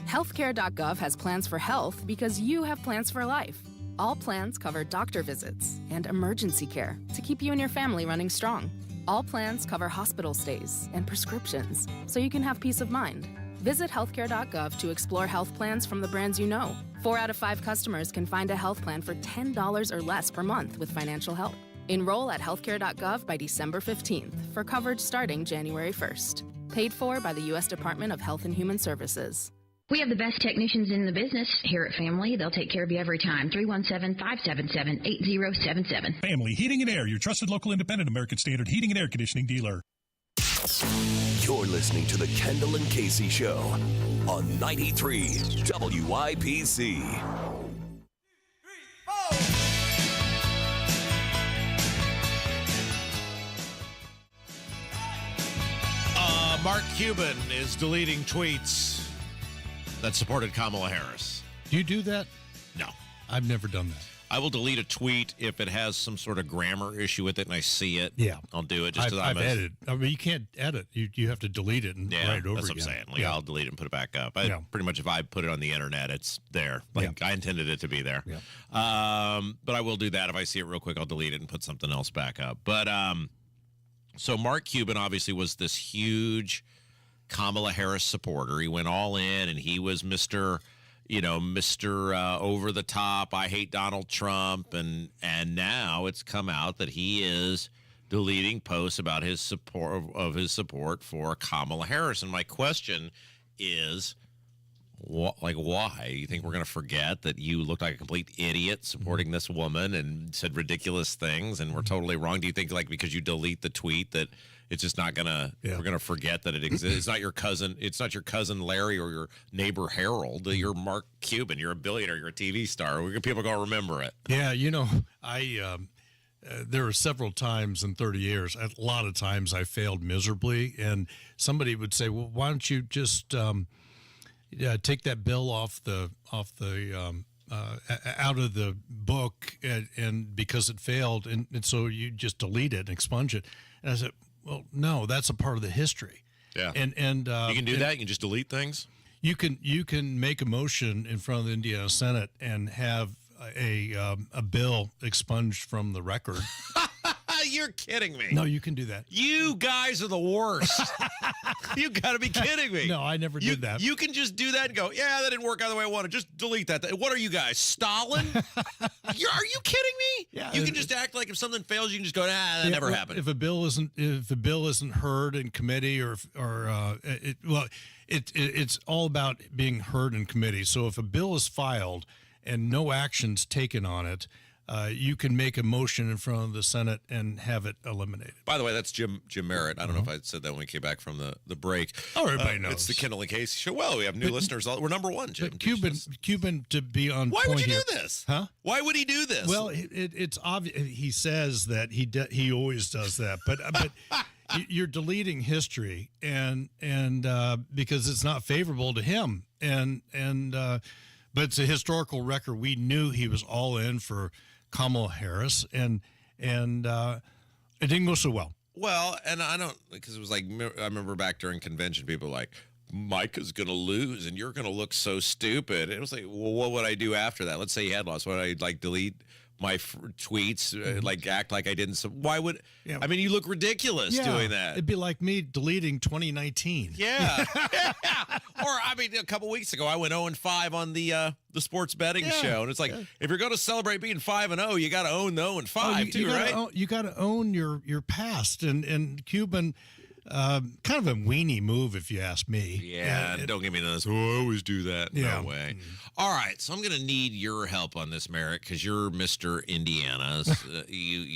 Healthcare.gov has plans for health because you have plans for life. All plans cover doctor visits and emergency care to keep you and your family running strong. All plans cover hospital stays and prescriptions so you can have peace of mind. Visit healthcare.gov to explore health plans from the brands you know. 4 out of 5 customers can find a health plan for $10 or less per month with financial help. Enroll at healthcare.gov by December 15th for coverage starting January 1st. Paid for by the U.S. Department of Health and Human Services. We have the best technicians in the business here at Family. They'll take care of you every time. 317-577-8077. Family Heating and Air, your trusted local independent American Standard heating and air conditioning dealer. You're listening to the Kendall and Casey Show on 93 WIPC. Mark Cuban is deleting tweets that supported Kamala Harris. Do you do that? No. I've never done that. I will delete a tweet if it has some sort of grammar issue with it and I see it. Yeah. I'll do it just because I've edited. I mean, you can't edit. You have to delete it and write it over that's what I'm saying. Like, I'll delete it and put it back up. Pretty much if I put it on the internet, it's there. Like I intended it to be there. Yeah. But I will do that. If I see it real quick, I'll delete it and put something else back up. But so Mark Cuban obviously was this huge Kamala Harris supporter. He went all in and he was Mr. Over the top. I hate Donald Trump. And now it's come out that he is deleting posts about his support for Kamala Harris. And my question is, why? You think we're going to forget that you looked like a complete idiot supporting this woman and said ridiculous things and we're totally wrong? Do you think because you delete the tweet that it's just not gonna we're gonna forget that it exists? It's not your cousin Larry or your neighbor Harold. You're Mark Cuban. You're a billionaire. You're a TV star. People are gonna remember it. Yeah, there were several times in 30 years, a lot of times I failed miserably, and somebody would say, "Well, why don't you just take that bill out of the book, and because it failed, and so you just delete it and expunge it." And I said, well, no, that's a part of the history. Yeah. And you can do that? You can just delete things? You can make a motion in front of the Indiana Senate and have a bill expunged from the record. You're kidding me. No, you can do that. You guys are the worst. You got to be kidding me. No, I never did that. You can just do that and go, yeah, that didn't work out the way I wanted. Just delete that. What are you guys, Stalin? Are you kidding me? Yeah. You can just act like if something fails, you can just go, that never happened. If the bill isn't heard in committee it's all about being heard in committee. So if a bill is filed and no action's taken on it, you can make a motion in front of the Senate and have it eliminated. By the way, that's Jim Merritt. I don't know if I said that when we came back from the break. Oh, everybody knows. It's the Kendall and Casey Show. Well, we have new listeners. We're number one, Jim. Cuban to be on Why point would you here. do this? Huh? Why would he do this? Well, it's obvious. He says that he always does that, but you're deleting history and because it's not favorable to him but it's a historical record. We knew he was all in for Kamala Harris, and it didn't go so well. Well, and I don't, because it was I remember back during convention, people were like, Micah's going to lose, and you're going to look so stupid. And it was like, well, what would I do after that? Let's say he had lost. Would I delete my tweets, act like I didn't? Why would? Yeah. I mean, you look ridiculous doing that. It'd be like me deleting 2019. Yeah. Or a couple weeks ago, I went 0-5 on the sports betting show, and it's like if you're going to celebrate being 5-0, you got to own the 0-5 too, right? You got to own your past, and Cuban. Kind of a weenie move, if you ask me. Yeah, don't give me this. Oh, I always do that. Yeah. No way. All right, so I'm going to need your help on this, Merrick, because you're Mr. Indiana.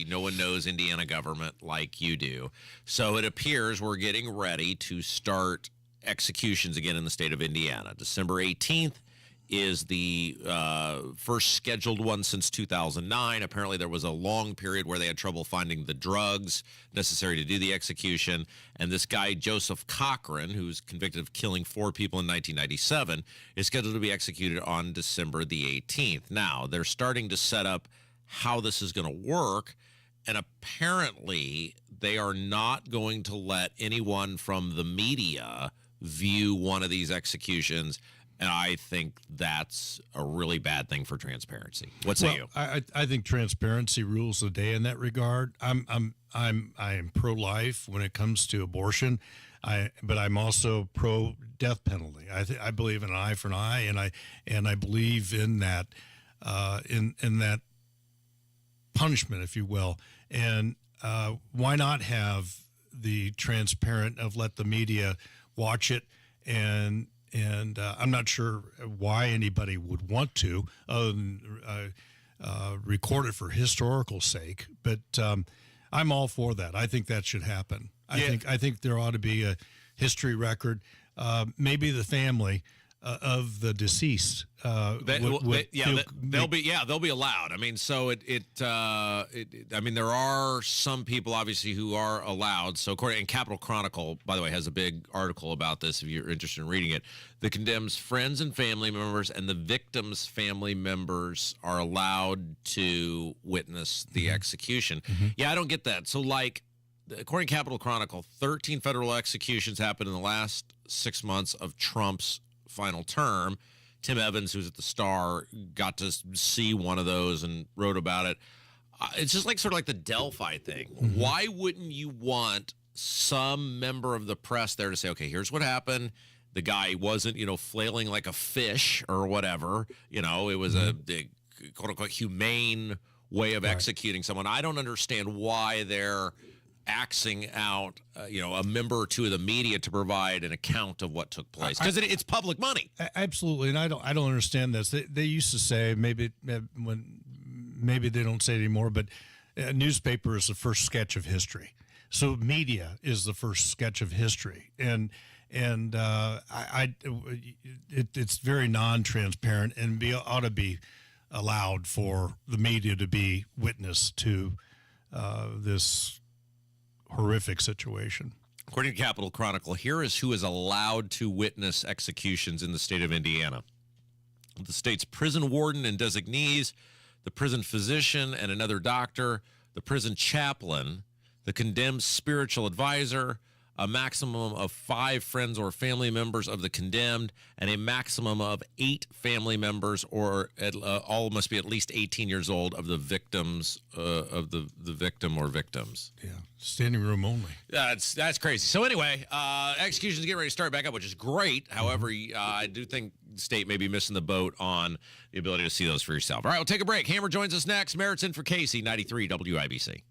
No one knows Indiana government like you do. So it appears we're getting ready to start executions again in the state of Indiana. December 18th is the first scheduled one since 2009. Apparently there was a long period where they had trouble finding the drugs necessary to do the execution. And this guy, Joseph Cochran, who's convicted of killing 4 people in 1997, is scheduled to be executed on December the 18th. Now, they're starting to set up how this is going to work. And apparently they are not going to let anyone from the media view one of these executions. And I think that's a really bad thing for transparency. What say you? I think transparency rules the day in that regard. I am pro-life when it comes to abortion, but I'm also pro-death penalty. I believe in an eye for an eye, and I believe in that in that punishment, if you will. And why not have the transparent of let the media watch it and I'm not sure why anybody would want to record it for historical sake, but I'm all for that. I think that should happen. I think there ought to be a history record. Maybe the family of the deceased they'll be allowed. I mean, so I mean, there are some people obviously who are allowed. So according, and Capital Chronicle, by the way, has a big article about this if you're interested in reading it. The condemned's friends and family members and the victim's family members are allowed to witness the execution. Yeah, I don't get that. So like, according to Capital Chronicle, 13 federal executions happened in the last 6 months of Trump's final term. Tim Evans, who's at the Star, got to see one of those and wrote about it. It's just like sort of like the Delphi thing. Why wouldn't you want some member of the press there to say, okay, here's what happened. The guy wasn't, flailing like a fish or whatever. It was a quote unquote humane way of executing someone. I don't understand why they're axing out, a member or two of the media to provide an account of what took place, because it's public money. Absolutely, and I don't understand this. They used to say, maybe they don't say it anymore, but a newspaper is the first sketch of history. So media is the first sketch of history, and it's very non-transparent, and ought to be allowed for the media to be witness to this horrific situation. According to Capital Chronicle, here is who is allowed to witness executions in the state of Indiana. The state's prison warden and designees, the prison physician and another doctor, the prison chaplain, the condemned spiritual advisor, a maximum of 5 friends or family members of the condemned, and a maximum of 8 family members, or all must be at least 18 years old, of the victims of the victim or victims. Yeah, standing room only. That's crazy. So anyway, executions getting ready to start back up, which is great. However, I do think the state may be missing the boat on the ability to see those for yourself. All right, we'll take a break. Hammer joins us next. Merritt's in for Casey, 93 WIBC.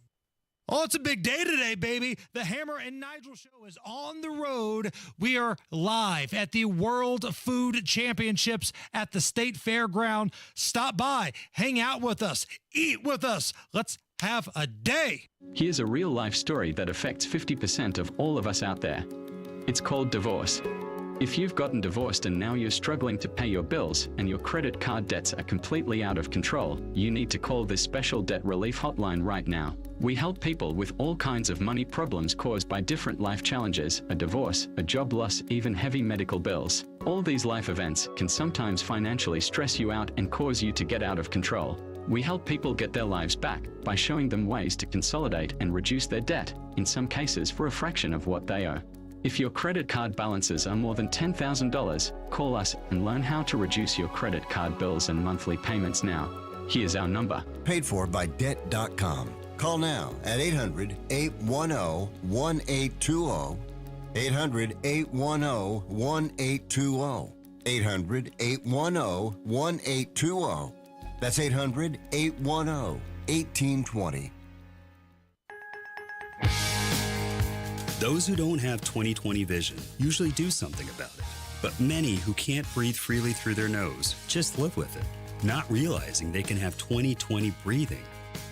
Oh, it's a big day today, baby. The Hammer and Nigel Show is on the road. We are live at the World Food Championships at the State Fairground. Stop by, hang out with us, eat with us. Let's have a day. Here's a real-life story that affects 50% of all of us out there. It's called divorce. If you've gotten divorced and now you're struggling to pay your bills and your credit card debts are completely out of control, you need to call this special debt relief hotline right now. We help people with all kinds of money problems caused by different life challenges, a divorce, a job loss, even heavy medical bills. All these life events can sometimes financially stress you out and cause you to get out of control. We help people get their lives back by showing them ways to consolidate and reduce their debt, in some cases for a fraction of what they owe. If your credit card balances are more than $10,000, call us and learn how to reduce your credit card bills and monthly payments now. Here's our number. Paid for by Debt.com. Call now at 800-810-1820. 800-810-1820. 800-810-1820. That's 800-810-1820. Those who don't have 20/20 vision usually do something about it. But many who can't breathe freely through their nose just live with it, not realizing they can have 20/20 breathing.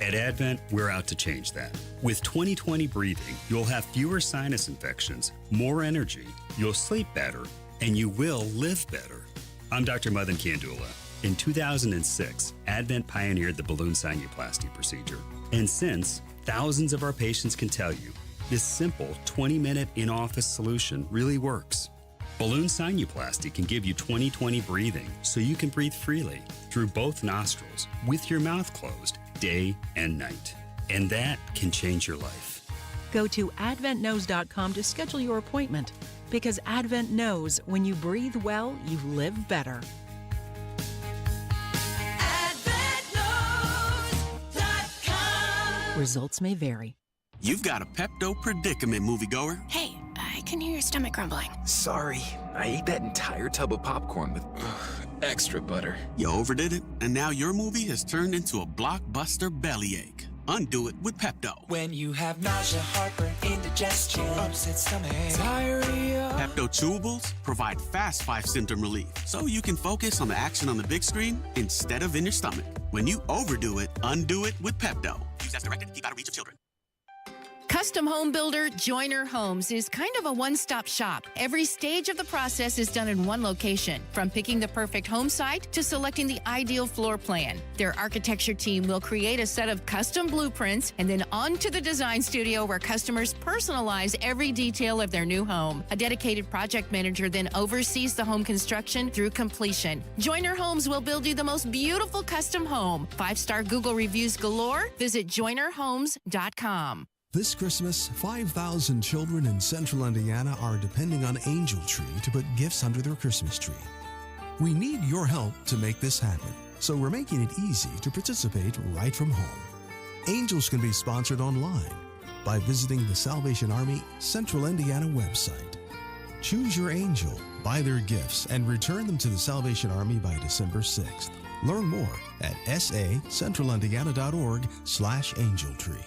At Advent, we're out to change that. With 20/20 breathing, you'll have fewer sinus infections, more energy, you'll sleep better, and you will live better. I'm Dr. Madan Kandula. In 2006, Advent pioneered the balloon sinuplasty procedure. And since, thousands of our patients can tell you, this simple 20-minute in-office solution really works. Balloon sinuplasty can give you 20/20 breathing so you can breathe freely through both nostrils with your mouth closed day and night. And that can change your life. Go to adventknows.com to schedule your appointment, because Advent knows when you breathe well, you live better. Results may vary. You've got a Pepto predicament, moviegoer. Hey, I can hear your stomach grumbling. Sorry, I ate that entire tub of popcorn with extra butter. You overdid it, and now your movie has turned into a blockbuster bellyache. Undo it with Pepto. When you have nausea, heartburn, indigestion, upset stomach, diarrhea. Pepto chewables provide fast 5-symptom relief, so you can focus on the action on the big screen instead of in your stomach. When you overdo it, undo it with Pepto. Use as directed. Keep out of reach of children. Custom home builder Joiner Homes is kind of a one-stop shop. Every stage of the process is done in one location, from picking the perfect home site to selecting the ideal floor plan. Their architecture team will create a set of custom blueprints and then on to the design studio where customers personalize every detail of their new home. A dedicated project manager then oversees the home construction through completion. Joiner Homes will build you the most beautiful custom home. 5-star Google reviews galore. Visit joinerhomes.com. This Christmas, 5,000 children in central Indiana are depending on Angel Tree to put gifts under their Christmas tree. We need your help to make this happen, so we're making it easy to participate right from home. Angels can be sponsored online by visiting the Salvation Army Central Indiana website. Choose your angel, buy their gifts, and return them to the Salvation Army by December 6th. Learn more at sacentralindiana.org/angeltree.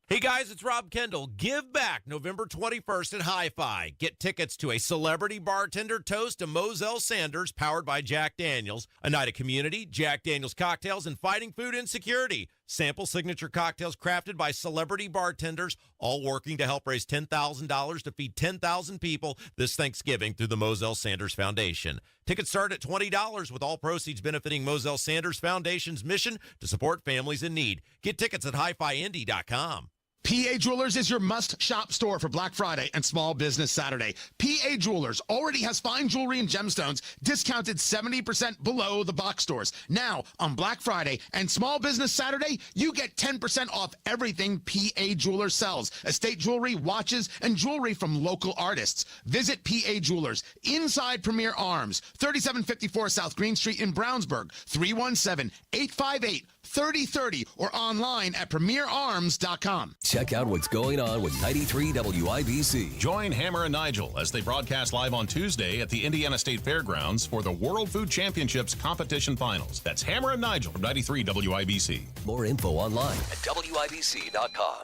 Hey guys, it's Rob Kendall. Give back November 21st at Hi-Fi. Get tickets to a celebrity bartender toast to Moselle Sanders, powered by Jack Daniels. A night of community, Jack Daniels cocktails, and fighting food insecurity. Sample signature cocktails crafted by celebrity bartenders, all working to help raise $10,000 to feed 10,000 people this Thanksgiving through the Moselle Sanders Foundation. Tickets start at $20, with all proceeds benefiting Moselle Sanders Foundation's mission to support families in need. Get tickets at hifiindy.com. PA Jewelers is your must-shop store for Black Friday and Small Business Saturday. PA Jewelers already has fine jewelry and gemstones discounted 70% below the box stores. Now, on Black Friday and Small Business Saturday, you get 10% off everything PA Jewelers sells. Estate jewelry, watches, and jewelry from local artists. Visit PA Jewelers inside Premier Arms, 3754 South Green Street in Brownsburg, 317-858-3030, or online at premierarms.com. Check out what's going on with 93 WIBC. Join Hammer and Nigel as they broadcast live on Tuesday at the Indiana State Fairgrounds for the World Food Championships competition finals. That's Hammer and Nigel from 93 WIBC. More info online at WIBC.com.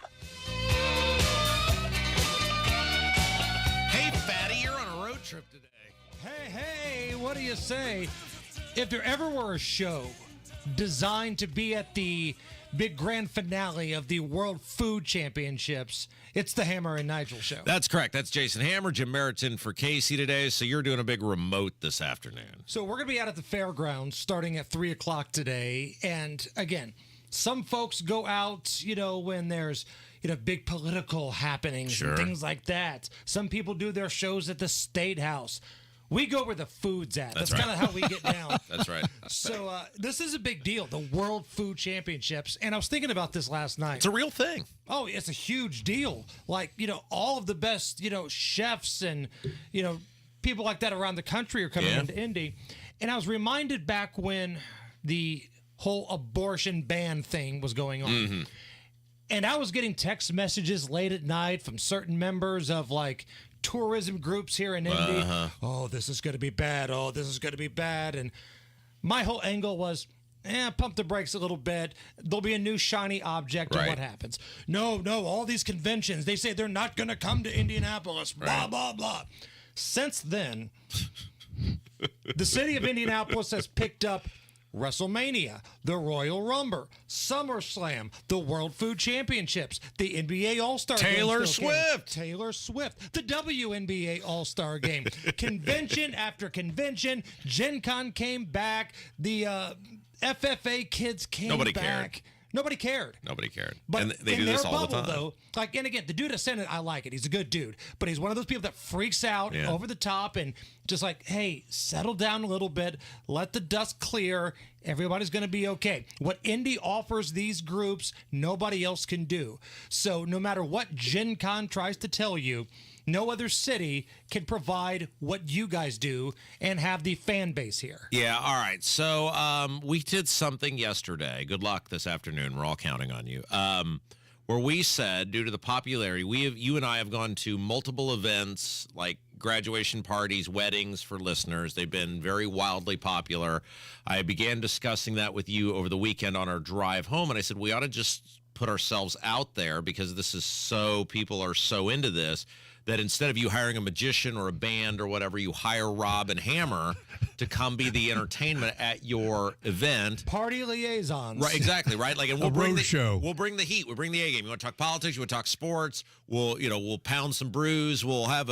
Hey, Fatty, you're on a road trip today. Hey, what do you say? If there ever were a show designed to be at the big grand finale of the World Food Championships, it's the Hammer and Nigel show. That's correct. That's Jason Hammer. Jim Merritt's in for Casey today, so you're doing a big remote this afternoon. So we're going to be out at the fairgrounds starting at 3 o'clock today. And again, some folks go out, when there's, big political happenings and things like that. Some people do their shows at the Statehouse. We go where the food's at. That's kind of how we get down. That's right. So this is a big deal, the World Food Championships. And I was thinking about this last night. It's a real thing. Oh, it's a huge deal. Like, all of the best, chefs and, people like that around the country are coming into Indy. And I was reminded back when the whole abortion ban thing was going on. Mm-hmm. And I was getting text messages late at night from certain members of, tourism groups here in Indy. Oh, this is going to be bad. Oh, this is going to be bad. And my whole angle was, pump the brakes a little bit. There'll be a new shiny object, and what happens? No, all these conventions, they say they're not going to come to Indianapolis, blah, blah, blah. Since then, the city of Indianapolis has picked up WrestleMania, the Royal Rumble, SummerSlam, the World Food Championships, the NBA All-Star Game. Taylor Swift, the WNBA All-Star Game. Convention after convention. Gen Con came back. The FFA kids came Nobody back. cared. Nobody cared. Nobody cared. But and they in do their this all bubble, the time. though, and again, the dude at Senate, I like it. He's a good dude. But he's one of those people that freaks out over the top and just like, hey, settle down a little bit. Let the dust clear. Everybody's going to be okay. What Indy offers these groups, nobody else can do. So no matter what Gen Con tries to tell you, no other city can provide what you guys do and have the fan base here. Yeah, all right. So we did something yesterday. Good luck this afternoon. We're all counting on you. Where we said, due to the popularity, you and I have gone to multiple events like graduation parties, weddings for listeners. They've been very wildly popular. I began discussing that with you over the weekend on our drive home, and I said we ought to just put ourselves out there because this is people are so into this that instead of you hiring a magician or a band or whatever, you hire Rob and Hammer to come be the entertainment at your event. Party liaisons. Right, exactly, right? Like, and we'll bring the show. We'll bring the heat. We'll bring the A game. You want to talk politics? You want to talk sports? We'll pound some brews. We'll have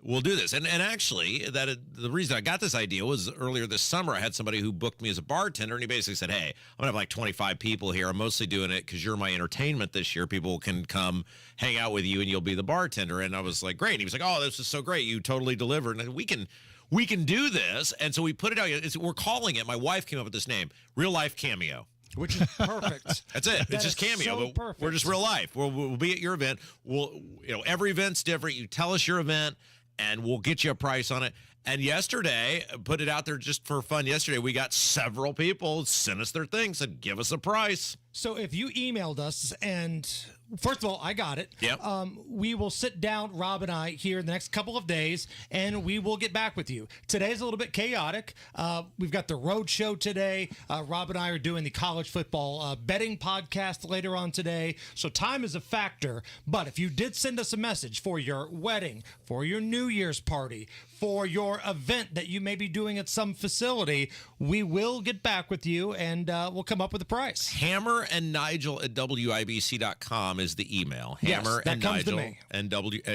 we'll do this. And actually, the reason I got this idea was earlier this summer, I had somebody who booked me as a bartender, and he basically said, hey, I'm going to have like 25 people here. I'm mostly doing it because you're my entertainment this year. People can come hang out with you, and you'll be the bartender. And I was like, great. And he was like, oh, this is so great. You totally delivered. And we can do this. And so we put it out. We're calling it, my wife came up with this name, Real Life Cameo. Which is perfect. That's it. It's just cameo. So perfect. We're just real life. We'll be at your event. Every event's different. You tell us your event, and we'll get you a price on it. And yesterday, put it out there just for fun. Yesterday, we got several people send us their things, said, give us a price. So if you emailed us, and first of all, I got it. Yep. We will sit down, Rob and I, here in the next couple of days, and we will get back with you. Today's a little bit chaotic. We've got the road show today. Rob and I are doing the college football betting podcast later on today. So time is a factor. But if you did send us a message for your wedding, for your New Year's party, for your event that you may be doing at some facility, we will get back with you, and we'll come up with a price. Hammer and Nigel at WIBC.com is the email. Hammer and Nigel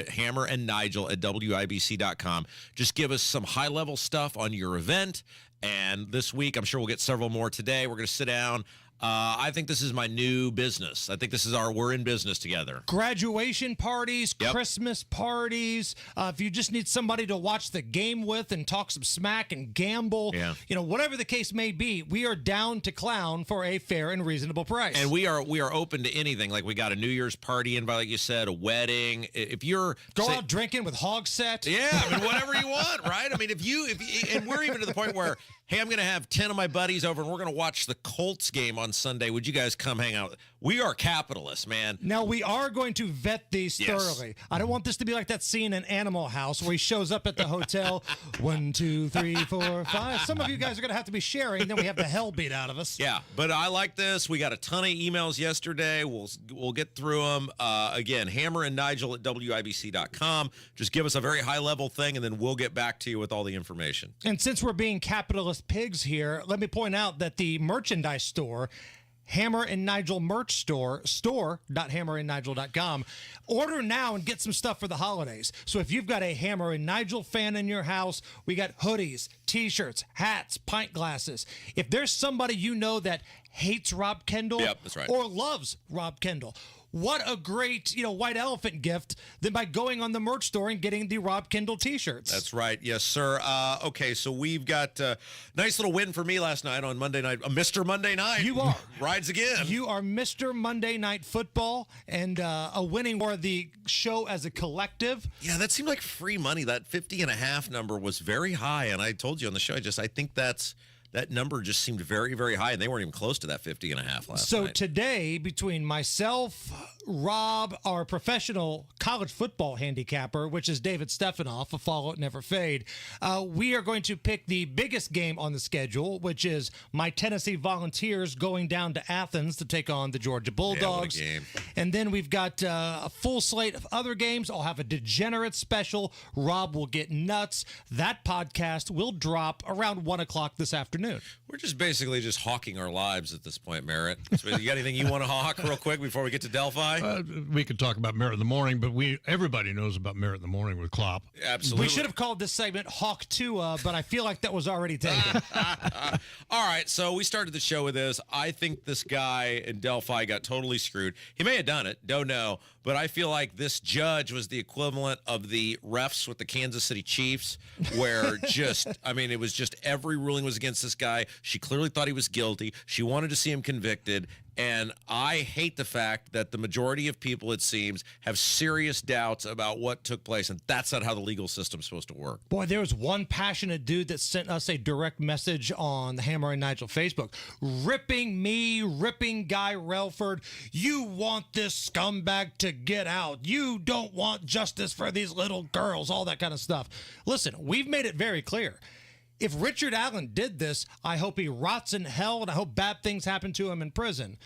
Hammer and Nigel at WIBC.com. Just give us some high level stuff on your event. And this week, I'm sure we'll get several more today. We're going to sit down. I think this is my new business. I think this is we're in business together. Graduation parties, Christmas parties. If you just need somebody to watch the game with and talk some smack and gamble, whatever the case may be, we are down to clown for a fair and reasonable price. And we are open to anything. Like we got a New Year's party invite, like you said, a wedding. If you're out drinking with Hogset, whatever you want, right? I mean, if and we're even to the point where, hey, I'm going to have 10 of my buddies over, and we're going to watch the Colts game on Sunday. Would you guys come hang out? We are capitalists, man. Now, we are going to vet these thoroughly. I don't want this to be like that scene in Animal House where he shows up at the hotel. 1, 2, 3, 4, 5. Some of you guys are going to have to be sharing. Then we have the hell beat out of us. Yeah, but I like this. We got a ton of emails yesterday. We'll get through them. Again, Hammer and Nigel at WIBC.com. Just give us a very high-level thing, and then we'll get back to you with all the information. And since we're being capitalist pigs here, let me point out that the merchandise store, Hammer and Nigel merch store.hammerandnigel.com. Order now and get some stuff for the holidays. So if you've got a Hammer and Nigel fan in your house, we got hoodies, t-shirts, hats, pint glasses. If there's somebody you know that hates Rob Kendall that's right, or loves Rob Kendall, what a great, white elephant gift than by going on the merch store and getting the Rob Kendall t-shirts. That's right. Yes, sir. Okay, so we've got a nice little win for me last night on Monday night. Mr. Monday Night. You are. Rides again. You are Mr. Monday Night Football and a winning for the show as a collective. Yeah, that seemed like free money. That 50.5 number was very high. And I told you on the show, I think that number just seemed very, very high, and they weren't even close to that 50.5 last night. So today, between myself, Rob, our professional college football handicapper, which is David Stefanoff, a follow it, never fade, we are going to pick the biggest game on the schedule, which is my Tennessee Volunteers going down to Athens to take on the Georgia Bulldogs. Yeah, what a game. And then we've got a full slate of other games. I'll have a degenerate special. Rob will get nuts. That podcast will drop around 1 o'clock this afternoon. afternoon. We're just basically just hawking our lives at this point, Merritt. So you got anything you want to hawk real quick before we get to Delphi? We could talk about Merritt in the Morning, but everybody knows about Merritt in the Morning with Klopp. Absolutely. We should have called this segment Hawk Tua, but I feel like that was already taken. All right, so we started the show with this. I think this guy in Delphi got totally screwed. He may have done it, don't know, but I feel like this judge was the equivalent of the refs with the Kansas City Chiefs, where it was just every ruling was against this guy. She clearly thought he was guilty. She wanted to see him convicted. And I hate the fact that the majority of people, it seems, have serious doubts about what took place. And that's not how the legal system's supposed to work. Boy, there was one passionate dude that sent us a direct message on the Hammer and Nigel Facebook, ripping Guy Relford. You want this scumbag to get out. You don't want justice for these little girls, all that kind of stuff. Listen, we've made it very clear. If Richard Allen did this, I hope he rots in hell, and I hope bad things happen to him in prison.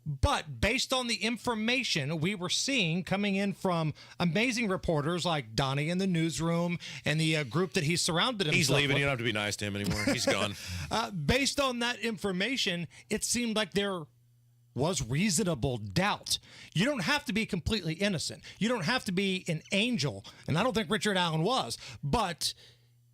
But based on the information we were seeing coming in from amazing reporters like Donnie in the newsroom and the group that he surrounded himself He's leaving. with, You don't have to be nice to him anymore. He's gone. Based on that information, it seemed like there was reasonable doubt. You don't have to be completely innocent. You don't have to be an angel, and I don't think Richard Allen was, but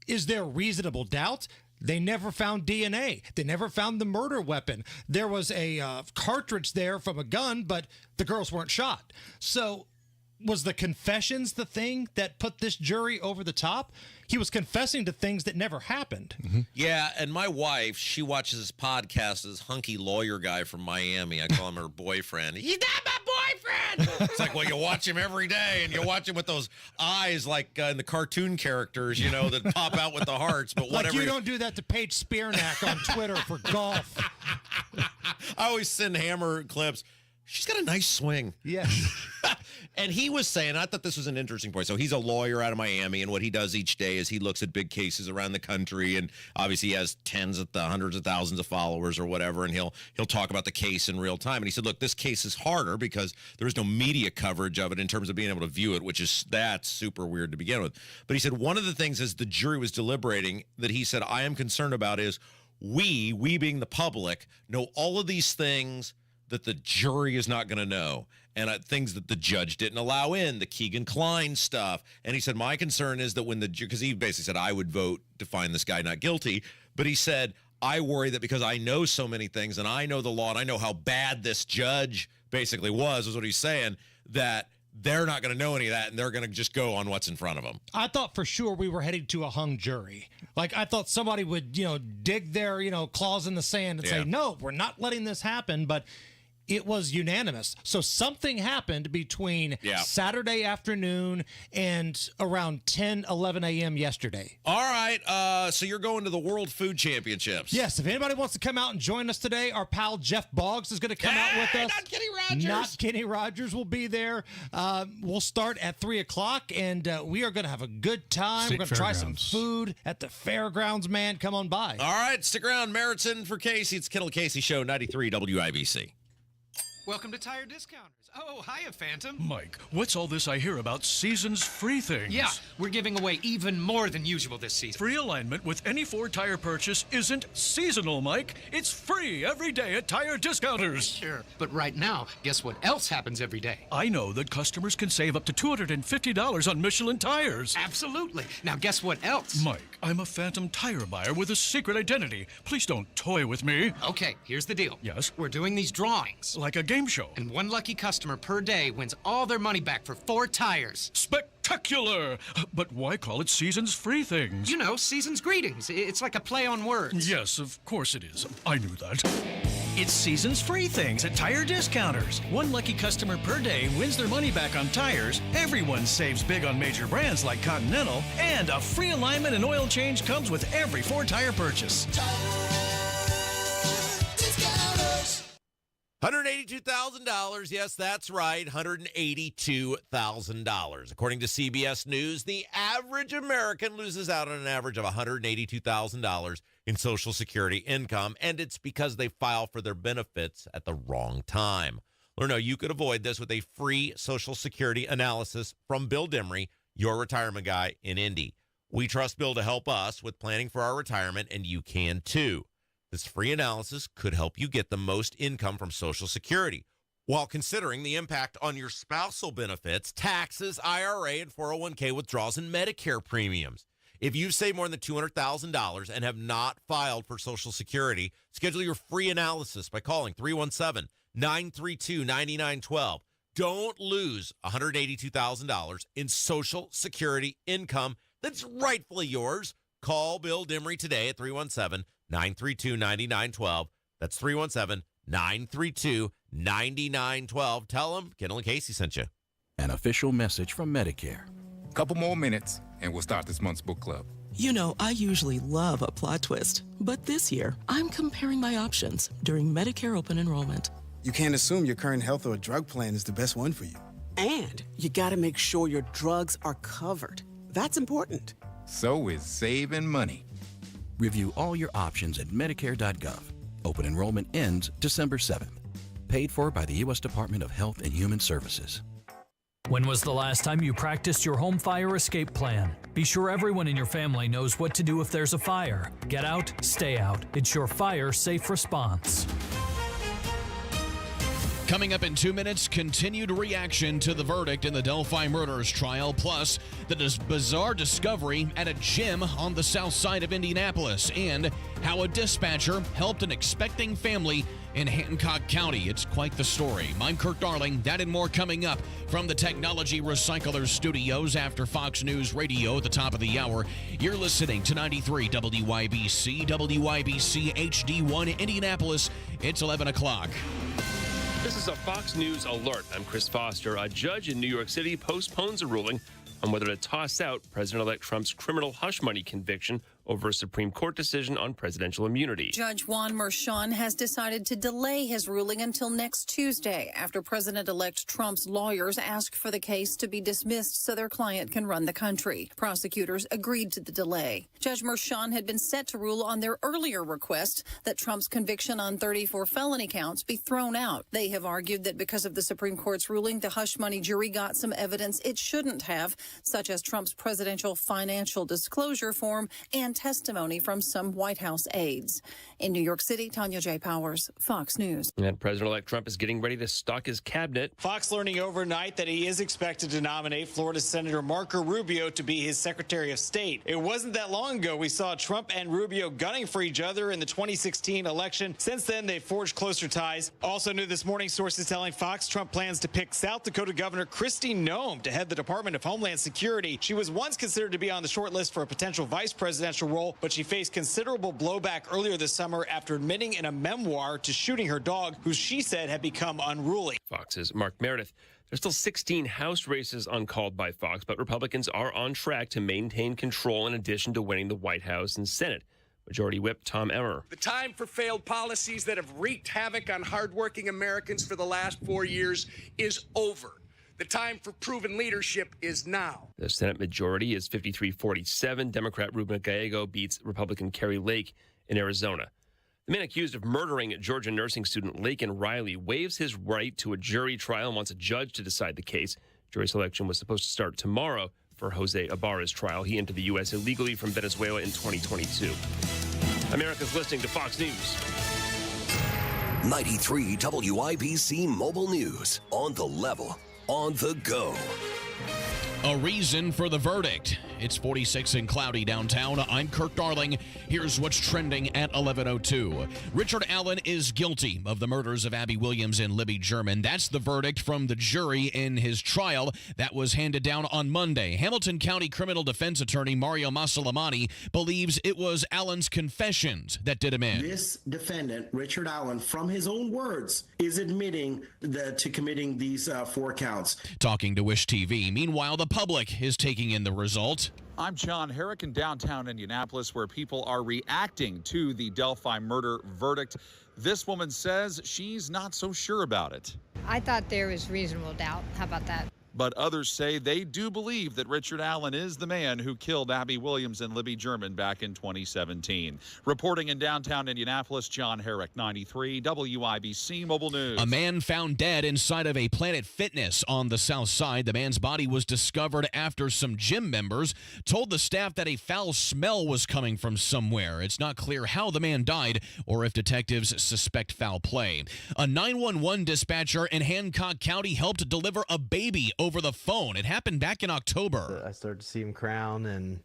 is there reasonable doubt? They never found DNA. They never found the murder weapon. There was a cartridge there from a gun, but the girls weren't shot. So was the confessions the thing that put this jury over the top? He was confessing to things that never happened. Mm-hmm. Yeah, and my wife, she watches this podcast, this hunky lawyer guy from Miami. I call him her boyfriend. He's not my boyfriend! It's like, well, you watch him every day, and you watch him with those eyes like in the cartoon characters, that pop out with the hearts, but whatever. Like you don't do that to Paige Spearnack on Twitter for golf. I always send Hammer clips. She's got a nice swing. Yes. And he was saying, I thought this was an interesting point. So he's a lawyer out of Miami, and what he does each day is he looks at big cases around the country, and obviously he has hundreds of thousands of followers or whatever, and he'll talk about the case in real time. And he said, look, this case is harder because there is no media coverage of it in terms of being able to view it, that's super weird to begin with. But he said one of the things as the jury was deliberating that he said I am concerned about is we being the public, know all of these things that the jury is not going to know, and things that the judge didn't allow in, the Keegan Kline stuff. And he said, my concern is that because he basically said, I would vote to find this guy not guilty, but he said, I worry that because I know so many things and I know the law and I know how bad this judge basically was what he's saying, that they're not going to know any of that and they're going to just go on what's in front of them. I thought for sure we were heading to a hung jury. Like I thought somebody would, dig their, claws in the sand and say, no, we're not letting this happen. But it was unanimous. So something happened between Saturday afternoon and around 10, 11 a.m. yesterday. All right. So you're going to the World Food Championships. Yes. If anybody wants to come out and join us today, our pal Jeff Boggs is going to come out with us. Not Kenny Rogers. Not Kenny Rogers will be there. We'll start at 3 o'clock, and we are going to have a good time. We're going to try some food at the fairgrounds, man. Come on by. All right. Stick around. Merritt's in for Casey. It's Kendall Casey Show, 93 WIBC. Welcome to Tire Discounters. Oh, hiya, Phantom. Mike, what's all this I hear about seasons free things? Yeah, we're giving away even more than usual this season. Free alignment with any Ford tire purchase isn't seasonal, Mike. It's free every day at Tire Discounters. Sure, but right now, guess what else happens every day? I know that customers can save up to $250 on Michelin tires. Absolutely. Now, guess what else? Mike, I'm a Phantom tire buyer with a secret identity. Please don't toy with me. Okay, here's the deal. Yes? We're doing these drawings. Like a game show. And one lucky customer per day wins all their money back for 4 tires. Spectacular! But why call it seasons free things? You know, seasons greetings. It's like a play on words. Yes, of course it is. I knew that. It's seasons free things at Tire Discounters. One lucky customer per day wins their money back on tires. Everyone saves big on major brands like Continental. And a free alignment and oil change comes with every 4 tire purchase. $182,000. Yes, that's right. $182,000. According to CBS News, the average American loses out on an average of $182,000 in Social Security income, and it's because they file for their benefits at the wrong time. Learn how you could avoid this with a free Social Security analysis from Bill Demery, your retirement guy in Indy. We trust Bill to help us with planning for our retirement, and you can too. This free analysis could help you get the most income from Social Security while considering the impact on your spousal benefits, taxes, IRA, and 401k withdrawals, and Medicare premiums. If you've saved more than $200,000 and have not filed for Social Security, schedule your free analysis by calling 317-932-9912. Don't lose $182,000 in Social Security income that's rightfully yours. Call Bill Dimry today at 317-932-9912. That's 317-932-9912. Tell them Kendall Casey sent you. An official message from Medicare. Couple more minutes, and we'll start this month's book club. You know, I usually love a plot twist, but this year, I'm comparing my options during Medicare open enrollment. You can't assume your current health or drug plan is the best one for you. And you gotta make sure your drugs are covered. That's important. So is saving money. Review all your options at Medicare.gov. Open enrollment ends December 7th. Paid for by the U.S. Department of Health and Human Services. When was the last time you practiced your home fire escape plan? Be sure everyone in your family knows what to do if there's a fire. Get out, stay out. It's your fire safe response. Coming up in 2 minutes, continued reaction to the verdict in the Delphi murders trial, plus the bizarre discovery at a gym on the south side of Indianapolis, and how a dispatcher helped an expecting family in Hancock County. It's quite the story. I'm Kirk Darling. That and more coming up from the Technology Recyclers Studios after Fox News Radio at the top of the hour. You're listening to 93 WYBC, WYBC HD1 Indianapolis. It's 11 o'clock. This is a Fox News alert. I'm Chris Foster. A judge in New York City postpones a ruling on whether to toss out President-elect Trump's criminal hush money conviction over a Supreme Court decision on presidential immunity. Judge Juan Merchan has decided to delay his ruling until next Tuesday after President-elect Trump's lawyers asked for the case to be dismissed so their client can run the country. Prosecutors agreed to the delay. Judge Merchan had been set to rule on their earlier request that Trump's conviction on 34 felony counts be thrown out. They have argued that because of the Supreme Court's ruling, the hush money jury got some evidence it shouldn't have, such as Trump's presidential financial disclosure form and testimony from some White House aides. In New York City, Tanya J. Powers, Fox News. And President-elect Trump is getting ready to stock his cabinet. Fox learning overnight that he is expected to nominate Florida Senator Marco Rubio to be his Secretary of State. It wasn't that long ago we saw Trump and Rubio gunning for each other in the 2016 election. Since then, they've forged closer ties. Also new this morning, sources telling Fox Trump plans to pick South Dakota Governor Kristi Noem to head the Department of Homeland Security. She was once considered to be on the short list for a potential vice presidential role, but she faced considerable blowback earlier this summer after admitting in a memoir to shooting her dog, who she said had become unruly. Fox's Mark Meredith. There's still 16 House races uncalled by Fox, but Republicans are on track to maintain control in addition to winning the White House and Senate. Majority Whip Tom Emmer. The time for failed policies that have wreaked havoc on hardworking Americans for the last 4 years is over. The time for proven leadership is now. The Senate majority is 53-47. Democrat Ruben Gallego beats Republican Kerry Lake in Arizona. The man accused of murdering Georgia nursing student Laken Riley waives his right to a jury trial and wants a judge to decide the case. Jury selection was supposed to start tomorrow for Jose Ibarra's trial. He entered the U.S. illegally from Venezuela in 2022. America's listening to Fox News. 93 WIBC Mobile News. On the level. On the go. A reason for the verdict. It's 46 and cloudy downtown. I'm Kirk Darling. Here's what's trending at 11:02. Richard Allen is guilty of the murders of Abby Williams and Libby German. That's the verdict from the jury in his trial that was handed down on Monday. Hamilton County criminal defense attorney Mario Masalamani believes it was Allen's confessions that did him in. This defendant, Richard Allen, from his own words, is admitting to committing these 4 counts. Talking to Wish TV. Meanwhile, the public is taking in the result. I'm John Herrick in downtown Indianapolis, where people are reacting to the Delphi murder verdict. This woman says she's not so sure about it. I thought there was reasonable doubt. How about that? but others say they do believe that Richard Allen is the man who killed Abby Williams and Libby German back in 2017. Reporting in downtown Indianapolis, John Herrick, 93 WIBC Mobile News. A man found dead inside of a Planet Fitness on the south side. The man's body was discovered after some gym members told the staff that a foul smell was coming from somewhere. It's not clear how the man died or if detectives suspect foul play. A 911 dispatcher in Hancock County helped deliver a baby over the phone. It happened back in October. I started to see him crown, and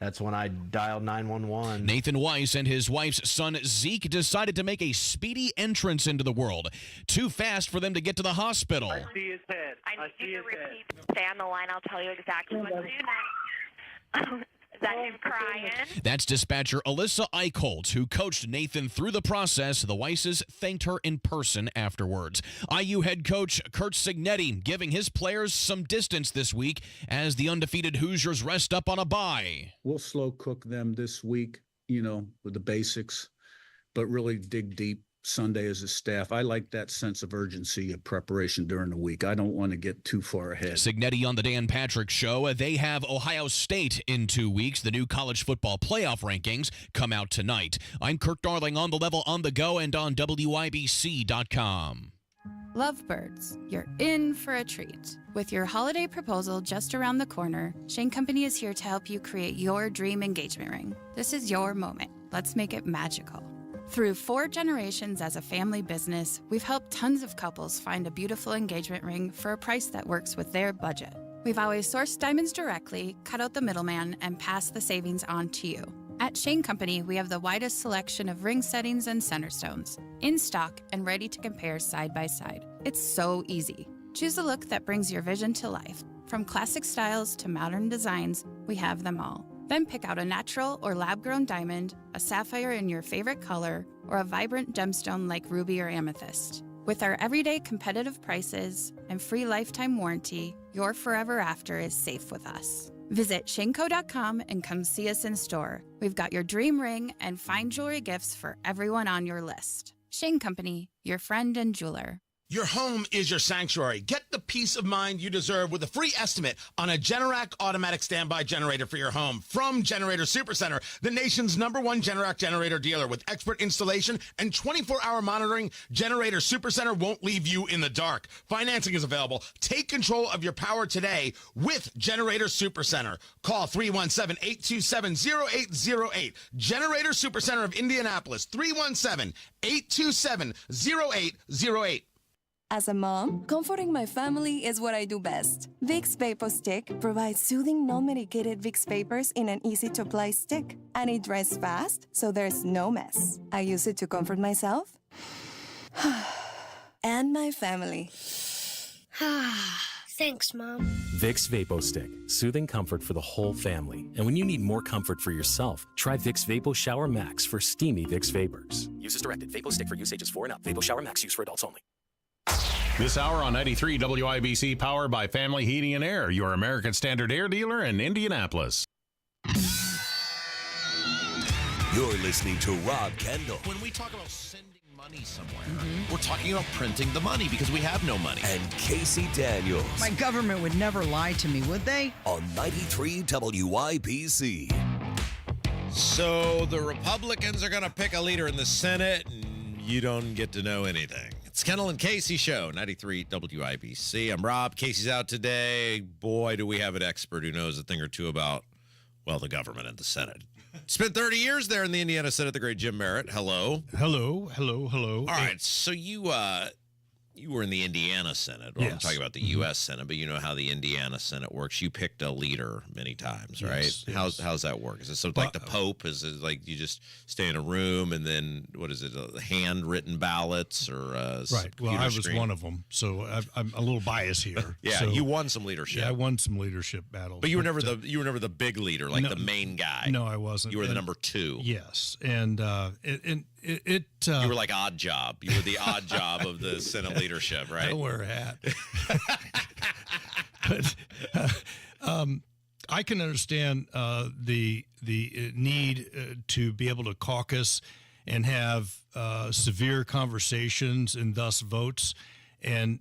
that's when I dialed 911. Nathan Weiss and his wife's son Zeke decided to make a speedy entrance into the world. Too fast for them to get to the hospital. I see his head. I need you to repeat. Stay on the line. I'll tell you exactly what to do next. Is that him crying? That's dispatcher Alyssa Eichholz, who coached Nathan through the process. The Weisses thanked her in person afterwards. IU head coach Kurt Signetti giving his players some distance this week as the undefeated Hoosiers rest up on a bye. We'll slow cook them this week, with the basics, but really dig deep Sunday as a staff. I like that sense of urgency of preparation during the week. I don't want to get too far ahead. Signetti on the Dan Patrick Show. They have Ohio State in 2 weeks. The new college football playoff rankings come out tonight. I'm Kirk Darling on the level, on the go, and on WIBC.com. Lovebirds, you're in for a treat. With your holiday proposal just around the corner, Shane Company is here to help you create your dream engagement ring. This is your moment. Let's make it magical. Through 4 generations as a family business, we've helped tons of couples find a beautiful engagement ring for a price that works with their budget. We've always sourced diamonds directly, cut out the middleman, and passed the savings on to you. At Shane Company, we have the widest selection of ring settings and center stones, in stock and ready to compare side by side. It's so easy. Choose a look that brings your vision to life. From classic styles to modern designs, we have them all. Then pick out a natural or lab-grown diamond, a sapphire in your favorite color, or a vibrant gemstone like ruby or amethyst. With our everyday competitive prices and free lifetime warranty, your forever after is safe with us. Visit shaneco.com and come see us in store. We've got your dream ring and fine jewelry gifts for everyone on your list. Shane Company, your friend and jeweler. Your home is your sanctuary. Get the peace of mind you deserve with a free estimate on a Generac automatic standby generator for your home from Generator Supercenter, the nation's #1 Generac generator dealer. With expert installation and 24-hour monitoring, Generator Supercenter won't leave you in the dark. Financing is available. Take control of your power today with Generator Supercenter. Call 317-827-0808. Generator Supercenter of Indianapolis, 317-827-0808. As a mom, comforting my family is what I do best. Vicks Vapor Stick provides soothing, non-medicated Vicks vapors in an easy-to-apply stick. And it dries fast, so there's no mess. I use it to comfort myself and my family. Thanks, Mom. Vicks Vapo Stick, soothing comfort for the whole family. And when you need more comfort for yourself, try Vicks Vapo Shower Max for steamy Vicks vapors. Use as directed. Vapo Stick for use ages 4 and up. Vapo Shower Max use for adults only. This hour on 93 WIBC, powered by Family Heating and Air, your American Standard air dealer in Indianapolis. You're listening to Rob Kendall. When we talk about sending money somewhere, we're talking about printing the money because we have no money. And Casey Daniels. My government would never lie to me, would they? On 93 WIBC. So the Republicans are going to pick a leader in the Senate, and you don't get to know anything. It's Kendall and Casey Show, 93 WIBC. I'm Rob. Casey's out today. Boy, do we have an expert who knows a thing or two about, well, the government and the Senate. Spent 30 years there in the Indiana Senate, the great Jim Merritt. Hello. Hello, hello, hello. All right, so you were in the Indiana Senate. Well, Yes. I'm talking about the U.S. Senate, but you know how the Indiana Senate works. You picked a leader many times, right? Yes. How's that work? Is it something like the Pope? Is it like you just stay in a room and then, what is it, handwritten ballots or Right. Well, I was one of them, so I'm a little biased here. Yeah, So, you won some leadership. Yeah, I won some leadership battles. But you were never the big leader, like the main guy. No, I wasn't. You were the And- number 2. Yes, and it you were like odd job. You were the odd job of the Senate leadership, right? I don't wear a hat. But I can understand the need to be able to caucus and have severe conversations and thus votes. And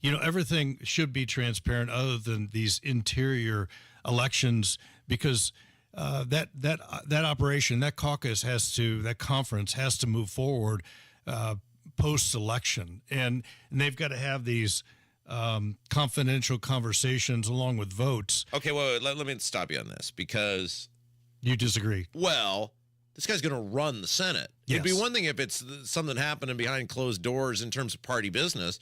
everything should be transparent other than these interior elections, because that operation, that caucus that conference has to move forward post-election, and they've got to have these confidential conversations along with votes. Okay, well, let me stop you on this, because you disagree. Well, this guy's going to run the Senate. Yes. It'd be one thing if it's something happening behind closed doors in terms of party business.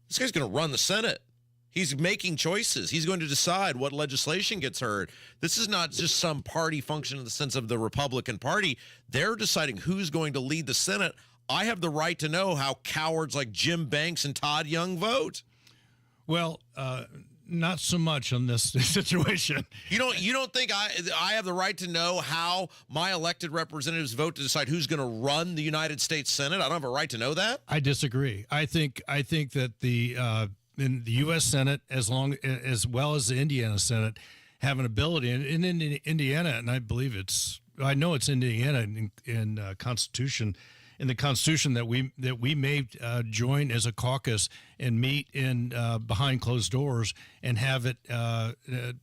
This guy's going to run the Senate. He's making choices. He's going to decide what legislation gets heard. This is not just some party function in the sense of the Republican Party. They're deciding who's going to lead the Senate. I have the right to know how cowards like Jim Banks and Todd Young vote. Well, not so much on this situation. You don't think I have the right to know how my elected representatives vote to decide who's going to run the United States Senate? I don't have a right to know that? I disagree. I think that the in the U.S. Senate, as well as the Indiana Senate, have an ability. And in Indiana, and I know it's Indiana in Constitution. In the Constitution that we may join as a caucus and meet in behind closed doors and have it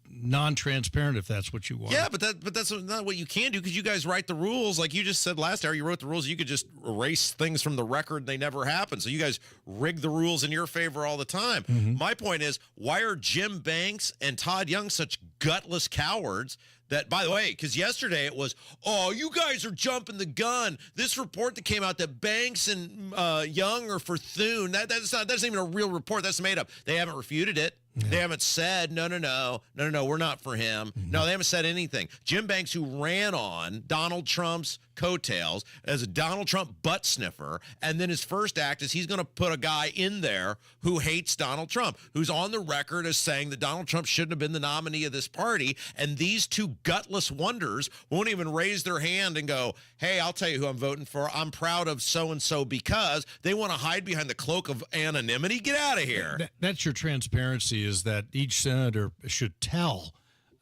non-transparent if that's what you want. Yeah, but that's not what you can do, because you guys write the rules. Like you just said last hour, you wrote the rules. You could just erase things from the record and they never happen. So you guys rig the rules in your favor all the time. Mm-hmm. My point is, why are Jim Banks and Todd Young such gutless cowards? That, by the way, because yesterday it was, oh, you guys are jumping the gun. This report that came out that Banks and Young are for Thune, that's not even a real report. That's made up. They haven't refuted it. Yeah. They haven't said, no, we're not for him. Mm-hmm. No, they haven't said anything. Jim Banks, who ran on Donald Trump's coattails as a Donald Trump butt sniffer, and then his first act is he's going to put a guy in there who hates Donald Trump, who's on the record as saying that Donald Trump shouldn't have been the nominee of this party, and these two gutless wonders won't even raise their hand and go, hey, I'll tell you who I'm voting for. I'm proud of so-and-so, because they want to hide behind the cloak of anonymity. Get out of here. That's your transparency, is that each senator should tell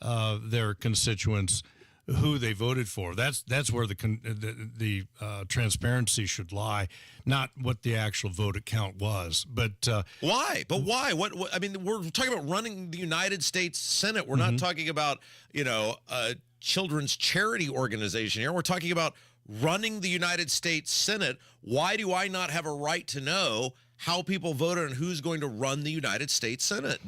their constituents who they voted for. That's where the transparency should lie, not what the actual vote count was. But why? But why? What? I mean, we're talking about running the United States Senate. We're not talking about a children's charity organization here. We're talking about running the United States Senate. Why do I not have a right to know how people voted and who's going to run the United States Senate?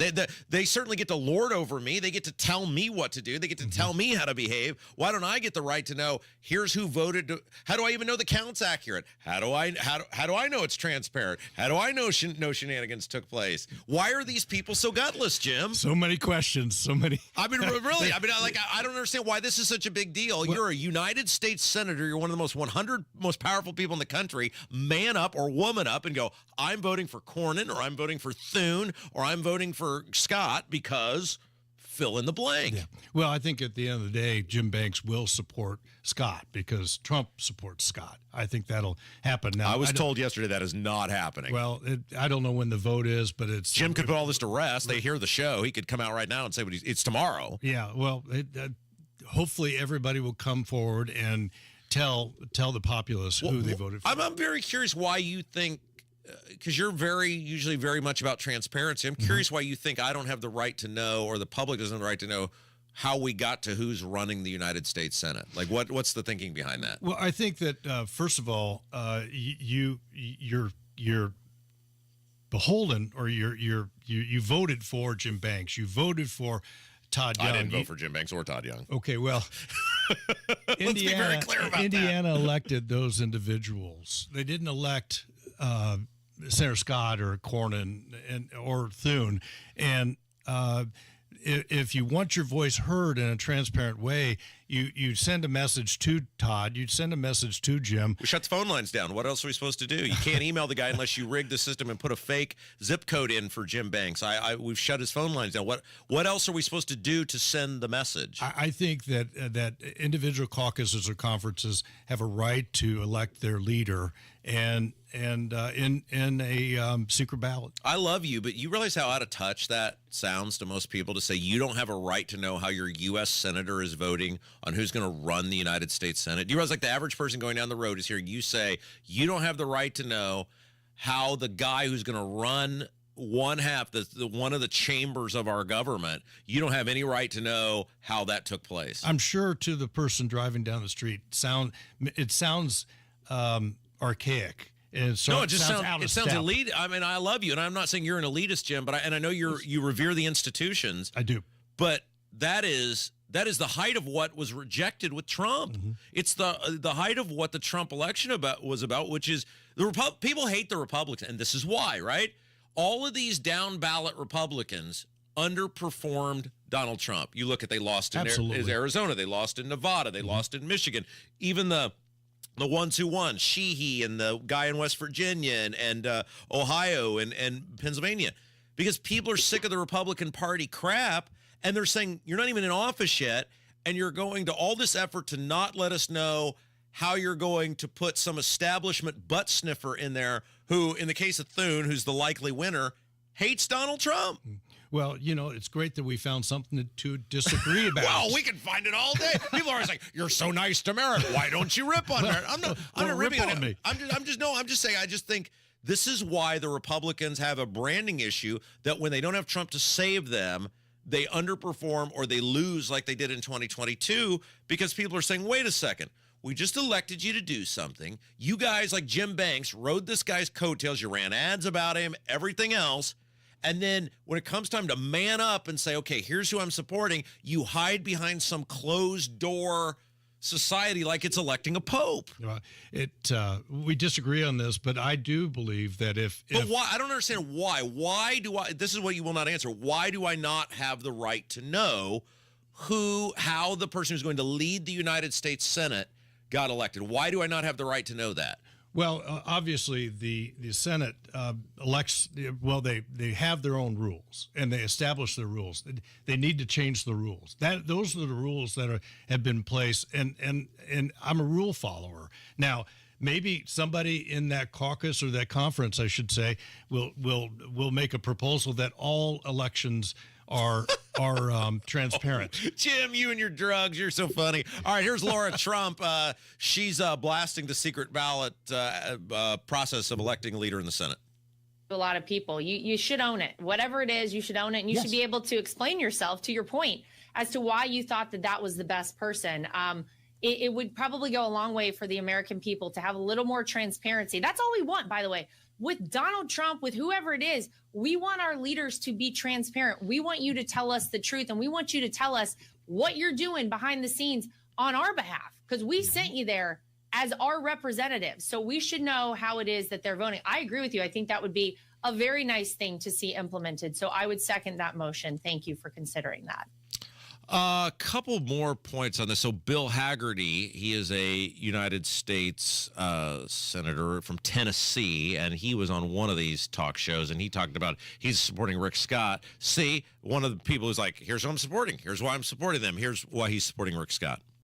They certainly get to lord over me. They get to tell me what to do. They get to tell me how to behave. Why don't I get the right to know, here's who voted? How do I even know the count's accurate? How do I know it's transparent? How do I know no shenanigans took place? Why are these people so gutless, Jim? So many questions. So many. I mean, really. I mean, I don't understand why this is such a big deal. You're a United States Senator. You're one of the most 100 most powerful people in the country. Man up or woman up and go, I'm voting for Cornyn, or I'm voting for Thune, or I'm voting for Scott, because fill in the blank. Yeah. Well, I think at the end of the day, Jim Banks will support Scott because Trump supports Scott. I think that'll happen. Now, I was told yesterday that is not happening. Well, I don't know when the vote is, but it's... Jim could put all this to rest. They hear the show. He could come out right now and say it's tomorrow. Yeah, well, hopefully everybody will come forward and tell the populace who they voted for. I'm very curious why you think, because you're usually very much about transparency. I'm curious why you think I don't have the right to know, or the public doesn't have the right to know, how we got to who's running the United States Senate. Like, what's the thinking behind that? Well, I think that first of all, you're beholden, or you voted for Jim Banks. You voted for Todd Young. I didn't vote for Jim Banks or Todd Young. Okay, well, Let's be very clear about Indiana elected those individuals. They didn't elect Senator Scott or Cornyn or Thune. And if you want your voice heard in a transparent way, you send a message to Todd, you'd send a message to Jim. We shut the phone lines down. What else are we supposed to do? You can't email the guy unless you rig the system and put a fake zip code in for Jim Banks. We've shut his phone lines down. What else are we supposed to do to send the message? I think that individual caucuses or conferences have a right to elect their leader and in a secret ballot. I love you, but you realize how out of touch that sounds to most people to say you don't have a right to know how your U.S. senator is voting on who's going to run the United States Senate. Do you realize, like, the average person going down the road is hearing you say you don't have the right to know how the guy who's going to run one half, one of the chambers of our government, you don't have any right to know how that took place. I'm sure to the person driving down the street, it sounds archaic. And so no, it just sounds out of it sounds step. elite. I mean, I love you, and I'm not saying you're an elitist, Jim, but I know you revere the institutions. I do, but that is the height of what was rejected with Trump. Mm-hmm. It's the height of what the Trump election was about, which is people hate the Republicans, and this is why, right? All of these down ballot Republicans underperformed Donald Trump. You look at they lost in Arizona, they lost in Nevada, they lost in Michigan, even the ones who won, Sheehy and the guy in West Virginia and Ohio and Pennsylvania, because people are sick of the Republican Party crap, and they're saying, you're not even in office yet, and you're going to all this effort to not let us know how you're going to put some establishment butt sniffer in there who, in the case of Thune, who's the likely winner, hates Donald Trump. Well, it's great that we found something to disagree about. Well, we can find it all day. People are always like, "You're so nice to Merrick. Why don't you rip on Merrick?" I'm not ripping on me. I'm just saying. I just think this is why the Republicans have a branding issue. That when they don't have Trump to save them, they underperform or they lose like they did in 2022 because people are saying, "Wait a second. We just elected you to do something. You guys, like Jim Banks, rode this guy's coattails. You ran ads about him, everything else." And then when it comes time to man up and say, okay, here's who I'm supporting, you hide behind some closed door society like it's electing a pope. We disagree on this, but I do believe that But why? I don't understand why. Why do I? This is what you will not answer. Why do I not have the right to know how the person who's going to lead the United States Senate got elected? Why do I not have the right to know that? Well, obviously, the Senate elects. Well, they have their own rules and they establish their rules. They need to change the rules. Those are the rules that have been placed. And I'm a rule follower. Now, maybe somebody in that caucus or that conference, I should say, will make a proposal that all elections are transparent. Jim, you and your drugs, you're so funny. All right, here's Laura Trump. She's blasting the secret ballot process of electing a leader in the Senate. A lot of people. You should own it. Whatever it is, you should own it, and you should be able to explain yourself, to your point, as to why you thought that was the best person. It would probably go a long way for the American people to have a little more transparency. That's all we want, by the way. With Donald Trump, with whoever it is, we want our leaders to be transparent. We want you to tell us the truth, and we want you to tell us what you're doing behind the scenes on our behalf, because we sent you there as our representatives. So we should know how it is that they're voting. I agree with you. I think that would be a very nice thing to see implemented. So I would second that motion. Thank you for considering that. A couple more points on this. So Bill Haggerty, he is a United States senator from Tennessee, and he was on one of these talk shows, and he talked about he's supporting Rick Scott. See, one of the people who's like, here's who I'm supporting. Here's why I'm supporting them. Here's why he's supporting Rick Scott.